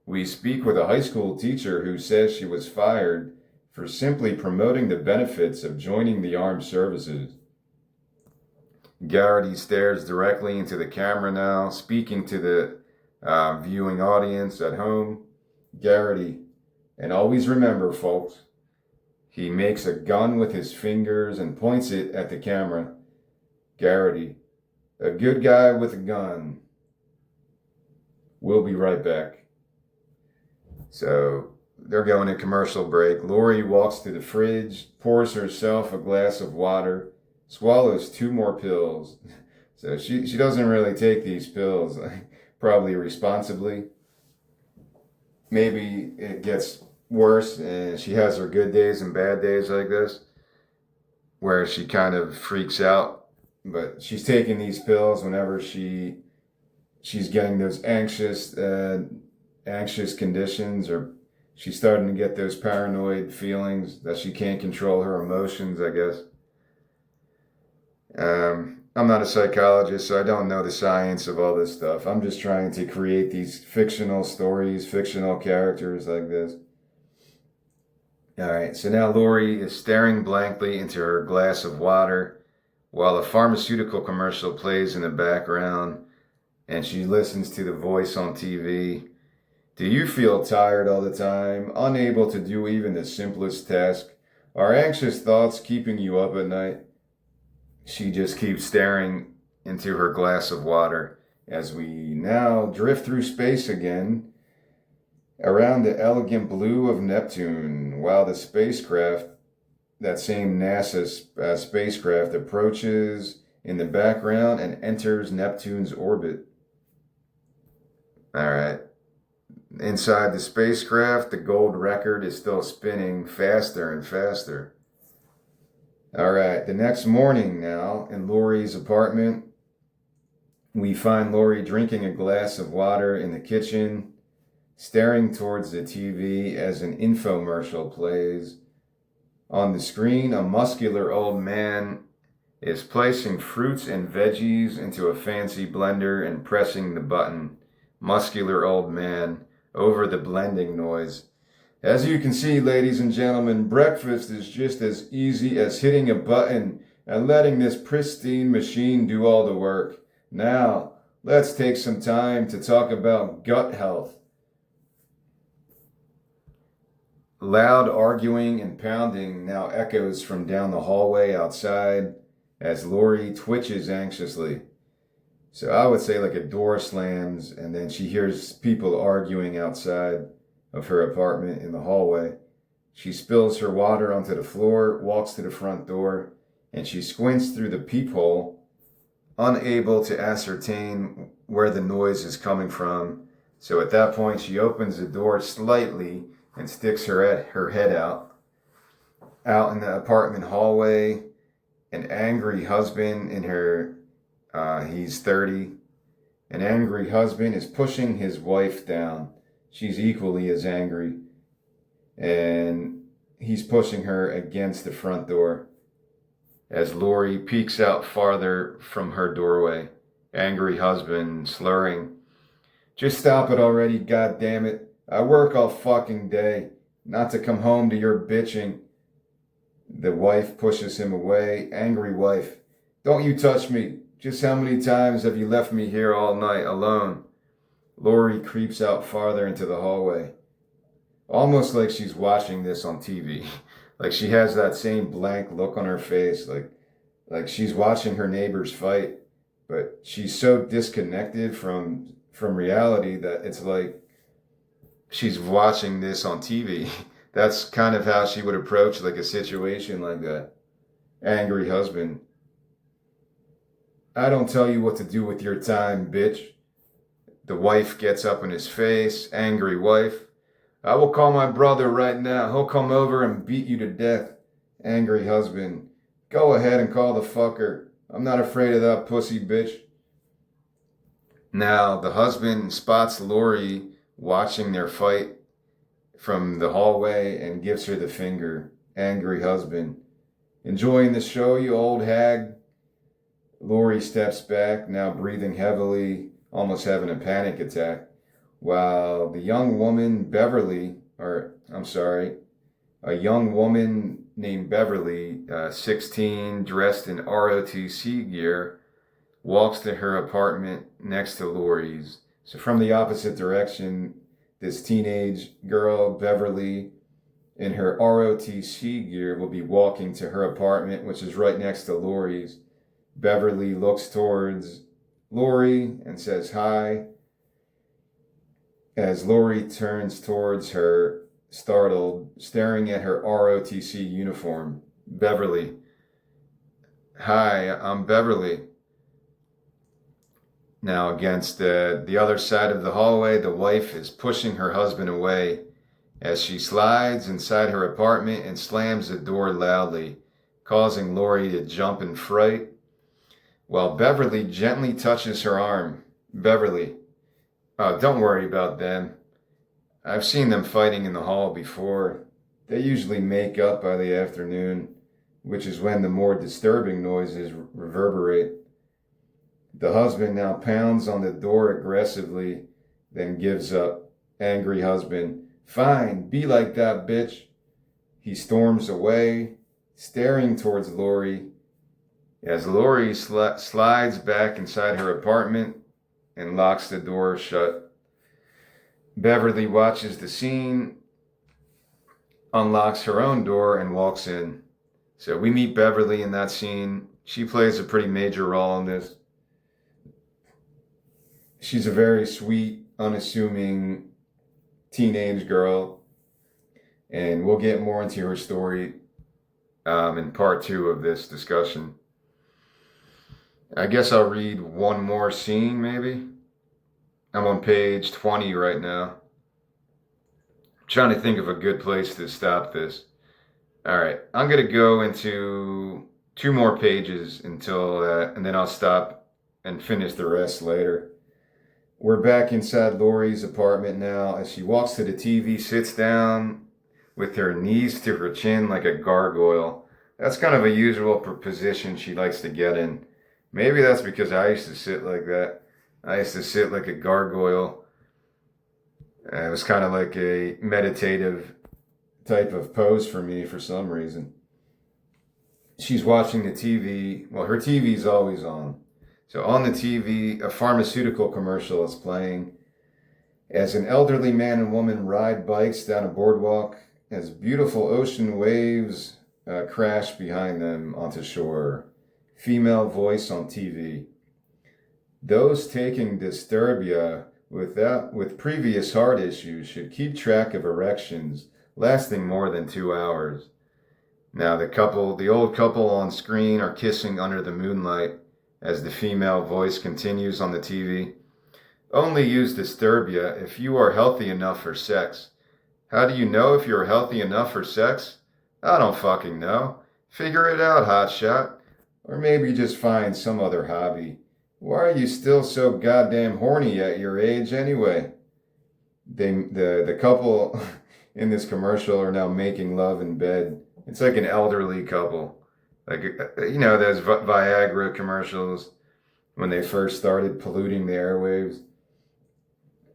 We speak with a high school teacher who says she was fired for simply promoting the benefits of joining the armed services. Garrity stares directly into the camera now, speaking to the viewing audience at home. Garrity, and always remember, folks, he makes a gun with his fingers and points it at the camera. Garrity, a good guy with a gun. We'll be right back. So they're going to commercial break. Lori walks to the fridge, pours herself a glass of water, swallows 2 more pills. So she doesn't really take these pills, probably responsibly. Maybe it gets worse and she has her good days and bad days like this, where she kind of freaks out. But she's taking these pills whenever she's getting those anxious conditions, or she's starting to get those paranoid feelings that she can't control her emotions, I guess. I'm not a psychologist, so I don't know the science of all this stuff. I'm just trying to create these fictional stories, fictional characters like this. All right, so now Lori is staring blankly into her glass of water while a pharmaceutical commercial plays in the background, and she listens to the voice on TV. Do you feel tired all the time, unable to do even the simplest task? Are anxious thoughts keeping you up at night? She just keeps staring into her glass of water as we now drift through space again around the elegant blue of Neptune, while the spacecraft, that same NASA spacecraft, approaches in the background and enters Neptune's orbit. All right. Inside the spacecraft, the gold record is still spinning faster and faster. All right, the next morning now, in Lori's apartment, we find Lori drinking a glass of water in the kitchen, staring towards the TV as an infomercial plays. On the screen, a muscular old man is placing fruits and veggies into a fancy blender and pressing the button. Muscular old man over the blending noise. As you can see, ladies and gentlemen, breakfast is just as easy as hitting a button and letting this pristine machine do all the work. Now, let's take some time to talk about gut health. Loud arguing and pounding now echoes from down the hallway outside as Lori twitches anxiously. So I would say like a door slams and then she hears people arguing outside of her apartment in the hallway. She spills her water onto the floor, walks to the front door, and she squints through the peephole unable to ascertain where the noise is coming from. So at that point, she opens the door slightly and sticks her head out in the apartment hallway. An angry husband in her, he's 30. An angry husband is pushing his wife down. She's equally as angry. And he's pushing her against the front door as Lori peeks out farther from her doorway. Angry husband slurring, "Just stop it already, goddammit. I work all fucking day, not to come home to your bitching." The wife pushes him away. Angry wife, "Don't you touch me. Just how many times have you left me here all night alone?" Lori creeps out farther into the hallway, almost like she's watching this on TV. Like she has that same blank look on her face, like she's watching her neighbors fight, but she's so disconnected from reality that it's like she's watching this on TV. That's kind of how she would approach like a situation like that. Angry husband, "I don't tell you what to do with your time, bitch." The wife gets up in his face. Angry wife, "I will call my brother right now. He'll come over and beat you to death." Angry husband, "Go ahead and call the fucker. I'm not afraid of that pussy bitch." Now the husband spots Lori watching their fight from the hallway and gives her the finger. Angry husband, "Enjoying the show, you old hag?" Lori steps back, now breathing heavily, almost having a panic attack, while the young woman a young woman named Beverly, 16, dressed in ROTC gear, walks to her apartment next to Lori's. So from the opposite direction, this teenage girl, Beverly, in her ROTC gear, will be walking to her apartment, which is right next to Lori's. Beverly looks towards Lori and says hi. As Lori turns towards her, startled, staring at her ROTC uniform. Beverly, "Hi, I'm Beverly." Now against the other side of the hallway, the wife is pushing her husband away as she slides inside her apartment and slams the door loudly, causing Lori to jump in fright, while Beverly gently touches her arm. Beverly, "Oh, don't worry about them. I've seen them fighting in the hall before. They usually make up by the afternoon, which is when the more disturbing noises reverberate." The husband now pounds on the door aggressively, then gives up. Angry husband, "Fine, be like that, bitch." He storms away, staring towards Lori, as Lori slides back inside her apartment and locks the door shut. Beverly watches the scene, unlocks her own door, and walks in. So we meet Beverly in that scene. She plays a pretty major role in this. She's a very sweet, unassuming teenage girl, and we'll get more into her story in part 2 of this discussion. I guess I'll read one more scene, maybe. I'm on page 20 right now. I'm trying to think of a good place to stop this. All right, I'm going to go into 2 more pages until and then I'll stop and finish the rest later. We're back inside Lori's apartment now as she walks to the TV, sits down with her knees to her chin like a gargoyle. That's kind of a usual position she likes to get in. Maybe that's because I used to sit like that. I used to sit like a gargoyle. It was kind of like a meditative type of pose for me for some reason. She's watching the TV. Well, her TV's always on. So on the TV, a pharmaceutical commercial is playing as an elderly man and woman ride bikes down a boardwalk as beautiful ocean waves crash behind them onto shore. Female voice on TV. Those taking Disturbia with previous heart issues should keep track of erections lasting more than 2 hours. Now the old couple on screen are kissing under the moonlight as the female voice continues on the TV. Only use Disturbia if you are healthy enough for sex. How do you know if you're healthy enough for sex? I don't fucking know. Figure it out, hotshot. Or maybe just find some other hobby. Why are you still so goddamn horny at your age anyway? The couple in this commercial are now making love in bed. It's like an elderly couple. Like, those Viagra commercials when they first started polluting the airwaves.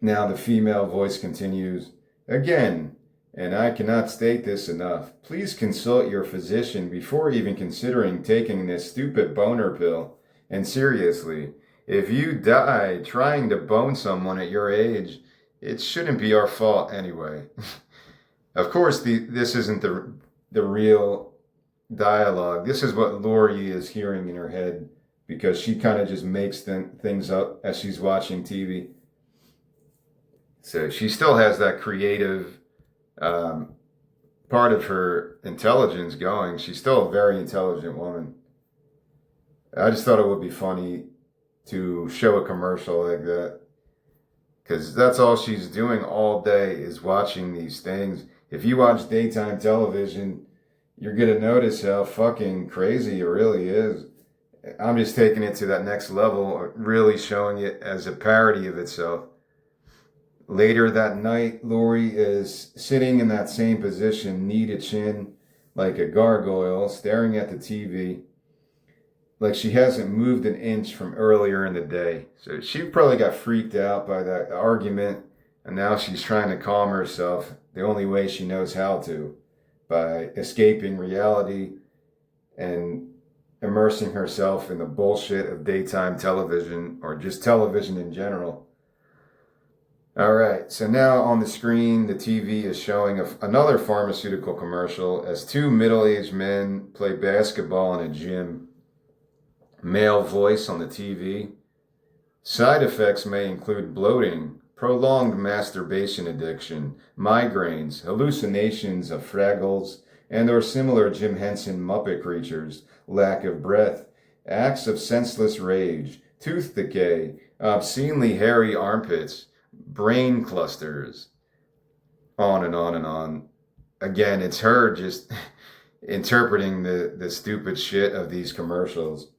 Now the female voice continues, again, and I cannot state this enough. Please consult your physician before even considering taking this stupid boner pill. And seriously, if you die trying to bone someone at your age, it shouldn't be our fault anyway. Of course, this isn't the real dialogue. This is what Lori is hearing in her head because she kind of just makes things up as she's watching TV. So she still has that creative part of her intelligence going. She's still a very intelligent woman. I just thought it would be funny to show a commercial like that. Because that's all she's doing all day is watching these things. If you watch daytime television, you're going to notice how fucking crazy it really is. I'm just taking it to that next level, really showing it as a parody of itself. Later that night, Lori is sitting in that same position, knee to chin, like a gargoyle, staring at the TV, like she hasn't moved an inch from earlier in the day. So she probably got freaked out by that argument, and now she's trying to calm herself the only way she knows how to, by escaping reality and immersing herself in the bullshit of daytime television, or just television in general. All right, so now on the screen, the TV is showing another pharmaceutical commercial as two middle-aged men play basketball in a gym. Male voice on the TV. Side effects may include bloating, prolonged masturbation addiction, migraines, hallucinations of Fraggles, and or similar Jim Henson Muppet creatures, lack of breath, acts of senseless rage, tooth decay, obscenely hairy armpits, brain clusters, on and on and on. Again, it's her just interpreting the stupid shit of these commercials.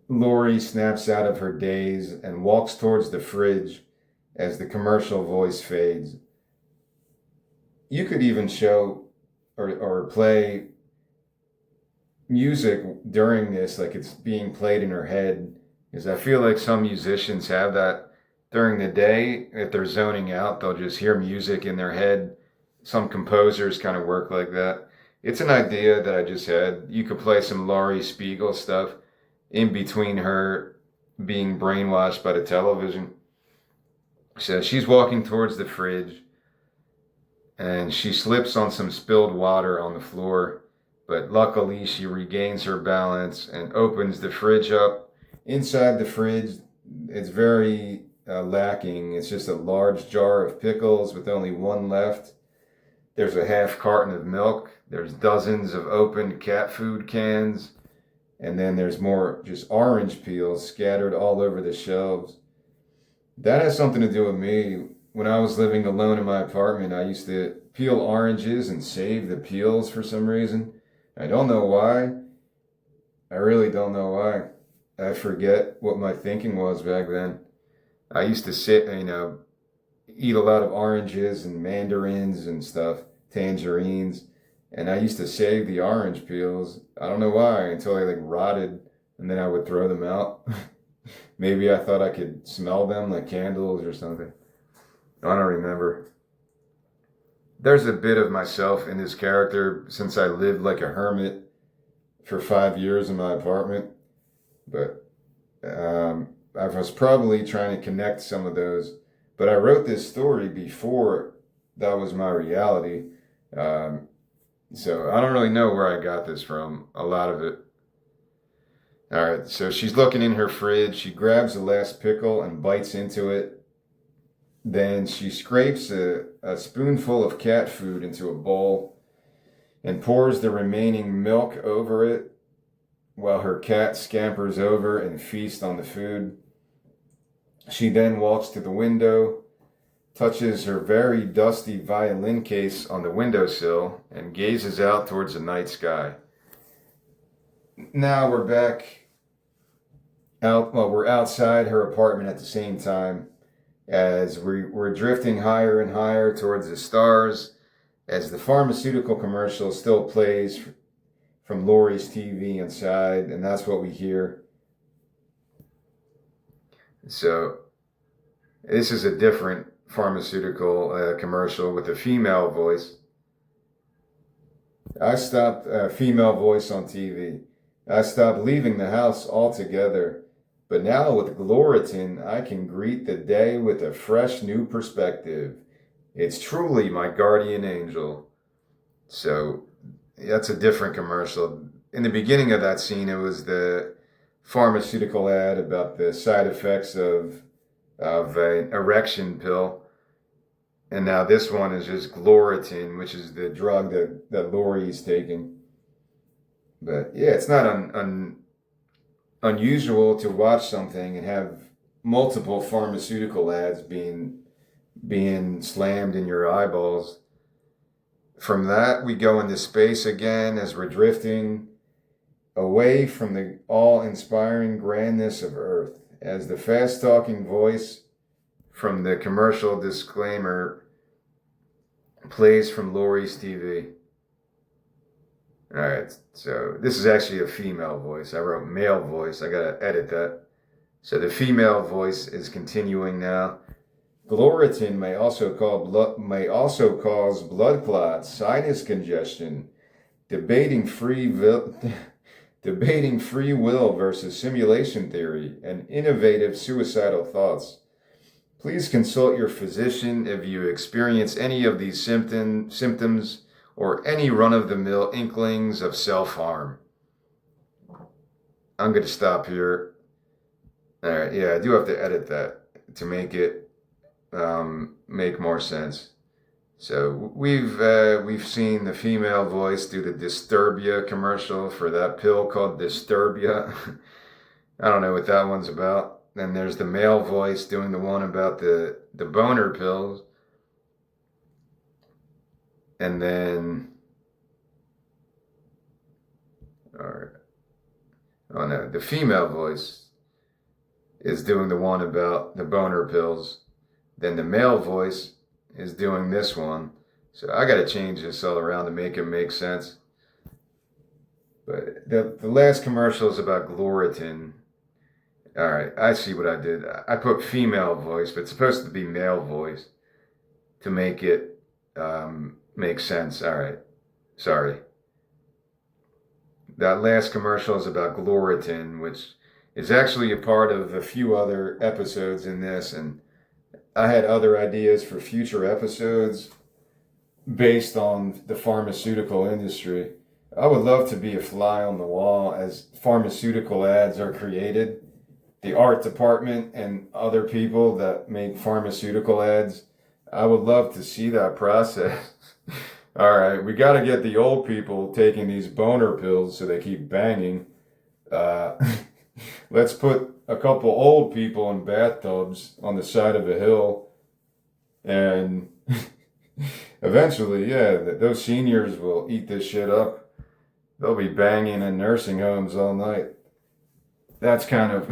Lori snaps out of her daze and walks towards the fridge as the commercial voice fades. You could even show or play music during this like it's being played in her head, because I feel like some musicians have that during the day. If they're zoning out, they'll just hear music in their head. Some composers kind of work like that. It's an idea that I just had. You could play some Laurie Spiegel stuff in between her being brainwashed by the television. So she's walking towards the fridge and she slips on some spilled water on the floor, but luckily she regains her balance and opens the fridge up. Inside the fridge, it's very lacking. It's just a large jar of pickles with only one left. There's a half carton of milk. There's dozens of opened cat food cans. And then there's more just orange peels scattered all over the shelves. That has something to do with me. When I was living alone in my apartment, I used to peel oranges and save the peels for some reason. I don't know why. I really don't know why. I forget what my thinking was back then. I used to eat a lot of oranges and mandarins and stuff, tangerines. And I used to save the orange peels. I don't know why, until they rotted, and then I would throw them out. Maybe I thought I could smell them like candles or something. I don't remember. There's a bit of myself in this character since I lived like a hermit for 5 years in my apartment. But I was probably trying to connect some of those. But I wrote this story before that was my reality. So I don't really know where I got this from, a lot of it. All right, so she's looking in her fridge. She grabs the last pickle and bites into it. Then she scrapes a spoonful of cat food into a bowl and pours the remaining milk over it. while her cat scampers over and feasts on the food. She then walks to the window, touches her very dusty violin case on the windowsill, and gazes out towards the night sky. Now we're back out, well, we're outside her apartment at the same time as we're drifting higher and higher towards the stars as the pharmaceutical commercial still plays from Lori's TV inside, and that's what we hear. So this is a different pharmaceutical commercial with a female voice. I stopped female voice on TV. I stopped leaving the house altogether. But now with Gloritin, I can greet the day with a fresh new perspective. It's truly my guardian angel. So that's a different commercial. In the beginning of that scene, it was the pharmaceutical ad about the side effects of an erection pill. And now this one is just Gloritin, which is the drug that Lori's taking. But yeah, it's not unusual to watch something and have multiple pharmaceutical ads being slammed in your eyeballs. From that, we go into space again as we're drifting away from the awe-inspiring grandness of Earth, as the fast-talking voice from the commercial disclaimer plays from Lori's TV. Alright, so this is actually a female voice. I wrote male voice. I gotta edit that. So the female voice is continuing now. Gloritin may also cause blood clots, sinus congestion, debating free will versus simulation theory, and innovative suicidal thoughts. Please consult your physician if you experience any of these symptoms or any run-of-the-mill inklings of self-harm. I'm going to stop here. All right, yeah, I do have to edit that to make it make more sense. So we've seen the female voice do the Disturbia commercial for that pill called Disturbia. I don't know what that one's about. Then there's the male voice doing the one about the boner pills. And then, the female voice is doing the one about the boner pills. Then the male voice is doing this one. So I got to change this all around to make it make sense. But the last commercial is about Gloritin. All right, I see what I did. I put female voice, but it's supposed to be male voice to make it make sense. All right, sorry. That last commercial is about Gloritin, which is actually a part of a few other episodes in this, and I had other ideas for future episodes based on the pharmaceutical industry. I would love to be a fly on the wall as pharmaceutical ads are created. The art department and other people that make pharmaceutical ads, I would love to see that process. All right, we got to get the old people taking these boner pills so they keep banging. Let's put a couple old people in bathtubs on the side of a hill, and eventually, yeah, those seniors will eat this shit up. They'll be banging in nursing homes all night. That's kind of...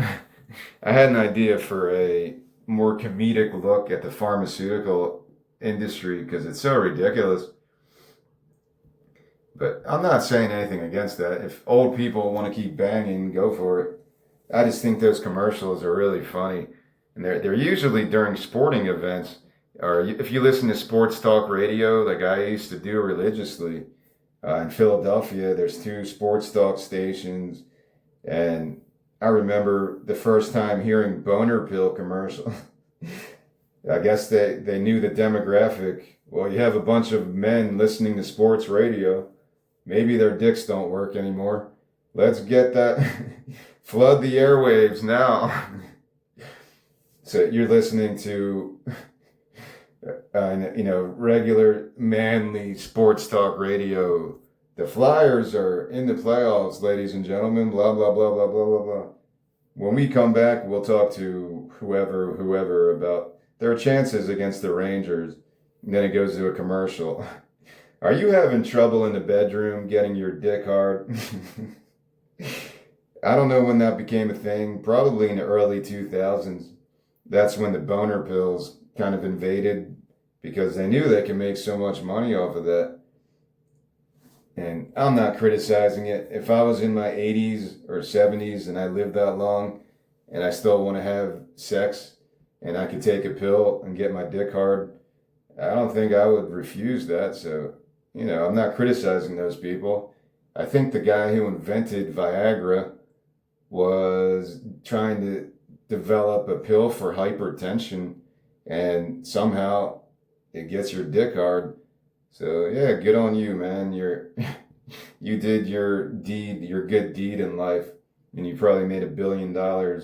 I had an idea for a more comedic look at the pharmaceutical industry because it's so ridiculous. But I'm not saying anything against that. If old people want to keep banging, go for it. I just think those commercials are really funny. And they're usually during sporting events. Or if you listen to sports talk radio, like I used to do religiously in Philadelphia, there's 2 sports talk stations. And I remember the first time hearing boner pill commercial. I guess they knew the demographic. Well, you have a bunch of men listening to sports radio. Maybe their dicks don't work anymore. Let's get that, flood the airwaves now. So you're listening to, regular manly sports talk radio The Flyers are in the playoffs, ladies and gentlemen, blah, blah, blah, blah, blah, blah, blah. When we come back, we'll talk to whoever about their chances against the Rangers. And then it goes to a commercial. Are you having trouble in the bedroom getting your dick hard? I don't know when that became a thing, probably in the early 2000s. That's when the boner pills kind of invaded because they knew they could make so much money off of that. And I'm not criticizing it. If I was in my 80s or 70s and I lived that long and I still want to have sex and I could take a pill and get my dick hard, I don't think I would refuse that. So, I'm not criticizing those people. I think the guy who invented Viagra was trying to develop a pill for hypertension, and somehow it gets your dick hard. So yeah, good on you, man. You did your deed, your good deed in life, and you probably made $1 billion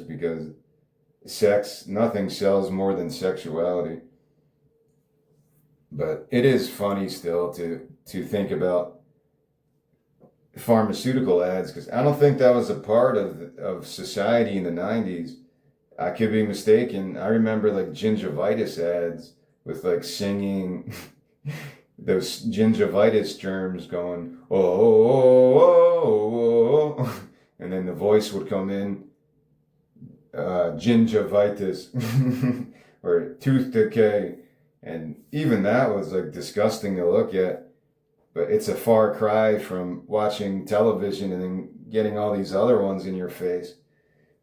because nothing sells more than sexuality. But it is funny still to think about pharmaceutical ads because I don't think that was a part of society in the 90s. I could be mistaken. I remember like gingivitis ads with like singing those gingivitis germs going, oh, oh, oh, oh, and then the voice would come in, gingivitis or tooth decay. And even that was like disgusting to look at. But it's a far cry from watching television and then getting all these other ones in your face.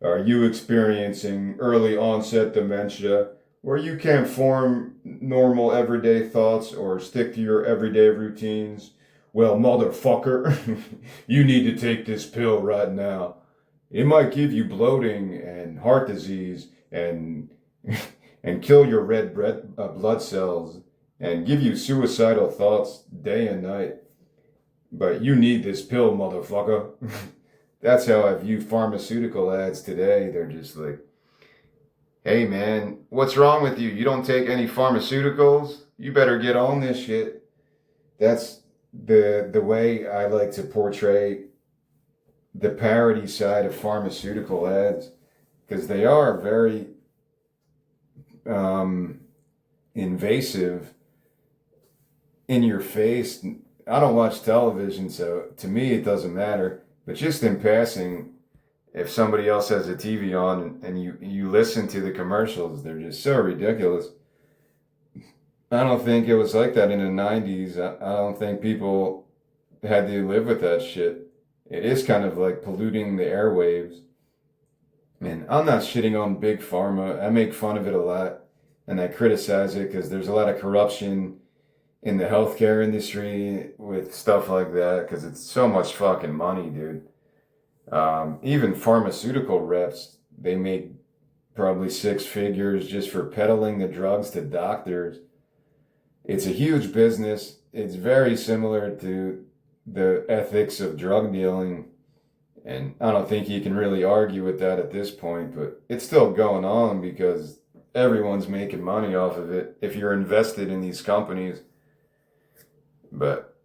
Are you experiencing early onset dementia where you can't form normal everyday thoughts or stick to your everyday routines? Well, motherfucker, you need to take this pill right now. It might give you bloating and heart disease and and kill your red blood cells and give you suicidal thoughts day and night. But you need this pill, motherfucker. That's how I view pharmaceutical ads today. They're just like, hey man, what's wrong with you? You don't take any pharmaceuticals? You better get on this shit. That's the way I like to portray the parody side of pharmaceutical ads, because they are very invasive, in your face. I don't watch television, so to me it doesn't matter. But just in passing, if somebody else has a TV on and you listen to the commercials, they're just so ridiculous. I don't think it was like that in the 90s. I don't think people had to live with that shit. It is kind of like polluting the airwaves. And I'm not shitting on Big Pharma. I make fun of it a lot and I criticize it because there's a lot of corruption in the healthcare industry with stuff like that because it's so much fucking money, dude. Even pharmaceutical reps, they make probably 6 figures just for peddling the drugs to doctors. It's a huge business. It's very similar to the ethics of drug dealing. And I don't think you can really argue with that at this point, but it's still going on because everyone's making money off of it if you're invested in these companies. But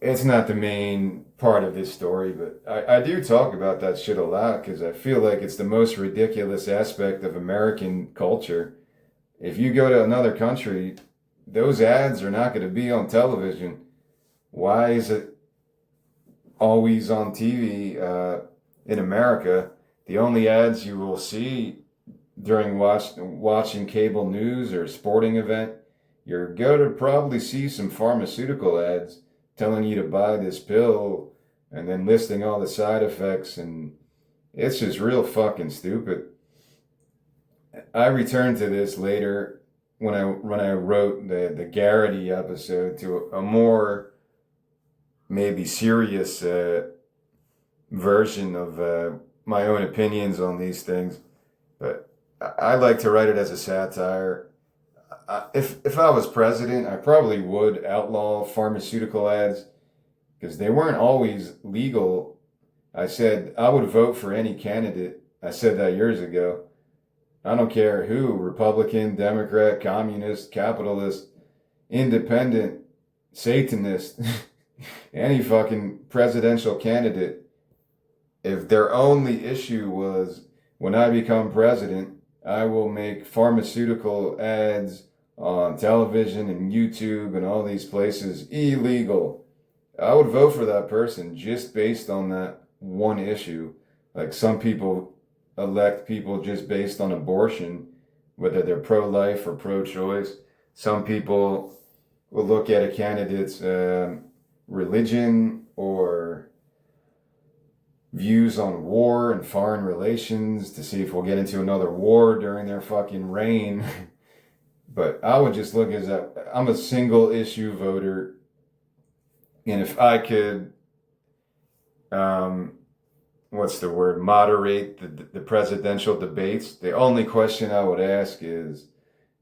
it's not the main part of this story, but I do talk about that shit a lot because I feel like it's the most ridiculous aspect of American culture. If you go to another country, those ads are not going to be on television. Why is it always on TV in America? The only ads you will see during watching cable news or sporting event, you're going to probably see some pharmaceutical ads telling you to buy this pill and then listing all the side effects, and it's just real fucking stupid. I returned to this later when I wrote the Garrity episode to a more maybe serious version of my own opinions on these things, but I like to write it as a satire. If I was president, I probably would outlaw pharmaceutical ads because they weren't always legal. I said I would vote for any candidate. I said that years ago. I don't care who, Republican, Democrat, Communist, Capitalist, Independent, Satanist. any fucking presidential candidate, if their only issue was, when I become president, I will make pharmaceutical ads on television and YouTube and all these places illegal, I would vote for that person just based on that one issue. Like some people elect people just based on abortion, whether they're pro-life or pro-choice. Some people will look at a candidate's religion or views on war and foreign relations to see if we'll get into another war during their fucking reign. But I would just look as I'm a single issue voter, and if I could, what's the word, moderate the presidential debates, the only question I would ask is,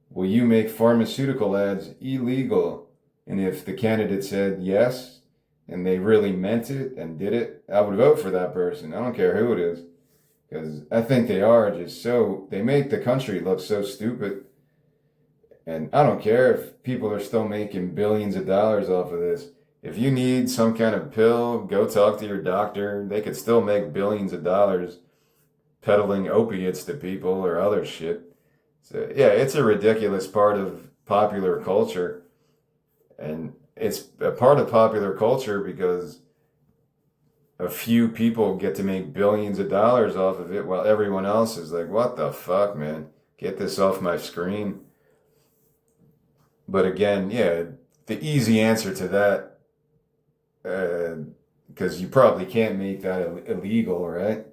will you make pharmaceutical ads illegal? And if the candidate said yes, and they really meant it and did it, I would vote for that person. I don't care who it is. Because I think they are just they make the country look so stupid. And I don't care if people are still making billions of dollars off of this. If you need some kind of pill, go talk to your doctor. They could still make billions of dollars peddling opiates to people or other shit. So yeah, it's a ridiculous part of popular culture. And it's a part of popular culture because a few people get to make billions of dollars off of it while everyone else is like, what the fuck, man? Get this off my screen. But again, yeah, the easy answer to that, because you probably can't make that illegal, right?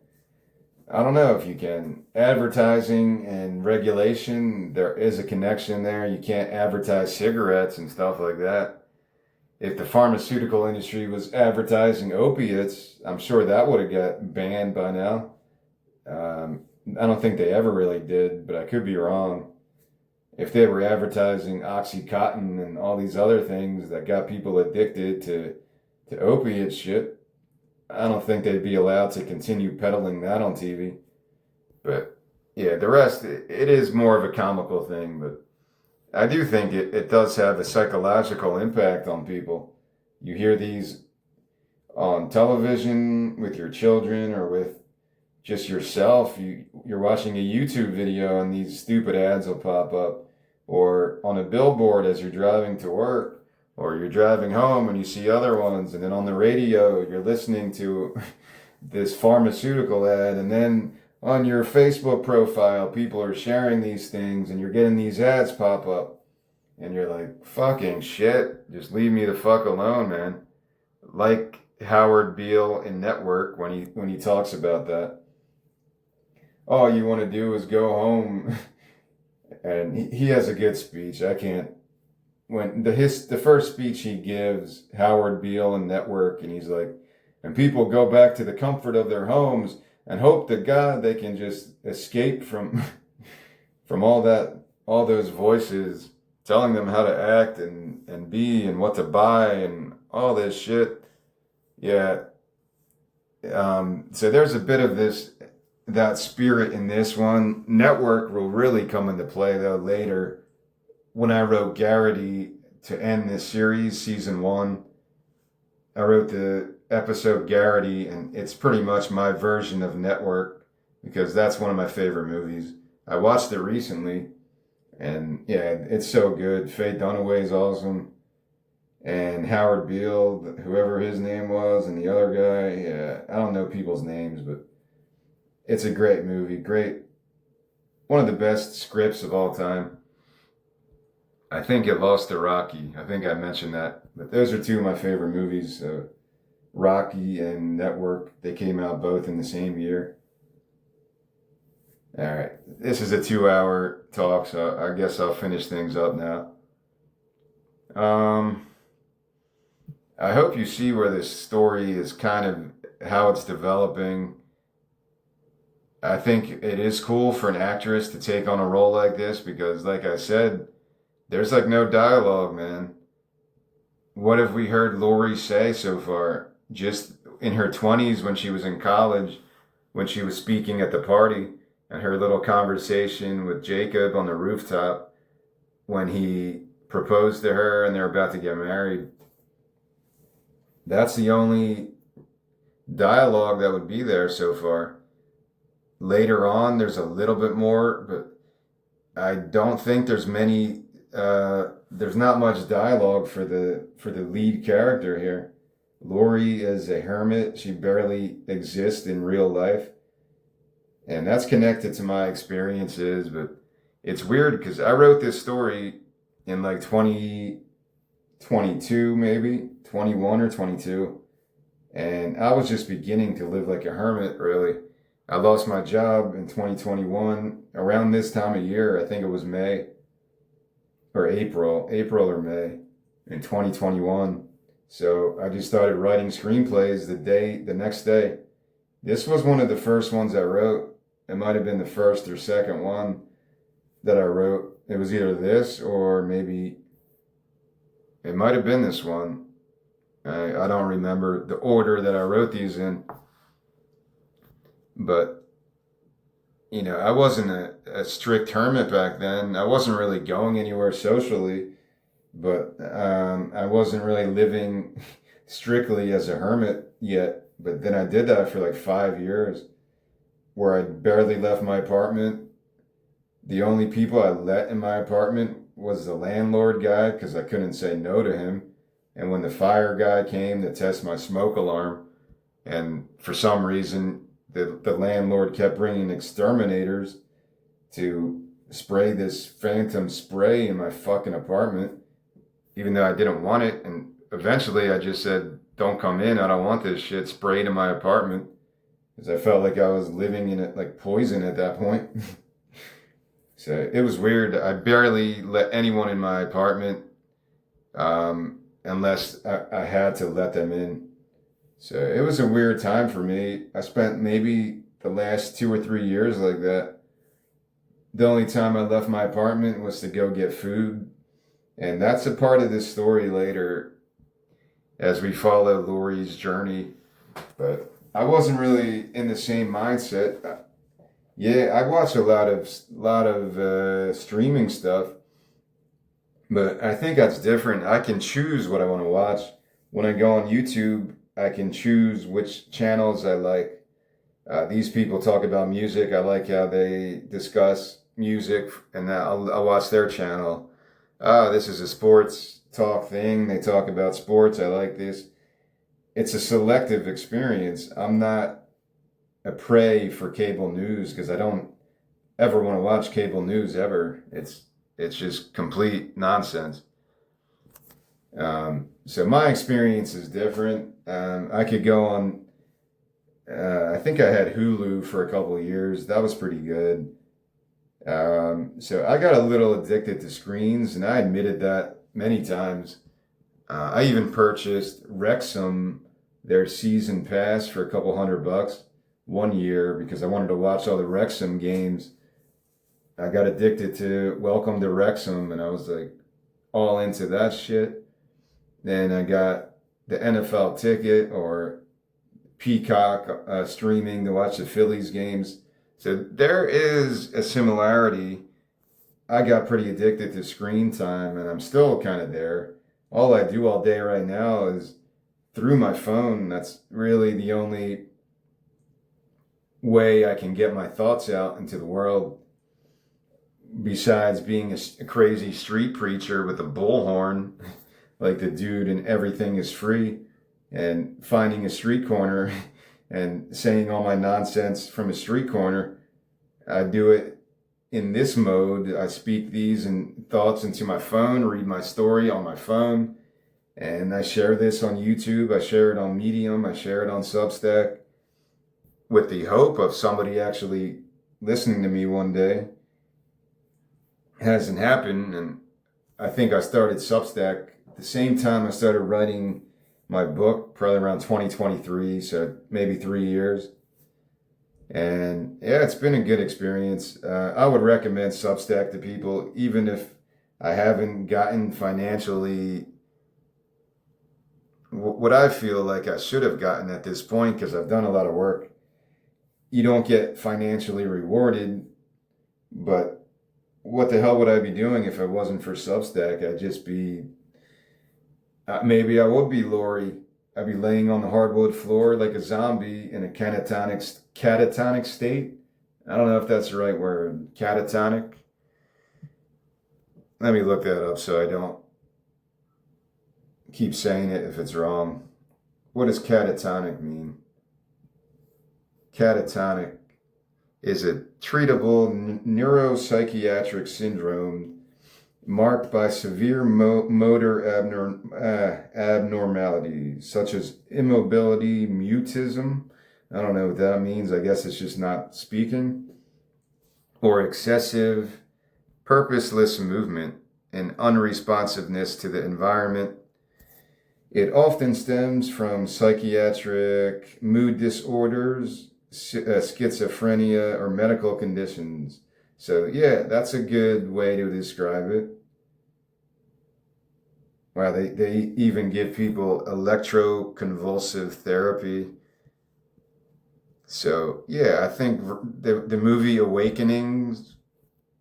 I don't know if you can. Advertising and regulation, there is a connection there. You can't advertise cigarettes and stuff like that. If the pharmaceutical industry was advertising opiates, I'm sure that would have got banned by now. I don't think they ever really did, but I could be wrong. If they were advertising Oxycontin and all these other things that got people addicted to opiate shit, I don't think they'd be allowed to continue peddling that on TV. But yeah, the rest, it is more of a comical thing, but I do think it does have a psychological impact on people. You hear these on television with your children or with just yourself. You're watching a YouTube video and these stupid ads will pop up, or on a billboard as you're driving to work, or you're driving home and you see other ones, and then on the radio you're listening to this pharmaceutical ad, and then on your Facebook profile people are sharing these things and you're getting these ads pop up, and you're like, fucking shit, just leave me the fuck alone, man. Like Howard Beale in Network when he talks about that. All you want to do is go home. And he has a good speech. I can't. When the first speech he gives, Howard Beale in Network, and he's like, and people go back to the comfort of their homes and hope to God they can just escape from all those voices telling them how to act and be and what to buy and all this shit. Yeah. So there's a bit of that spirit in this one. Network will really come into play though later when I wrote Garrity to end this series, season 1. I wrote the episode Garrity, and it's pretty much my version of Network because that's one of my favorite movies. I watched it recently, and yeah, it's so good. Faye Dunaway's awesome, and Howard Beale, whoever his name was, and the other guy, yeah, I don't know people's names, but it's a great movie. Great. One of the best scripts of all time. I think it lost to Rocky. I think I mentioned that. But those are two of my favorite movies. Rocky and Network. They came out both in the same year. All right. This is a 2-hour talk, so I guess I'll finish things up now. I hope you see where this story is kind of how it's developing. I think it is cool for an actress to take on a role like this because, like I said, there's like no dialogue, man. What have we heard Lori say so far? Just in her 20s when she was in college, when she was speaking at the party, and her little conversation with Jacob on the rooftop when he proposed to her and they're about to get married. That's the only dialogue that would be there so far. Later on, there's a little bit more, but I don't think there's many. There's not much dialogue for the lead character here. Lori is a hermit. She barely exists in real life, and that's connected to my experiences. But it's weird because I wrote this story in like 2022, maybe 21 or 22, and I was just beginning to live like a hermit, really. I lost my job in 2021 around this time of year. I think it was May or April or May in 2021. So I just started writing screenplays the next day. This was one of the first ones I wrote. It might have been the first or second one that I wrote. It was either this or maybe it might have been this one. I don't remember the order that I wrote these in, but I wasn't a strict hermit back then. I wasn't really going anywhere socially, but I wasn't really living strictly as a hermit yet. But then I did that for like 5 years, where I barely left my apartment. The only people I let in my apartment was the landlord guy because I couldn't say no to him. And when the fire guy came to test my smoke alarm, and for some reason the landlord kept bringing exterminators to spray this phantom spray in my fucking apartment, even though I didn't want it. And eventually I just said, don't come in. I don't want this shit sprayed in my apartment. Because I felt like I was living in it like poison at that point. So it was weird. I barely let anyone in my apartment unless I had to let them in. So it was a weird time for me. I spent maybe the last 2 or 3 years like that. The only time I left my apartment was to go get food. And that's a part of this story later as we follow Lori's journey. But I wasn't really in the same mindset. Yeah, I watch a lot of streaming stuff, but I think that's different. I can choose what I want to watch. When I go on YouTube, I can choose which channels I like. These people talk about music. I like how they discuss music, and I'll watch their channel. This is a sports talk thing. They talk about sports. I like this. It's a selective experience. I'm not a prey for cable news because I don't ever want to watch cable news ever. It's just complete nonsense. So my experience is different. I could go on. I think I had Hulu for a couple of years. That was pretty good. So I got a little addicted to screens, and I admitted that many times. I even purchased Wrexham, their season pass, for a couple $100 one year because I wanted to watch all the Wrexham games. I got addicted to Welcome to Wrexham, and I was like all into that shit. Then I got the NFL ticket or Peacock streaming to watch the Phillies games. So there is a similarity. I got pretty addicted to screen time, and I'm still kind of there. All I do all day right now is through my phone. That's really the only way I can get my thoughts out into the world, besides being a crazy street preacher with a bullhorn, like the dude in Everything Is Free, and finding a street corner and saying all my nonsense from a street corner. I do it in this mode. I speak these and thoughts into my phone, read my story on my phone, and I share this on YouTube. I share it on Medium. I share it on Substack with the hope of somebody actually listening to me one day. It hasn't happened, and I think I started Substack at the same time I started writing my book, probably around 2023, so maybe 3 years. And yeah, it's been a good experience. I would recommend Substack to people, even if I haven't gotten financially what I feel like I should have gotten at this point, because I've done a lot of work. You don't get financially rewarded, but what the hell would I be doing if it wasn't for Substack? I'd just be, maybe I would be Lori I'd be laying on the hardwood floor like a zombie in a catatonic state. I don't know if that's the right word. Catatonic. Let me look that up so I don't keep saying it if it's wrong. What does catatonic mean? Catatonic is a treatable neuropsychiatric syndrome marked by severe motor abnormalities such as immobility, mutism. I don't know what that means. I guess it's just not speaking. Or excessive, purposeless movement and unresponsiveness to the environment. It often stems from psychiatric mood disorders, schizophrenia, or medical conditions. So yeah, that's a good way to describe it. Wow, they even give people electroconvulsive therapy. So yeah, I think the movie Awakenings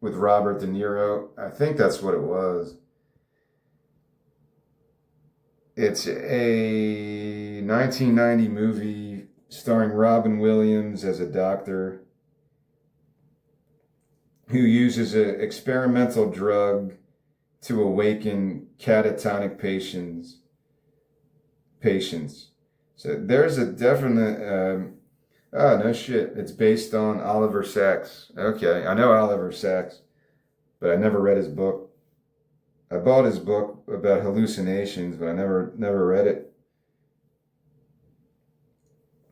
with Robert De Niro, I think that's what it was. It's a 1990 movie starring Robin Williams as a doctor who uses an experimental drug to awaken catatonic patients. So there's a definite, no shit, it's based on Oliver Sacks. Okay, I know Oliver Sacks, but I never read his book. I bought his book about hallucinations, but I never read it.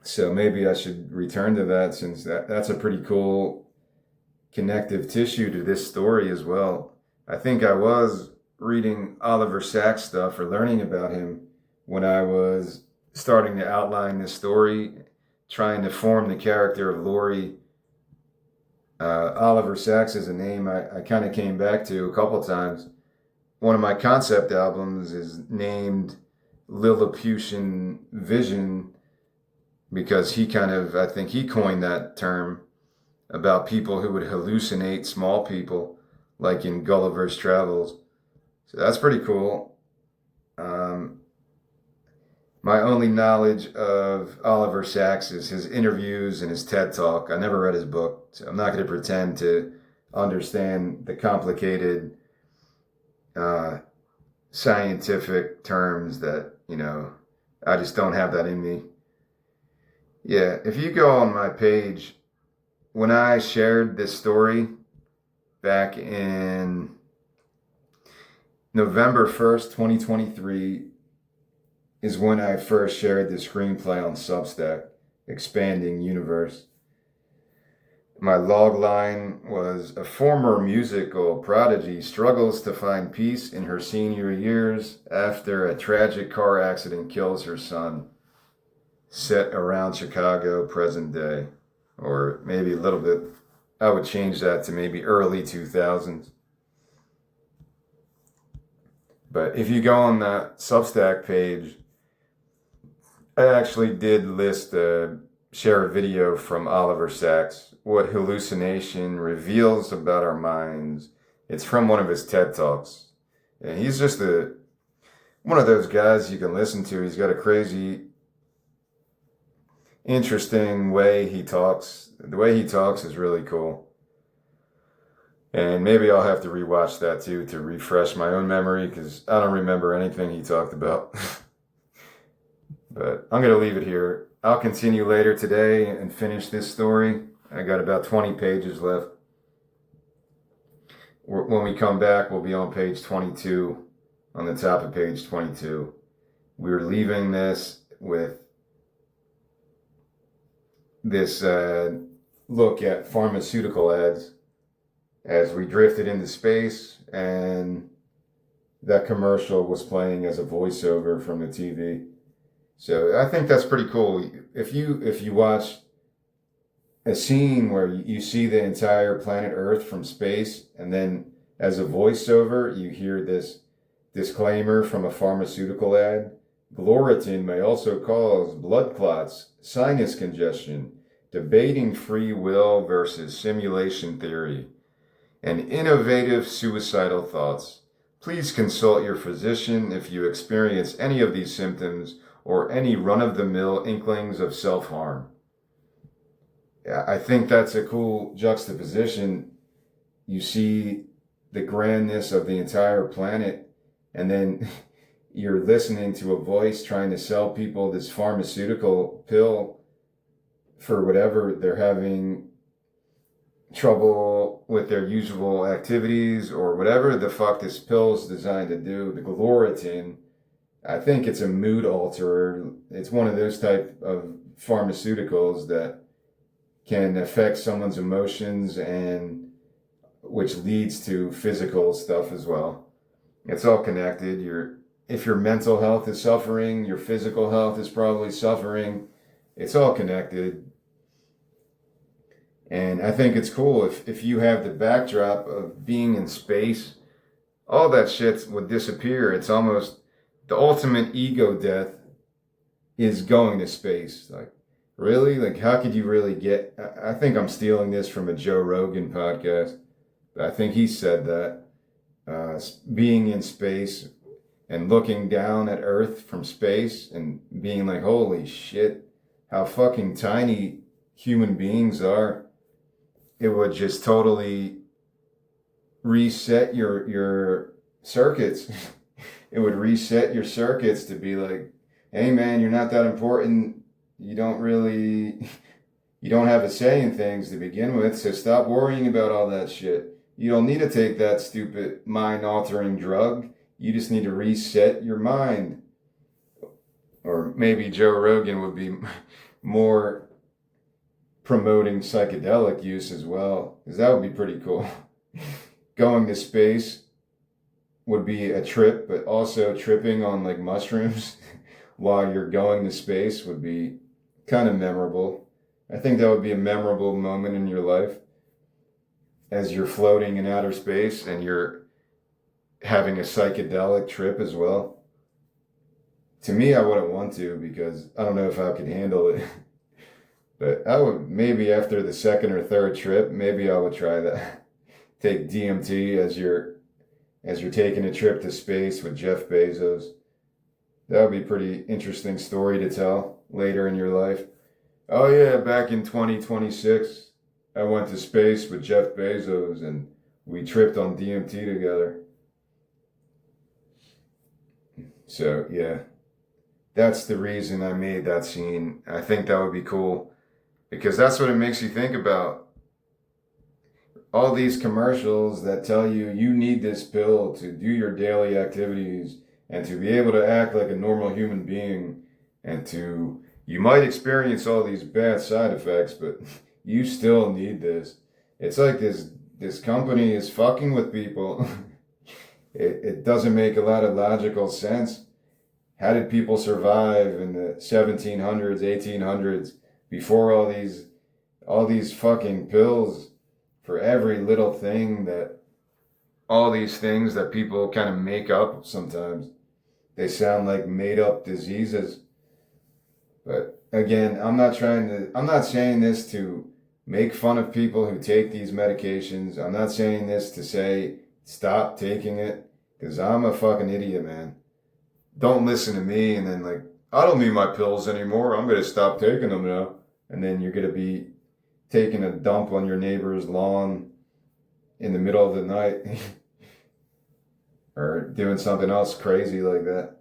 So maybe I should return to that, since that's a pretty cool connective tissue to this story as well. I think I was reading Oliver Sacks stuff or learning about him when I was starting to outline this story, trying to form the character of Laurie. Oliver Sacks is a name I kind of came back to a couple times. One of my concept albums is named Lilliputian Vision because I think he coined that term about people who would hallucinate small people, like in Gulliver's Travels. So that's pretty cool. My only knowledge of Oliver Sacks is his interviews and his TED Talk. I never read his book, so I'm not going to pretend to understand the complicated scientific terms that, I just don't have that in me. Yeah, if you go on my page, when I shared this story back in November 1st, 2023, is when I first shared the screenplay on Substack, Expanding Universe. My log line was, a former musical prodigy struggles to find peace in her senior years after a tragic car accident kills her son. Set around Chicago, present day. Or maybe a little bit, I would change that to maybe early 2000s. But if you go on that Substack page, I actually did share a video from Oliver Sacks, What Hallucination Reveals About Our Minds. It's from one of his TED Talks. And he's just one of those guys you can listen to. He's got a crazy, interesting way he talks. The way he talks is really cool. And maybe I'll have to rewatch that too to refresh my own memory, because I don't remember anything he talked about. But I'm going to leave it here. I'll continue later today and finish this story. I got about 20 pages left. When we come back, we'll be on page 22, on the top of page 22. We're leaving this with this look at pharmaceutical ads as we drifted into space, and that commercial was playing as a voiceover from the TV. So I think that's pretty cool. If you watch a scene where you see the entire planet Earth from space, and then as a voiceover you hear this disclaimer from a pharmaceutical ad, Gloritin may also cause blood clots, sinus congestion, debating free will versus simulation theory, and innovative suicidal thoughts. Please consult your physician if you experience any of these symptoms or any run-of-the-mill inklings of self-harm. I think that's a cool juxtaposition. You see the grandness of the entire planet, and then you're listening to a voice trying to sell people this pharmaceutical pill for whatever they're having trouble with their usual activities or whatever the fuck this pill's designed to do. The Gloritin, I think it's a mood alterer. It's one of those type of pharmaceuticals that can affect someone's emotions, and which leads to physical stuff as well. It's all connected. If your mental health is suffering, your physical health is probably suffering. It's all connected. And I think it's cool if you have the backdrop of being in space, all that shit would disappear. It's almost the ultimate ego death is going to space. Like, really? Like, how could you really get... I think I'm stealing this from a Joe Rogan podcast. But I think he said that. Being in space and looking down at Earth from space and being like, holy shit, how fucking tiny human beings are. It would just totally reset your circuits. It would reset your circuits to be like, hey man, you're not that important. You don't have a say in things to begin with, so stop worrying about all that shit. You don't need to take that stupid mind-altering drug. You just need to reset your mind. Or maybe Joe Rogan would be more promoting psychedelic use as well, because that would be pretty cool. Going to space would be a trip, but also tripping on like mushrooms while you're going to space would be kind of memorable. I think that would be a memorable moment in your life as you're floating in outer space and you're having a psychedelic trip as well. To me, I wouldn't want to, because I don't know if I could handle it. But I would, maybe after the second or third trip, maybe I would try that. Take DMT as you're taking a trip to space with Jeff Bezos. That would be a pretty interesting story to tell later in your life. Oh yeah, back in 2026, I went to space with Jeff Bezos and we tripped on DMT together. So yeah, that's the reason I made that scene. I think that would be cool. Because that's what it makes you think about. All these commercials that tell you need this pill to do your daily activities and to be able to act like a normal human being, and you might experience all these bad side effects, but you still need this. It's like this company is fucking with people. It doesn't make a lot of logical sense. How did people survive in the 1700s, 1800s? Before all these fucking pills for every little thing, all these things that people kind of make up sometimes. They sound like made up diseases. But again, I'm not saying this to make fun of people who take these medications. I'm not saying this to say stop taking it, because I'm a fucking idiot, man. Don't listen to me and then like, I don't need my pills anymore. I'm going to stop taking them now. And then you're going to be taking a dump on your neighbor's lawn in the middle of the night or doing something else crazy like that.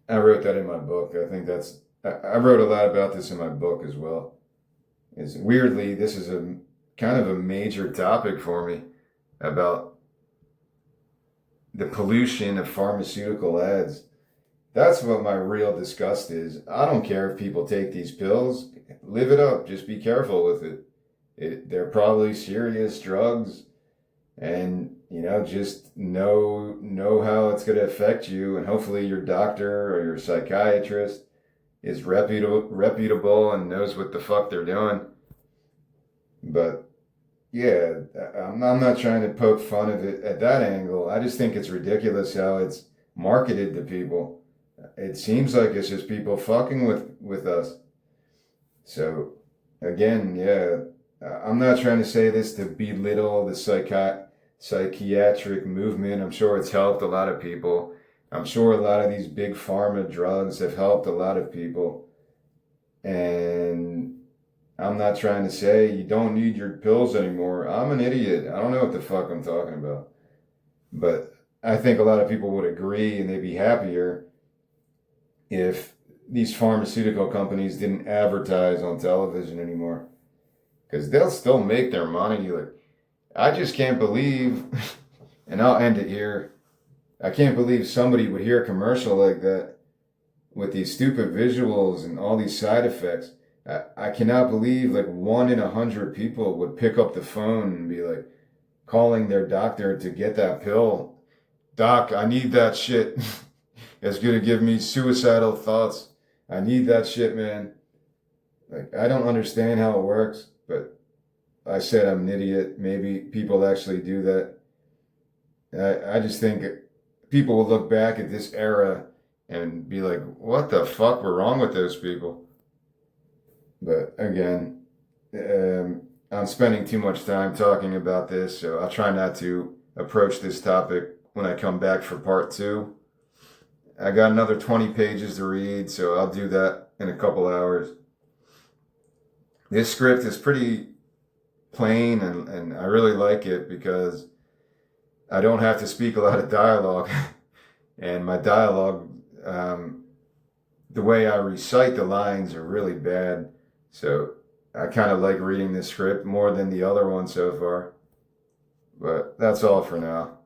I wrote that in my book. I wrote a lot about this in my book as well. Weirdly, this is a kind of a major topic for me, about the pollution of pharmaceutical ads. That's what my real disgust is. I don't care if people take these pills. Live it up. Just be careful with it. They're probably serious drugs. And, just know how it's going to affect you. And hopefully your doctor or your psychiatrist is reputable and knows what the fuck they're doing. But, yeah, I'm not trying to poke fun of it at that angle. I just think it's ridiculous how it's marketed to people. It seems like it's just people fucking with us. So, again, yeah, I'm not trying to say this to belittle the psychiatric movement. I'm sure it's helped a lot of people. I'm sure a lot of these big pharma drugs have helped a lot of people. And I'm not trying to say you don't need your pills anymore. I'm an idiot. I don't know what the fuck I'm talking about. But I think a lot of people would agree and they'd be happier if these pharmaceutical companies didn't advertise on television anymore. Because they'll still make their money. Like, I just can't believe, and I'll end it here. I can't believe somebody would hear a commercial like that with these stupid visuals and all these side effects. I cannot believe like 1 in 100 people would pick up the phone and be like calling their doctor to get that pill. Doc, I need that shit. It's gonna give me suicidal thoughts. I need that shit, man. Like, I don't understand how it works, but I said I'm an idiot. Maybe people actually do that. I just think people will look back at this era and be like, what the fuck were wrong with those people? But again, I'm spending too much time talking about this, so I'll try not to approach this topic when I come back for part 2. I got another 20 pages to read, so I'll do that in a couple hours. This script is pretty plain, and I really like it because I don't have to speak a lot of dialogue. And my dialogue, the way I recite the lines are really bad. So I kind of like reading this script more than the other one so far. But that's all for now.